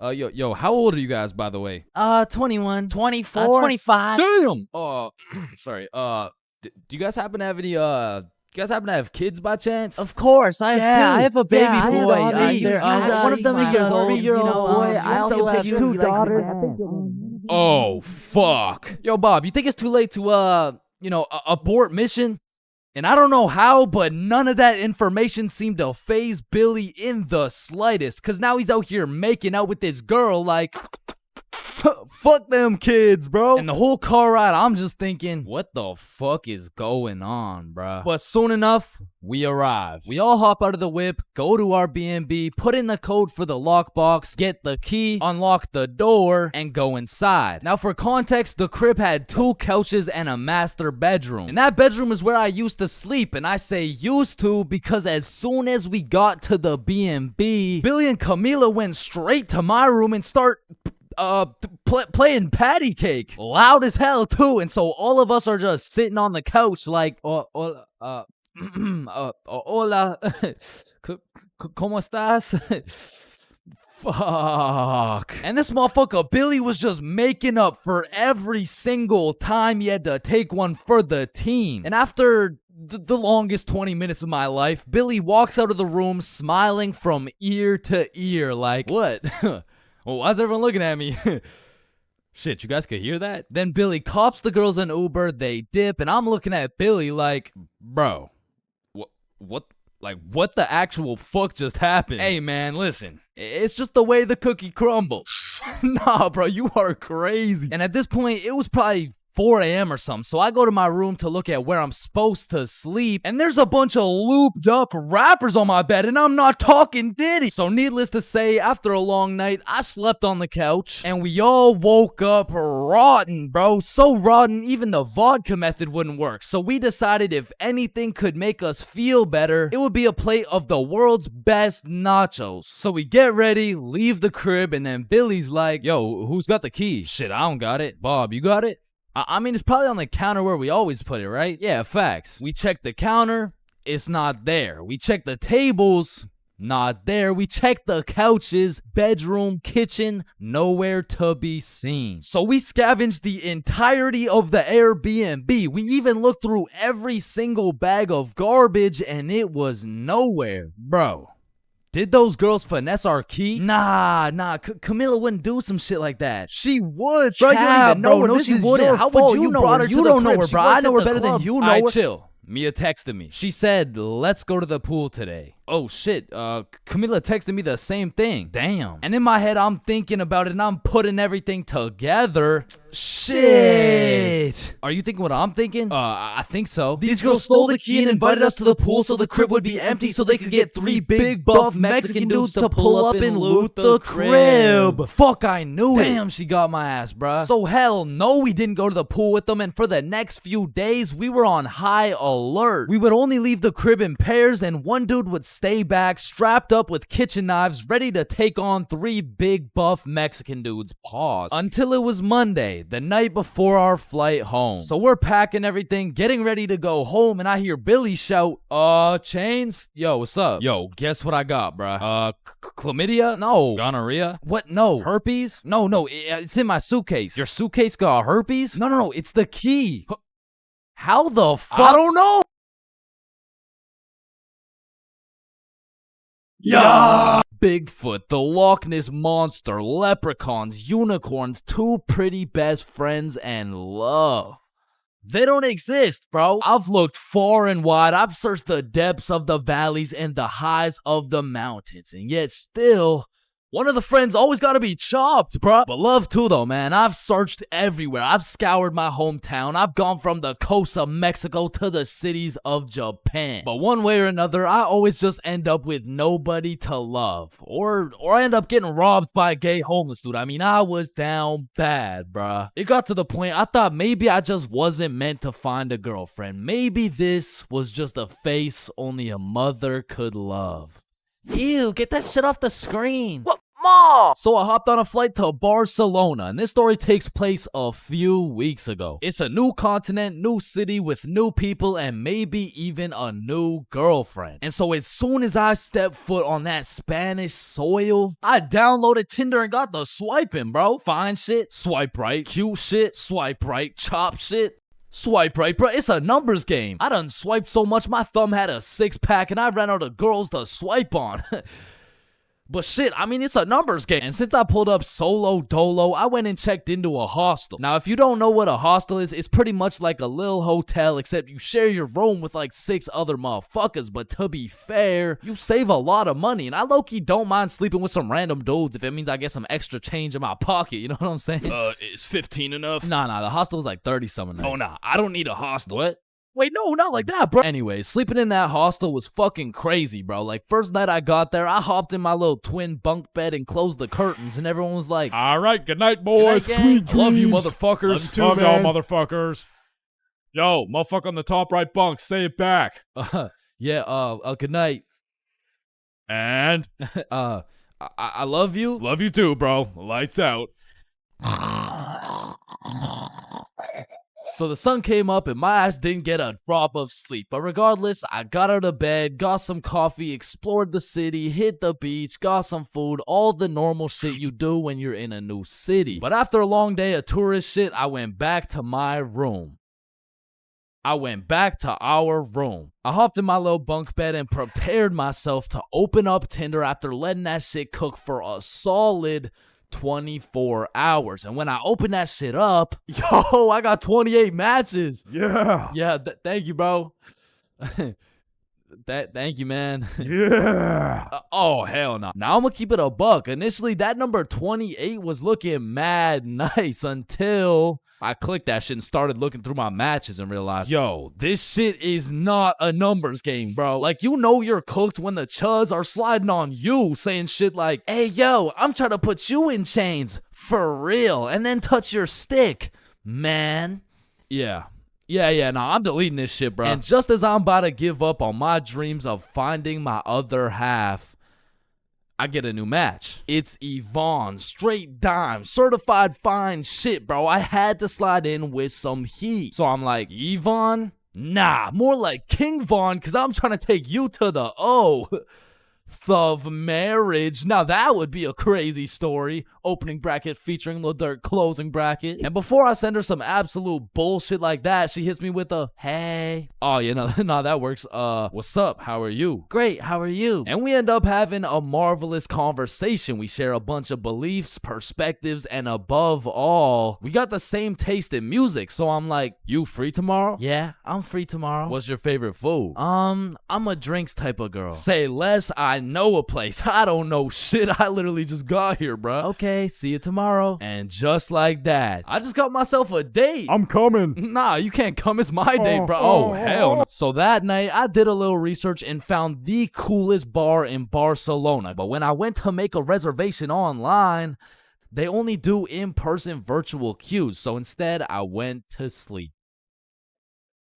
[SPEAKER 2] Yo, how old are you guys, by the way?
[SPEAKER 12] 21.
[SPEAKER 2] 24?
[SPEAKER 12] 25.
[SPEAKER 2] Damn! Sorry, do you guys happen to have any, kids by chance?
[SPEAKER 12] Of course, I have two.
[SPEAKER 2] I have a baby
[SPEAKER 12] boy.
[SPEAKER 2] One of them is years old.
[SPEAKER 12] 3-year-old boy. I also have two daughters.
[SPEAKER 2] Oh, fuck. Yo, Bob, you think it's too late to, abort mission? And I don't know how, but none of that information seemed to faze Billy in the slightest. Cause now he's out here making out with this girl like, fuck them kids, bro. And the whole car ride, I'm just thinking, what the fuck is going on, bruh? But soon enough, we arrive. We all hop out of the whip, go to our B&B, put in the code for the lockbox, get the key, unlock the door, and go inside. Now for context, the crib had 2 couches and a master bedroom. And that bedroom is where I used to sleep, and I say used to because as soon as we got to the B&B, Billy and Camila went straight to my room and start playing patty cake loud as hell too, and so all of us are just sitting on the couch like hola ¿Cómo estás? Fuck. And this motherfucker Billy was just making up for every single time he had to take one for the team. And after the longest 20 minutes of my life, Billy walks out of the room smiling from ear to ear like, what? Well, why's everyone looking at me? Shit, you guys could hear that? Then Billy cops the girls an Uber, they dip, and I'm looking at Billy like, bro, what the actual fuck just happened? Hey man, listen, it's just the way the cookie crumbles. Nah, bro, you are crazy. And at this point, it was probably 4 a.m. or something. So I go to my room to look at where I'm supposed to sleep, and there's a bunch of looped up rappers on my bed, and I'm not talking Diddy. So needless to say, after a long night, I slept on the couch, and we all woke up rotten, bro. So rotten, even the vodka method wouldn't work. So we decided if anything could make us feel better, it would be a plate of the world's best nachos. So we get ready, leave the crib, and then Billy's like, yo, who's got the key? Shit, I don't got it. Bob, you got it? I mean, it's probably on the counter where we always put it, right? Yeah, facts. We check the counter, it's not there. We check the tables, not there. We check the couches, bedroom, kitchen, nowhere to be seen. So we scavenged the entirety of the Airbnb. We even looked through every single bag of garbage, and it was nowhere. Bro, did those girls finesse our key? Nah. Camilla wouldn't do some shit like that. She would, bro. You don't even know her. No, she wouldn't. How would you know her? You don't know her, bro. I know her better than you know her. Alright, chill. Mia texted me. She said, let's go to the pool today. Oh shit, Camilla texted me the same thing. Damn. And in my head, I'm thinking about it and I'm putting everything together. Shit. Are you thinking what I'm thinking? I think so. These girls stole the key and invited us to the pool so the crib would be empty so they could get 3 big buff Mexican dudes to pull up and loot the crib. Fuck, I knew it. Damn, she got my ass, bruh. So hell no, we didn't go to the pool with them, and for the next few days, we were on high alert. We would only leave the crib in pairs, and one dude would stay back, strapped up with kitchen knives, ready to take on 3 big buff Mexican dudes. Pause. Until it was Monday, the night before our flight home. So we're packing everything, getting ready to go home, and I hear Billy shout, Chains? Yo, what's up? Yo, guess what I got, bruh? Chlamydia? No. Gonorrhea? What? No. Herpes? No, it's in my suitcase. Your suitcase got herpes? No, it's the key. How the fuck? I don't know. Yeah. Bigfoot, the Loch Ness Monster, leprechauns, unicorns, 2 pretty best friends, and love. They don't exist, bro. I've looked far and wide. I've searched the depths of the valleys and the highs of the mountains, and yet still, one of the friends always gotta be chopped, bruh. But love too, though, man. I've searched everywhere. I've scoured my hometown. I've gone from the coast of Mexico to the cities of Japan. But one way or another, I always just end up with nobody to love. Or I end up getting robbed by a gay homeless dude. I mean, I was down bad, bruh. It got to the point I thought maybe I just wasn't meant to find a girlfriend. Maybe this was just a face only a mother could love. Ew, get that shit off the screen. What? Mom! So I hopped on a flight to Barcelona, and this story takes place a few weeks ago. It's a new continent, new city with new people, and maybe even a new girlfriend. And so as soon as I stepped foot on that Spanish soil, I downloaded Tinder and got the swiping, bro. Fine shit, swipe right. Cute shit, swipe right. Chop shit, swipe right, bro. It's a numbers game. I done swiped so much my thumb had a 6-pack and I ran out of girls to swipe on. But shit, I mean, it's a numbers game. And since I pulled up solo dolo, I went and checked into a hostel. Now, if you don't know what a hostel is, it's pretty much like a little hotel, except you share your room with like 6 other motherfuckers. But to be fair, you save a lot of money. And I low-key don't mind sleeping with some random dudes if it means I get some extra change in my pocket. You know what I'm saying?
[SPEAKER 6] Is 15 enough?
[SPEAKER 2] Nah, the hostel's like 30-something.
[SPEAKER 6] Oh, nah, I don't need a hostel.
[SPEAKER 2] What? Wait, no, not like that, bro. Anyway, sleeping in that hostel was fucking crazy, bro. Like, first night I got there, I hopped in my little twin bunk bed and closed the curtains, and everyone was like,
[SPEAKER 6] all right, good night, boys.
[SPEAKER 2] Good night,
[SPEAKER 6] Sweet dreams. Love you, motherfuckers.
[SPEAKER 2] Love
[SPEAKER 6] y'all, motherfuckers. Yo, motherfucker on the top right bunk, say it back.
[SPEAKER 2] Good night.
[SPEAKER 6] And?
[SPEAKER 2] I love you.
[SPEAKER 6] Love you too, bro. Lights out.
[SPEAKER 2] So the sun came up and my ass didn't get a drop of sleep. But regardless, I got out of bed, got some coffee, explored the city, hit the beach, got some food, all the normal shit you do when you're in a new city. But after a long day of tourist shit, I went back to my room. I went back to our room. I hopped in my little bunk bed and prepared myself to open up Tinder after letting that shit cook for a solid 24 hours. And when I opened that shit up, yo, I got 28 matches.
[SPEAKER 6] Yeah.
[SPEAKER 2] Yeah, thank you, bro. Thank you, man.
[SPEAKER 6] Yeah.
[SPEAKER 2] Oh, hell no. Now I'm gonna keep it a buck. Initially, that number 28 was looking mad nice until I clicked that shit and started looking through my matches and realized, yo, this shit is not a numbers game, bro. Like, you know you're cooked when the chuds are sliding on you, saying shit like, hey, yo, I'm trying to put you in chains for real, and then touch your stick, man. Yeah, nah, I'm deleting this shit, bro. And just as I'm about to give up on my dreams of finding my other half, I get a new match. It's Yvonne, straight dime, certified fine shit, bro. I had to slide in with some heat. So I'm like, Yvonne? Nah, more like King Von, because I'm trying to take you to the O of marriage. Now that would be a crazy story. Opening bracket featuring Lil Durk, closing bracket. And before I send her some absolute bullshit like that, she hits me with a, hey. Oh, you know, nah, that works. What's up? How are you? Great, how are you? And we end up having a marvelous conversation. We share a bunch of beliefs, perspectives, and above all, we got the same taste in music. So I'm like, you free tomorrow? Yeah, I'm free tomorrow. What's your favorite food? I'm a drinks type of girl. Say less, I know a place. I don't know shit. I literally just got here, bro. Okay, see you tomorrow. And just like that, I just got myself a date.
[SPEAKER 6] I'm coming.
[SPEAKER 2] Nah, you can't come. It's my date, bro. Oh, hell no. So that night, I did a little research and found the coolest bar in Barcelona. But when I went to make a reservation online, they only do in-person virtual queues. So instead, I went to sleep.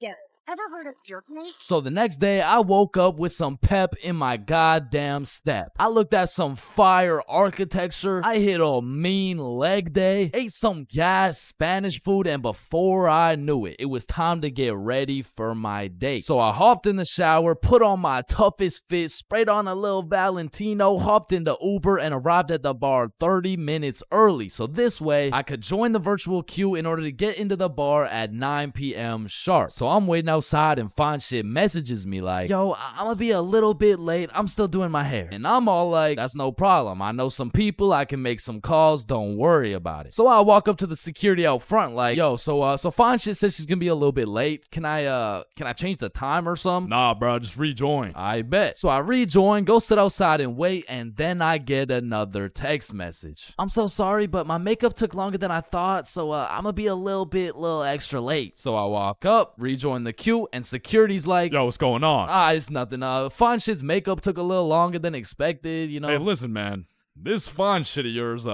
[SPEAKER 17] Yeah. Ever heard of jerkness?
[SPEAKER 2] So the next day, I woke up with some pep in my goddamn step. I looked at some fire architecture. I hit a mean leg day, ate some gas Spanish food, and before I knew it, it was time to get ready for my date. So I hopped in the shower, put on my toughest fit, sprayed on a little Valentino, hopped into Uber, and arrived at the bar 30 minutes early. So this way, I could join the virtual queue in order to get into the bar at 9 p.m. sharp. So I'm waiting outside and Fine Shit messages me like, yo, I'm gonna be a little bit late. I'm still doing my hair. And I'm all like, that's no problem. I know some people. I can make some calls. Don't worry about it. So I walk up to the security out front like, yo, so Fine Shit says she's gonna be a little bit late. Can I change the time or something?
[SPEAKER 6] Nah, bro, just rejoin.
[SPEAKER 2] I bet. So I rejoin, go sit outside and wait, and then I get another text message. I'm so sorry, but my makeup took longer than I thought, so I'm gonna be a little extra late. So I walk up, rejoin the queue, and security's like,
[SPEAKER 6] yo, what's going on?
[SPEAKER 2] It's nothing. Fine Shit's makeup took a little longer than expected, you know.
[SPEAKER 6] Hey, listen, man. This Fine Shit of yours,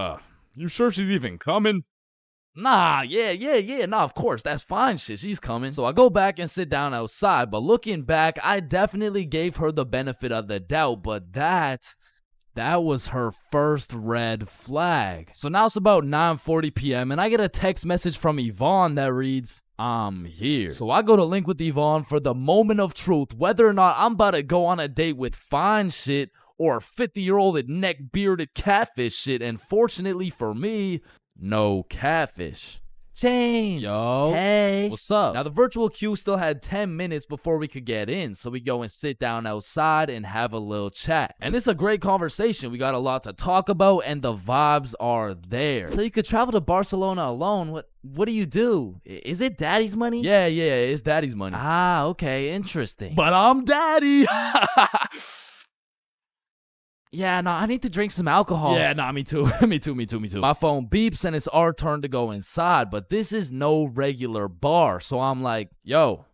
[SPEAKER 6] you sure she's even coming?
[SPEAKER 2] Nah, yeah. Nah, of course, that's Fine Shit. She's coming. So I go back and sit down outside, but looking back, I definitely gave her the benefit of the doubt, but that was her first red flag. So now it's about 9:40 p.m. and I get a text message from Yvonne that reads, I'm here. So I go to link with Yvonne for the moment of truth, whether or not I'm about to go on a date with Fine Shit or 50-year-old neck-bearded catfish shit. And fortunately for me, no catfish. Chains. Yo. Hey. What's up? Now, the virtual queue still had 10 minutes before we could get in, so we go and sit down outside and have a little chat. And it's a great conversation. We got a lot to talk about, and the vibes are there. So you could travel to Barcelona alone. What do you do? Is it daddy's money? Yeah, it's daddy's money. Ah, okay, interesting. But I'm daddy. Yeah, I need to drink some alcohol. Yeah, me too. me too. My phone beeps and it's our turn to go inside, but this is no regular bar. So I'm like, yo,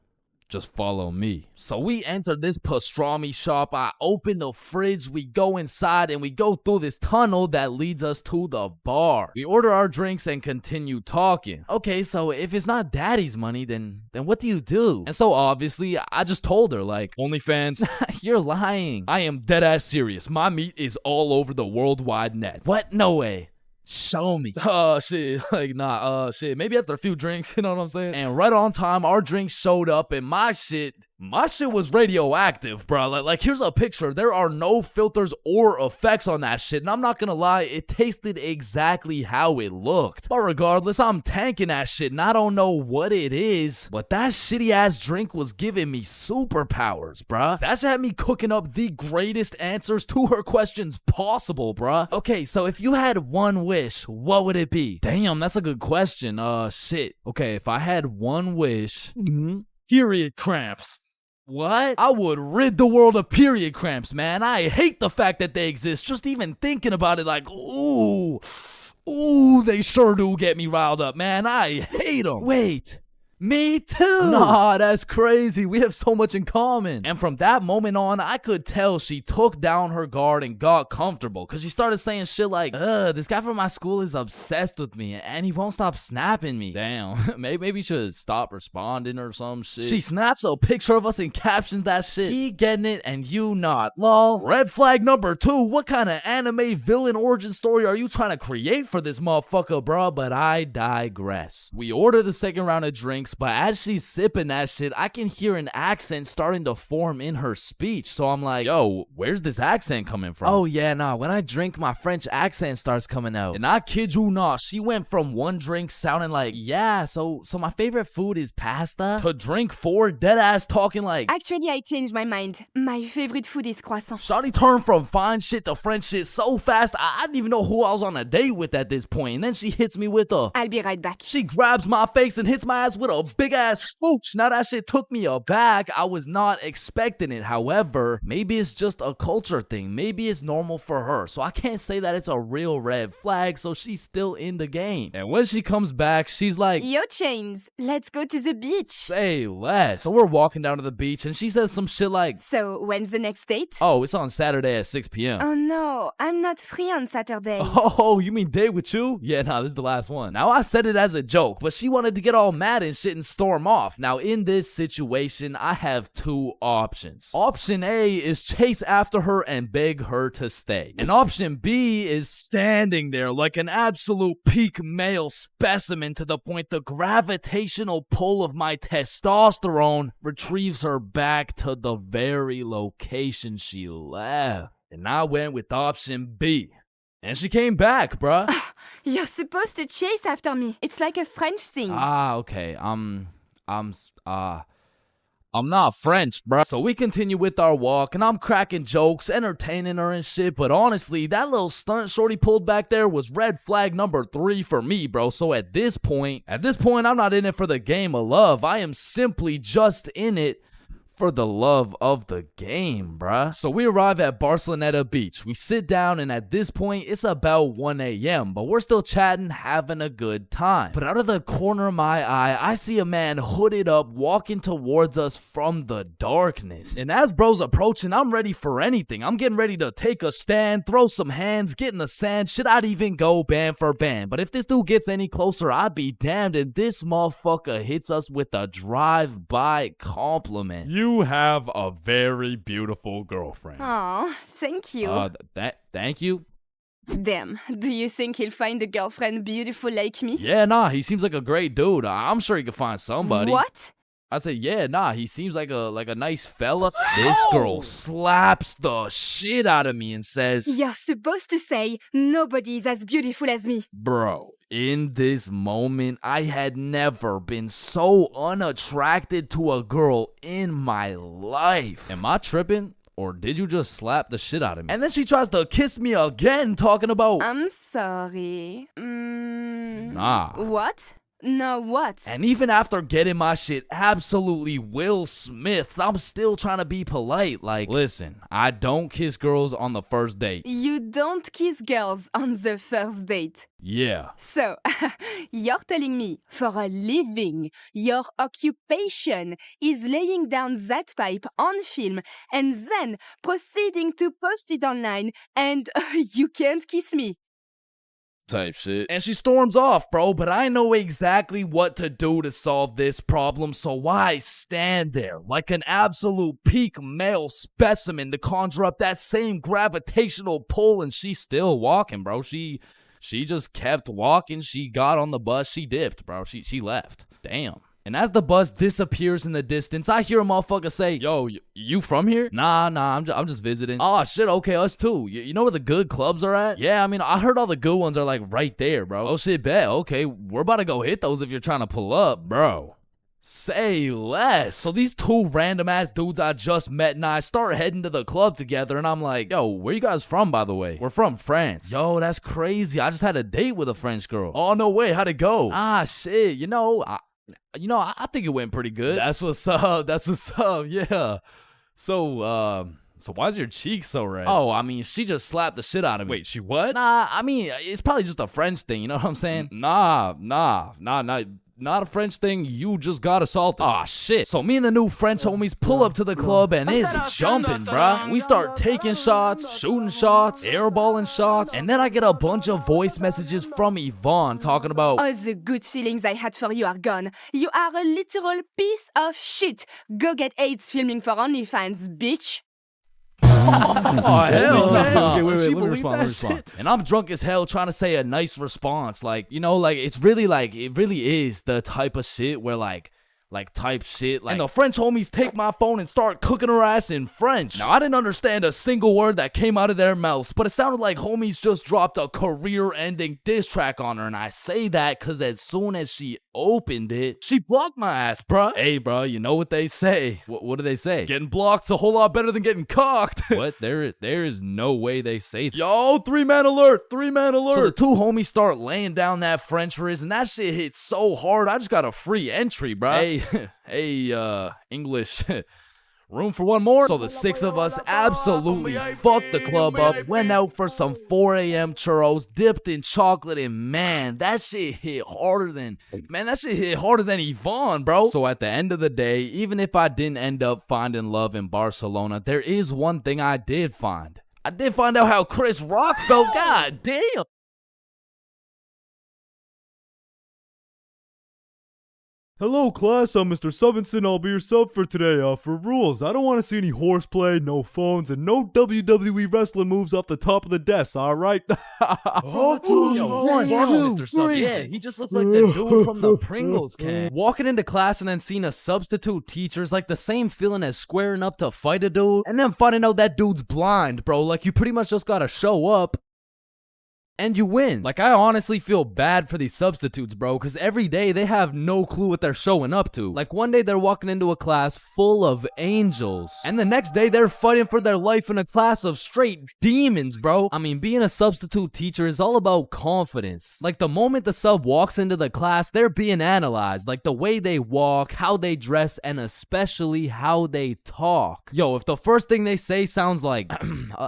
[SPEAKER 2] just follow me. So we enter this pastrami shop. I open the fridge. We go inside and we go through this tunnel that leads us to the bar. We order our drinks and continue talking. Okay, so if it's not daddy's money, then what do you do? And so obviously, I just told her like, OnlyFans. You're lying. I am dead ass serious. My meat is all over the worldwide net. What? No way. Show me. Oh, shit. Like, nah, shit. Maybe after a few drinks, you know what I'm saying? And right on time, our drinks showed up and my shit was radioactive, bro. Like, here's a picture. There are no filters or effects on that shit. And I'm not gonna lie, it tasted exactly how it looked. But regardless, I'm tanking that shit and I don't know what it is, but that shitty ass drink was giving me superpowers, bruh. That shit had me cooking up the greatest answers to her questions possible, bruh. Okay, so if you had one wish, what would it be? Damn, that's a good question. Shit. Okay, if I had one wish, period cramps.
[SPEAKER 11] What? I would rid the world of period cramps, man. I hate the fact that they exist. Just even thinking about it, like, ooh, they sure do get me riled up, man. I hate them. Wait. Me too. Nah, that's crazy. We have so much in common. And from that moment on, I could tell she took down her guard and got comfortable, because she started saying shit like, this guy from my school is obsessed with me and he won't stop snapping me. Damn, maybe you should stop responding or some shit. She snaps a picture of us and captions that shit. He getting it and you not. Lol. Red flag number 2. What kind of anime villain origin story are you trying to create for this motherfucker, bro? But I digress. We order the second round of drinks, but as she's sipping that shit, I can hear an accent starting to form in her speech. So I'm like, yo, where's this accent coming from? Oh yeah, nah, when I drink, my French accent starts coming out. And I kid you not, she went from one drink sounding like, yeah, so my favorite food is pasta, to drink 4 dead ass talking like,
[SPEAKER 17] actually, I changed my mind. My favorite food is croissant.
[SPEAKER 11] Shawty turned from fine shit to French shit so fast, I didn't even know who I was on a date with at this point. And then she hits me with a,
[SPEAKER 17] I'll be right back.
[SPEAKER 11] She grabs my face and hits my ass with a big ass smooch. Now that shit took me aback. I was not expecting it. However, maybe it's just a culture thing. Maybe it's normal for her. So I can't say that it's a real red flag. So she's still in the game. And when she comes back, she's like,
[SPEAKER 17] yo, Chains, let's go to the beach.
[SPEAKER 11] Say less. So we're walking down to the beach and she says some shit like,
[SPEAKER 17] so when's the next date?
[SPEAKER 11] Oh, it's on Saturday at 6 p.m.
[SPEAKER 17] Oh no, I'm not free on Saturday.
[SPEAKER 11] Oh, you mean date with you? Yeah, nah, this is the last one. Now I said it as a joke, but she wanted to get all mad and shit and storm off. Now in this situation, I have 2 options. Option A is chase after her and beg her to stay. And option B is standing there like an absolute peak male specimen to the point the gravitational pull of my testosterone retrieves her back to the very location she left. And I went with option B. And she came back, bruh.
[SPEAKER 17] You're supposed to chase after me. It's like a French thing.
[SPEAKER 11] Ah, okay. I'm not French, bruh. So we continue with our walk, and I'm cracking jokes, entertaining her and shit. But honestly, that little stunt shorty pulled back there was red flag number 3 for me, bro. So at this point, I'm not in it for the game of love. I am simply just in it for the love of the game, bruh. So we arrive at Barceloneta Beach. We sit down, and at this point, it's about 1 a.m., but we're still chatting, having a good time. But out of the corner of my eye, I see a man hooded up walking towards us from the darkness. And as bro's approaching, I'm ready for anything. I'm getting ready to take a stand, throw some hands, get in the sand. Should I even go band for band? But if this dude gets any closer, I'd be damned. And this motherfucker hits us with a drive-by compliment.
[SPEAKER 6] You have a very beautiful girlfriend.
[SPEAKER 17] Oh, thank you.
[SPEAKER 11] Thank you?
[SPEAKER 17] Damn, do you think he'll find a girlfriend beautiful like me?
[SPEAKER 11] Yeah, nah, he seems like a great dude. I'm sure he could find somebody.
[SPEAKER 17] What?
[SPEAKER 11] I said, yeah, nah, he seems like a nice fella. This girl slaps the shit out of me and says,
[SPEAKER 17] you're supposed to say, nobody's as beautiful as me.
[SPEAKER 11] Bro, in this moment, I had never been so unattracted to a girl in my life. Am I tripping? Or did you just slap the shit out of me? And then she tries to kiss me again, talking about,
[SPEAKER 17] I'm sorry.
[SPEAKER 11] Nah.
[SPEAKER 17] What? No, what?
[SPEAKER 11] And even after getting my shit absolutely Will Smith, I'm still trying to be polite. Like, listen, I don't kiss girls on the first date.
[SPEAKER 17] You don't kiss girls on the first date.
[SPEAKER 11] Yeah.
[SPEAKER 17] So, you're telling me, for a living, your occupation is laying down that pipe on film and then proceeding to post it online and you can't kiss me.
[SPEAKER 11] Type shit. And she storms off, bro, but I know exactly what to do to solve this problem, so I stand there like an absolute peak male specimen to conjure up that same gravitational pull, and she's still walking, bro. She just kept walking. She got on the bus. She dipped, bro. She left. Damn. And as the bus disappears in the distance, I hear a motherfucker say, yo, you from here? Nah, I'm just visiting. Oh, shit, okay, us too. You know where the good clubs are at? Yeah, I mean, I heard all the good ones are like right there, bro. Oh, shit, bet. Okay, we're about to go hit those if you're trying to pull up, bro. Say less. So these 2 random ass dudes I just met and I start heading to the club together, and I'm like, yo, where you guys from, by the way? We're from France. Yo, that's crazy. I just had a date with a French girl. Oh, no way. How'd it go? Ah, shit. You know, You know, I think it went pretty good. That's what's up. That's what's up. Yeah.
[SPEAKER 6] So why's your cheek so red?
[SPEAKER 11] Oh, I mean, she just slapped the shit out of me.
[SPEAKER 6] Wait, she what?
[SPEAKER 11] Nah, I mean, it's probably just a French thing. You know what I'm saying?
[SPEAKER 6] Nah, not a French thing. You just got assaulted.
[SPEAKER 11] Aw, shit. So me and the new French homies pull up to the club and it's jumping, bruh. We start taking shots, shooting shots, airballing shots, and then I get a bunch of voice messages from Yvonne talking about,
[SPEAKER 17] All the good feelings I had for you are gone. You are a literal piece of shit. Go get AIDS filming for OnlyFans, bitch.
[SPEAKER 11] oh, hell no.
[SPEAKER 6] Okay, wait,
[SPEAKER 11] She
[SPEAKER 6] let me
[SPEAKER 11] believe
[SPEAKER 6] respond.
[SPEAKER 11] that shit? And I'm drunk as hell trying to say a nice response. Like, you know, like, it really is the type of shit where, like type shit. Like, and the French homies take my phone and start cooking her ass in French. Now, I didn't understand a single word that came out of their mouths, but it sounded like homies just dropped a career-ending diss track on her. And I say that because as soon as she opened it, she blocked my ass, bruh. Hey, bruh, you know what they say. What do they say?
[SPEAKER 6] Getting blocked's a whole lot better than getting cocked.
[SPEAKER 11] What? There is no way they say that.
[SPEAKER 6] Yo, 3-man alert, 3-man alert.
[SPEAKER 11] So the two homies start laying down that French riz, and that shit hit so hard, I just got a free entry, bruh. Hey, English. Room for one more? So the six of us absolutely fucked the club up, went out for some 4 a.m. churros, dipped in chocolate, and man, that shit hit harder than Yvonne, bro. So at the end of the day, even if I didn't end up finding love in Barcelona, there is one thing I did find. I did find out how Chris Rock felt. God damn.
[SPEAKER 6] Hello, class. I'm Mr. Subinson. I'll be your sub for today. For rules, I don't want to see any horseplay, no phones, and no WWE wrestling moves off the top of the desk, alright?
[SPEAKER 11] Yo, Mr. Sub. Yeah, he just looks like the dude from the Pringles can. Walking into class and then seeing a substitute teacher is like the same feeling as squaring up to fight a dude, and then finding out that dude's blind, bro. Like, you pretty much just gotta show up and you win. Like, I honestly feel bad for these substitutes, bro, because every day they have no clue what they're showing up to. Like, one day they're walking into a class full of angels, and the next day they're fighting for their life in a class of straight demons, bro. I mean, being a substitute teacher is all about confidence. Like, the moment the sub walks into the class, they're being analyzed. Like, the way they walk, how they dress, and especially how they talk. Yo, if the first thing they say sounds like,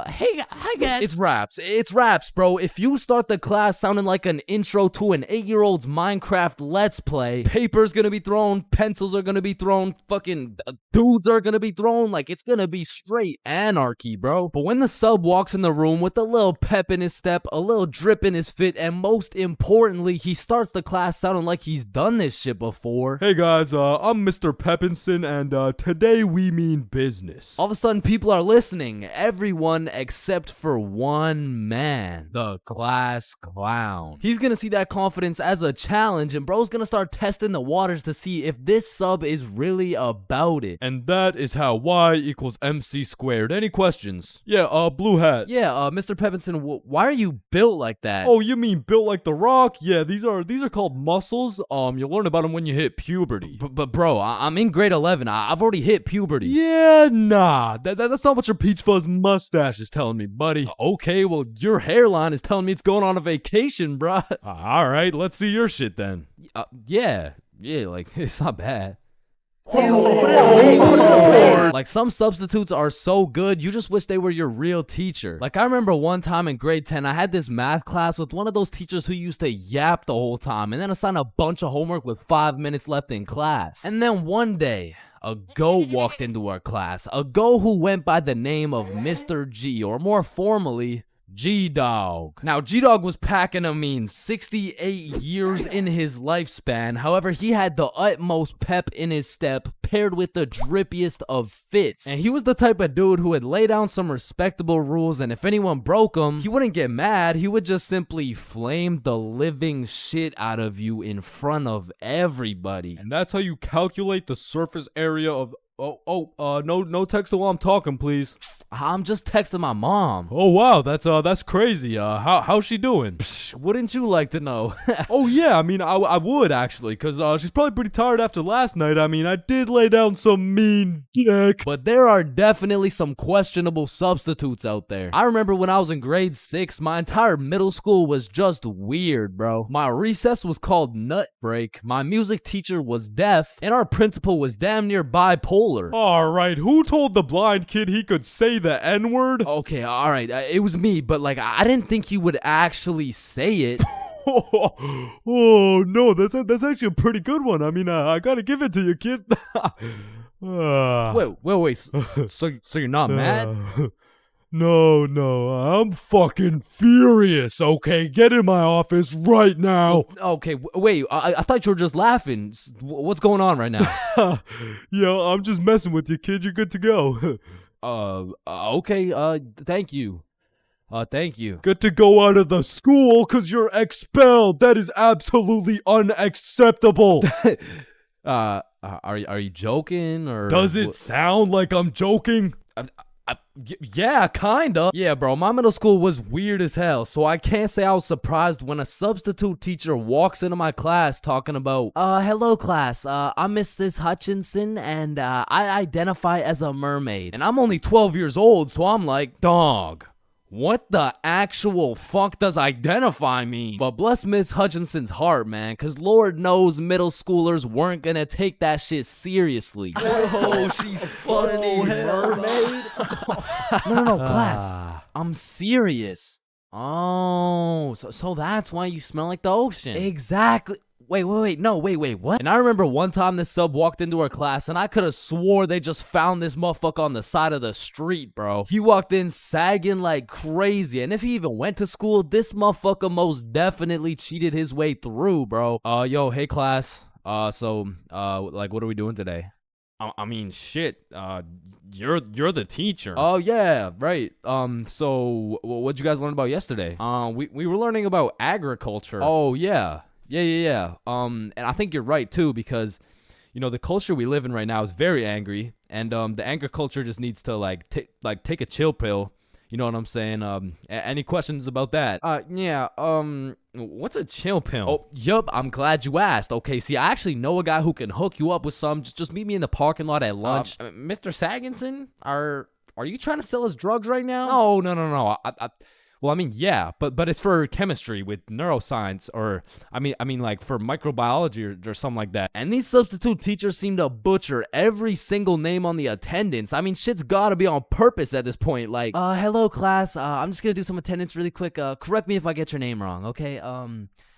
[SPEAKER 11] hey, hi guys. It's raps, bro. If you start the class sounding like an intro to an 8-year-old's Minecraft Let's Play, paper's gonna be thrown, pencils are gonna be thrown, fucking dudes are gonna be thrown, like, it's gonna be straight anarchy, bro. But when the sub walks in the room with a little pep in his step, a little drip in his fit, and most importantly, he starts the class sounding like he's done this shit before.
[SPEAKER 6] Hey guys, I'm Mr. Peppinson, and today we mean business.
[SPEAKER 11] All of a sudden, people are listening. Everyone except for one man, the class clown. He's gonna see that confidence as a challenge, and bro's gonna start testing the waters to see if this sub is really about it.
[SPEAKER 6] And that is how Y equals MC squared. Any questions? Yeah, blue hat.
[SPEAKER 11] Yeah, Mr. Peppinson, why are you built like that?
[SPEAKER 6] Oh, you mean built like The Rock? Yeah, these are called muscles. You'll learn about them when you hit puberty.
[SPEAKER 11] But bro, I'm in grade 11. I've already hit puberty.
[SPEAKER 6] Yeah, nah. That's not what your peach fuzz mustache is telling me, buddy.
[SPEAKER 11] Okay, well, your hairline is telling me it's going on a vacation, bruh.
[SPEAKER 6] Alright, let's see your shit then.
[SPEAKER 11] Yeah, like, it's not bad. Like, some substitutes are so good, you just wish they were your real teacher. Like, I remember one time in grade 10, I had this math class with one of those teachers who used to yap the whole time and then assign a bunch of homework with 5 minutes left in class. And then one day, a goat walked into our class, a goat who went by the name of Mr. G, or more formally, G-Dog. Now, G-Dog was packing a mean 68 years in his lifespan. However, he had the utmost pep in his step, paired with the drippiest of fits. And he was the type of dude who would lay down some respectable rules, and if anyone broke them, he wouldn't get mad. He would just simply flame the living shit out of you in front of everybody.
[SPEAKER 6] And that's how you calculate the surface area of No text while I'm talking, please.
[SPEAKER 11] I'm just texting my mom.
[SPEAKER 6] Oh wow, that's crazy. How's she doing?
[SPEAKER 11] Wouldn't you like to know?
[SPEAKER 6] Oh yeah, I mean, I would actually, cause she's probably pretty tired after last night. I mean, I did lay down some mean dick.
[SPEAKER 11] But there are definitely some questionable substitutes out there. I remember when I was in grade 6, my entire middle school was just weird, bro. My recess was called Nut Break, my music teacher was deaf, and our principal was damn near bipolar.
[SPEAKER 6] Alright, who told the blind kid he could say the N-word?
[SPEAKER 11] Okay, alright, it was me, but like, I didn't think he would actually say it.
[SPEAKER 6] Oh no, that's actually a pretty good one. I mean, I gotta give it to you, kid.
[SPEAKER 11] Wait. So you're not mad?
[SPEAKER 6] No, I'm fucking furious, okay? Get in my office right now.
[SPEAKER 11] Okay, wait, I thought you were just laughing. What's going on right now?
[SPEAKER 6] Yo, I'm just messing with you, kid. You're good to go.
[SPEAKER 11] Okay, thank you. Thank you.
[SPEAKER 6] Get to go out of the school because you're expelled. That is absolutely unacceptable.
[SPEAKER 11] Are you joking or
[SPEAKER 6] does it sound like I'm joking?
[SPEAKER 11] Yeah, kinda. Yeah, bro, my middle school was weird as hell, so I can't say I was surprised when a substitute teacher walks into my class talking about, hello class, I'm Mrs. Hutchinson, and I identify as a mermaid. And I'm only 12 years old, so I'm like, dog, what the actual fuck does identify mean? But bless Miss Hutchinson's heart, man, because Lord knows middle schoolers weren't gonna take that shit seriously.
[SPEAKER 12] Oh, she's funny, mermaid.
[SPEAKER 11] No, class. I'm serious. Oh, so that's why you smell like the ocean. Exactly. Wait, what? And I remember one time this sub walked into our class and I could have swore they just found this motherfucker on the side of the street, bro. He walked in sagging like crazy, and if he even went to school, this motherfucker most definitely cheated his way through, bro. Yo, hey class. Like, what are we doing today?
[SPEAKER 6] I mean, shit. You're the teacher.
[SPEAKER 11] Oh yeah, right. So what'd you guys learn about yesterday? We were learning about agriculture. Oh yeah. Yeah. And I think you're right too, because you know the culture we live in right now is very angry, and the anger culture just needs to take a chill pill. You know what I'm saying? Any questions about that? What's a chill pill? Oh, yup, I'm glad you asked. Okay, see, I actually know a guy who can hook you up with some. Just meet me in the parking lot at lunch. Mr. Saginson, are you trying to sell us drugs right now? No. Well, I mean, yeah, but it's for chemistry with neuroscience, or I mean, like for microbiology or something like that. And these substitute teachers seem to butcher every single name on the attendance. I mean, shit's gotta be on purpose at this point. Like, hello class. I'm just gonna do some attendance really quick. Correct me if I get your name wrong, okay?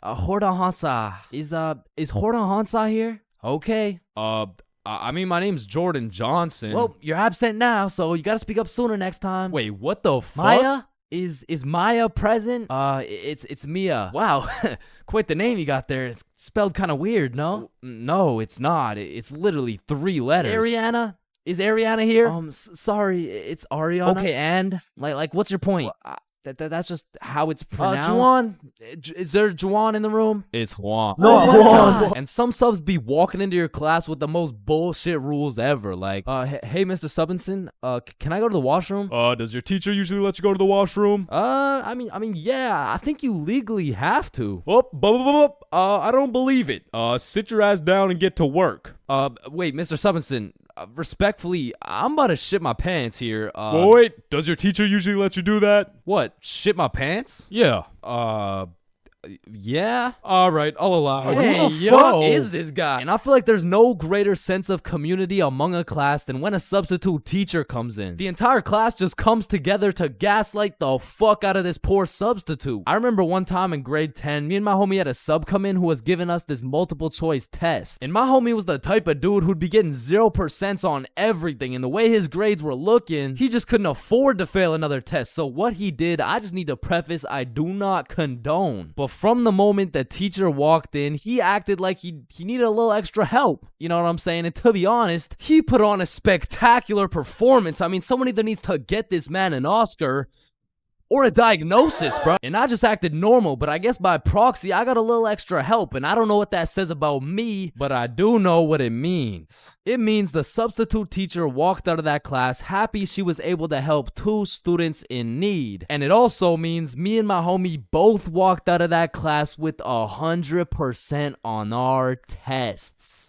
[SPEAKER 11] Horda Hansa. Is Horda Hansa here? Okay.
[SPEAKER 6] I mean, my name's Jordan Johnson.
[SPEAKER 11] Well, you're absent now, so you gotta speak up sooner next time.
[SPEAKER 6] Wait, what the fuck?
[SPEAKER 11] Maya? Is Maya present? It's Mia. Wow, quite the name you got there. It's spelled kind of weird, no? No, it's not. It's literally 3 letters. Ariana? Is Ariana here? Sorry, it's Ariana. Okay, and like, what's your point? That's just how it's pronounced. Juwan? Is there Juwan in the room?
[SPEAKER 6] It's Juan.
[SPEAKER 11] No, Juwan. And some subs be walking into your class with the most bullshit rules ever. Like, hey, Mr. Subinson, can I go to the washroom?
[SPEAKER 6] Does your teacher usually let you go to the washroom?
[SPEAKER 11] I mean, yeah. I think you legally have to.
[SPEAKER 6] I don't believe it. Sit your ass down and get to work.
[SPEAKER 11] Wait, Mr. Subinson. Respectfully, I'm about to shit my pants here.
[SPEAKER 6] Wait, does your teacher usually let you do that?
[SPEAKER 11] What, shit my pants?
[SPEAKER 6] Yeah.
[SPEAKER 11] Yeah?
[SPEAKER 6] Alright, I'll allow it.
[SPEAKER 11] Hey, who the fuck is this guy? And I feel like there's no greater sense of community among a class than when a substitute teacher comes in. The entire class just comes together to gaslight the fuck out of this poor substitute. I remember one time in grade 10, me and my homie had a sub come in who was giving us this multiple choice test. And my homie was the type of dude who'd be getting 0% on everything, and the way his grades were looking, he just couldn't afford to fail another test. So what he did, I just need to preface, I do not condone. But from the moment the teacher walked in, he acted like he needed a little extra help. You know what I'm saying? And to be honest, he put on a spectacular performance. I mean, someone either needs to get this man an Oscar
[SPEAKER 2] or a diagnosis, bro. And I just acted normal, but I guess by proxy, I got a little extra help. And I don't know what that says about me, but I do know what it means. It means the substitute teacher walked out of that class happy she was able to help 2 students in need. And it also means me and my homie both walked out of that class with 100% on our tests.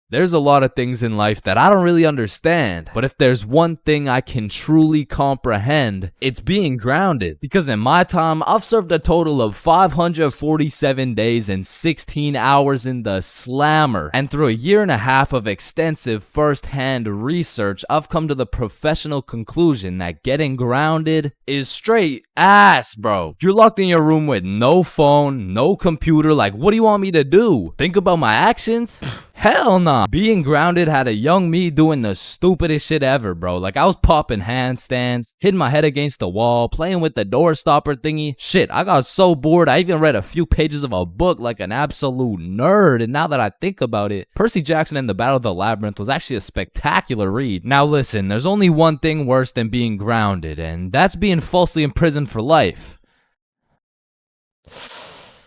[SPEAKER 2] There's a lot of things in life that I don't really understand, but if there's one thing I can truly comprehend, it's being grounded. Because in my time, I've served a total of 547 days and 16 hours in the slammer. And through a year and a half of extensive first-hand research, I've come to the professional conclusion that getting grounded is straight ass, bro. You're locked in your room with no phone, no computer. Like, what do you want me to do? Think about my actions? Hell nah. Being grounded had a young me doing the stupidest shit ever, bro. Like, I was popping handstands, hitting my head against the wall, playing with the door stopper thingy. Shit, I got so bored, I even read a few pages of a book like an absolute nerd. And now that I think about it, Percy Jackson and the Battle of the Labyrinth was actually a spectacular read. Now listen, there's only one thing worse than being grounded, and that's being falsely imprisoned for life.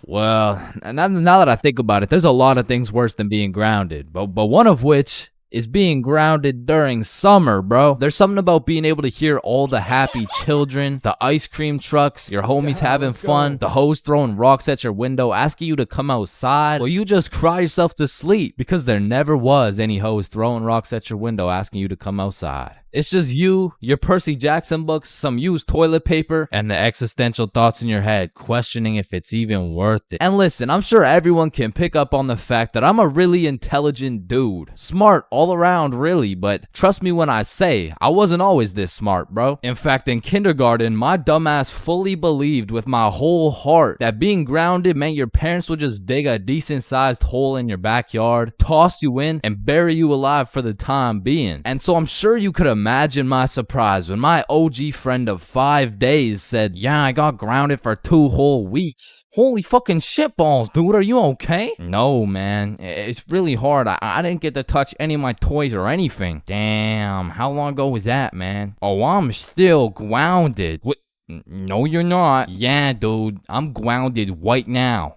[SPEAKER 2] Well, now that I think about it, there's a lot of things worse than being grounded, but one of which is being grounded during summer, bro. There's something about being able to hear all the happy children, the ice cream trucks, your homies having fun, the hoes throwing rocks at your window, asking you to come outside, or you just cry yourself to sleep because there never was any hoes throwing rocks at your window asking you to come outside. It's just you, your Percy Jackson books, some used toilet paper, and the existential thoughts in your head questioning if it's even worth it. And listen, I'm sure everyone can pick up on the fact that I'm a really intelligent dude. Smart all around, really, but trust me when I say, I wasn't always this smart, bro. In fact, in kindergarten, my dumbass fully believed with my whole heart that being grounded meant your parents would just dig a decent-sized hole in your backyard, toss you in, and bury you alive for the time being. And so I'm sure you could imagine my surprise when my OG friend of 5 days said, yeah, I got grounded for 2 whole weeks. Holy fucking shitballs, dude, are you okay? No, man, it's really hard. I didn't get to touch any of my toys or anything. Damn, how long ago was that, man? Oh, I'm still grounded. What? No, you're not. Yeah, dude, I'm grounded right now.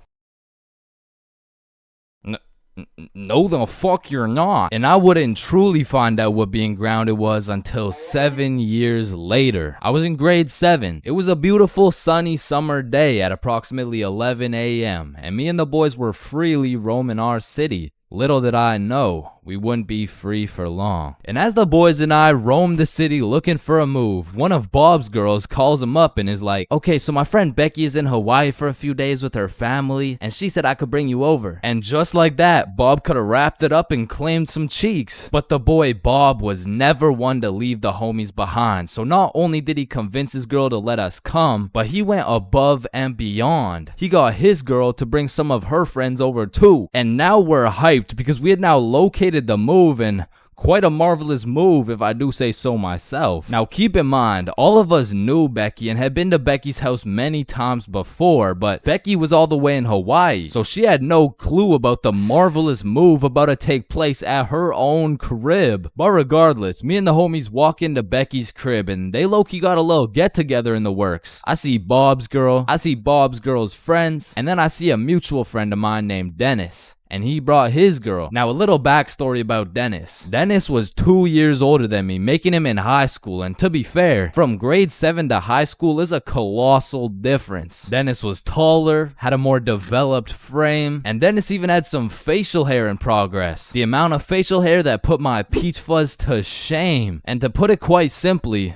[SPEAKER 2] No, the fuck you're not. And I wouldn't truly find out what being grounded was until 7 years later. I was in grade 7. It was a beautiful sunny summer day at approximately 11 a.m. and me and the boys were freely roaming our city. Little did I know, we wouldn't be free for long. And as the boys and I roamed the city looking for a move, one of Bob's girls calls him up and is like, okay, so my friend Becky is in Hawaii for a few days with her family, and she said I could bring you over. And just like that, Bob could have wrapped it up and claimed some cheeks. But the boy Bob was never one to leave the homies behind. So not only did he convince his girl to let us come, but he went above and beyond. He got his girl to bring some of her friends over too. And now we're hyped because we had now located the move, and quite a marvelous move if I do say so myself. Now keep in mind, all of us knew Becky and had been to Becky's house many times before, but Becky was all the way in Hawaii, so she had no clue about the marvelous move about to take place at her own crib. But regardless, me and the homies walk into Becky's crib and they low-key got a little get-together in the works. I see Bob's girl, I see Bob's girl's friends, and then I see a mutual friend of mine named Dennis. And he brought his girl. Now, a little backstory about Dennis. Dennis was 2 years older than me, making him in high school. And to be fair, from grade 7 to high school is a colossal difference. Dennis was taller, had a more developed frame, and Dennis even had some facial hair in progress. The amount of facial hair that put my peach fuzz to shame. And to put it quite simply,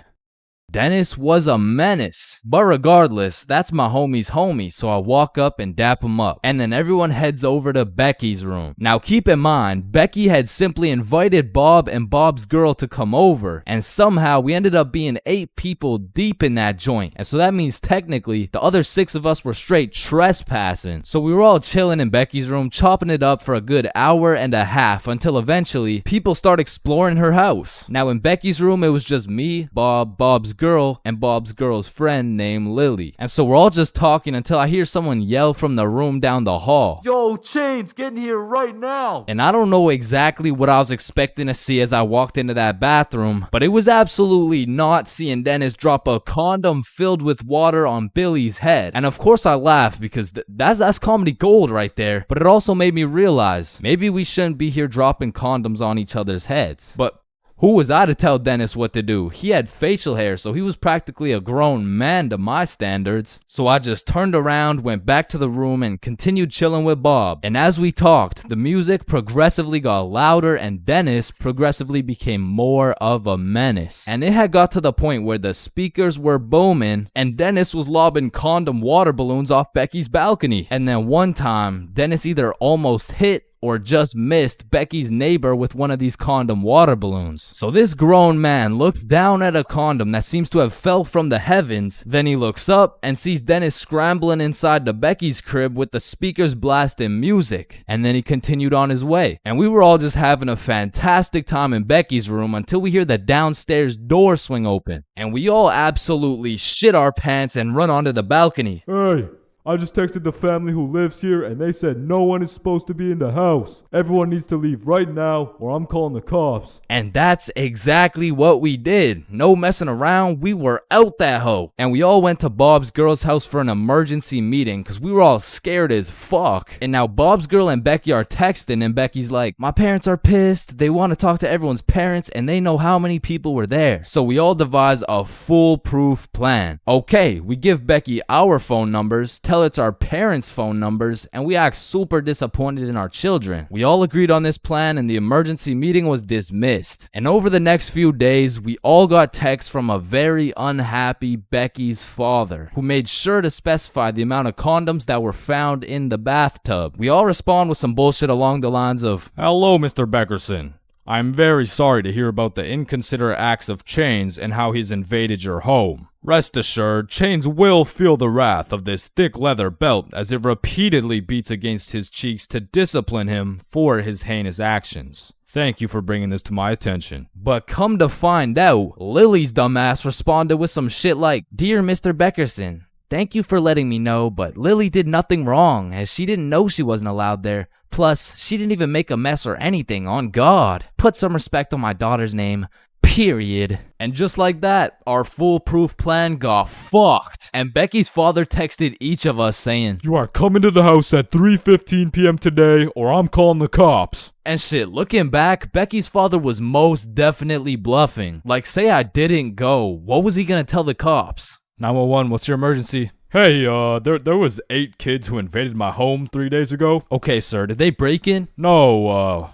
[SPEAKER 2] Dennis was a menace. But regardless, that's my homie's homie, so I walk up and dap him up. And then everyone heads over to Becky's room. Now keep in mind, Becky had simply invited Bob and Bob's girl to come over, and somehow we ended up being 8 people deep in that joint. And so that means technically, the other 6 of us were straight trespassing. So we were all chilling in Becky's room, chopping it up for a good hour and a half, until eventually, people start exploring her house. Now in Becky's room, it was just me, Bob, Bob's girl and Bob's girl's friend named Lily. And so we're all just talking until I hear someone yell from the room down the hall.
[SPEAKER 11] Yo, Chains, get in here right now.
[SPEAKER 2] And I don't know exactly what I was expecting to see as I walked into that bathroom, but it was absolutely not seeing Dennis drop a condom filled with water on Billy's head. And of course I laughed because that's comedy gold right there, but it also made me realize maybe we shouldn't be here dropping condoms on each other's heads. But who was I to tell Dennis what to do? He had facial hair, so he was practically a grown man to my standards. So I just turned around, went back to the room, and continued chilling with Bob. And as we talked, the music progressively got louder, and Dennis progressively became more of a menace. And it had got to the point where the speakers were booming, and Dennis was lobbing condom water balloons off Becky's balcony. And then one time, Dennis either almost hit or just missed Becky's neighbor with one of these condom water balloons. So this grown man looks down at a condom that seems to have fell from the heavens. Then he looks up and sees Dennis scrambling inside the Becky's crib with the speakers blasting music. And then he continued on his way. And we were all just having a fantastic time in Becky's room until we hear the downstairs door swing open. And we all absolutely shit our pants and run onto the balcony.
[SPEAKER 6] Hey, I just texted the family who lives here and they said no one is supposed to be in the house. Everyone needs to leave right now or I'm calling the cops.
[SPEAKER 2] And that's exactly what we did. No messing around, we were out that hoe. And we all went to Bob's girl's house for an emergency meeting because we were all scared as fuck. And now Bob's girl and Becky are texting and Becky's like, my parents are pissed. They want to talk to everyone's parents and they know how many people were there. So we all devise a foolproof plan. Okay, we give Becky our phone numbers, tell it's our parents' phone numbers, and we act super disappointed in our children. We all agreed on this plan and the emergency meeting was dismissed. And over the next few days, we all got texts from a very unhappy Becky's father, who made sure to specify the amount of condoms that were found in the bathtub. We all respond with some bullshit along the lines of,
[SPEAKER 6] hello, Mr. Beckerson. I'm very sorry to hear about the inconsiderate acts of Chains and how he's invaded your home. Rest assured, Chains will feel the wrath of this thick leather belt as it repeatedly beats against his cheeks to discipline him for his heinous actions. Thank you for bringing this to my attention.
[SPEAKER 2] But come to find out, Lily's dumbass responded with some shit like, Dear Mr. Beckerson, thank you for letting me know, but Lily did nothing wrong as she didn't know she wasn't allowed there. Plus, she didn't even make a mess or anything, on God. Put some respect on my daughter's name. Period. And just like that, our foolproof plan got fucked. And Becky's father texted each of us saying,
[SPEAKER 6] you are coming to the house at 3:15 p.m. today or I'm calling the cops.
[SPEAKER 2] And shit, looking back, Becky's father was most definitely bluffing. Like, say I didn't go, what was he gonna tell the cops?
[SPEAKER 6] 911, what's your emergency? Hey, there was 8 kids who invaded my home 3 days ago.
[SPEAKER 2] Okay, sir, did they break in?
[SPEAKER 6] No,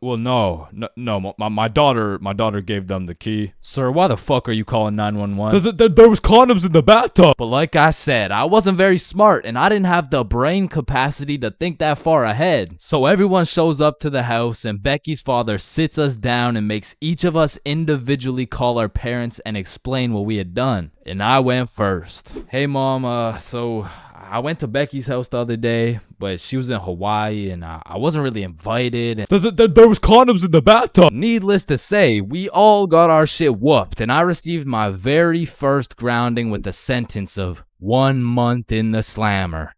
[SPEAKER 6] no, my daughter gave them the key.
[SPEAKER 2] Sir, why the fuck are you calling 911?
[SPEAKER 6] There was condoms in the bathtub.
[SPEAKER 2] But like I said, I wasn't very smart and I didn't have the brain capacity to think that far ahead. So everyone shows up to the house and Becky's father sits us down and makes each of us individually call our parents and explain what we had done. And I went first. Hey mom, so I went to Becky's house the other day, but she was in Hawaii and I wasn't really invited. And
[SPEAKER 6] there was condoms in the bathtub.
[SPEAKER 2] Needless to say, we all got our shit whooped and I received my very first grounding with the sentence of 1 month in the slammer.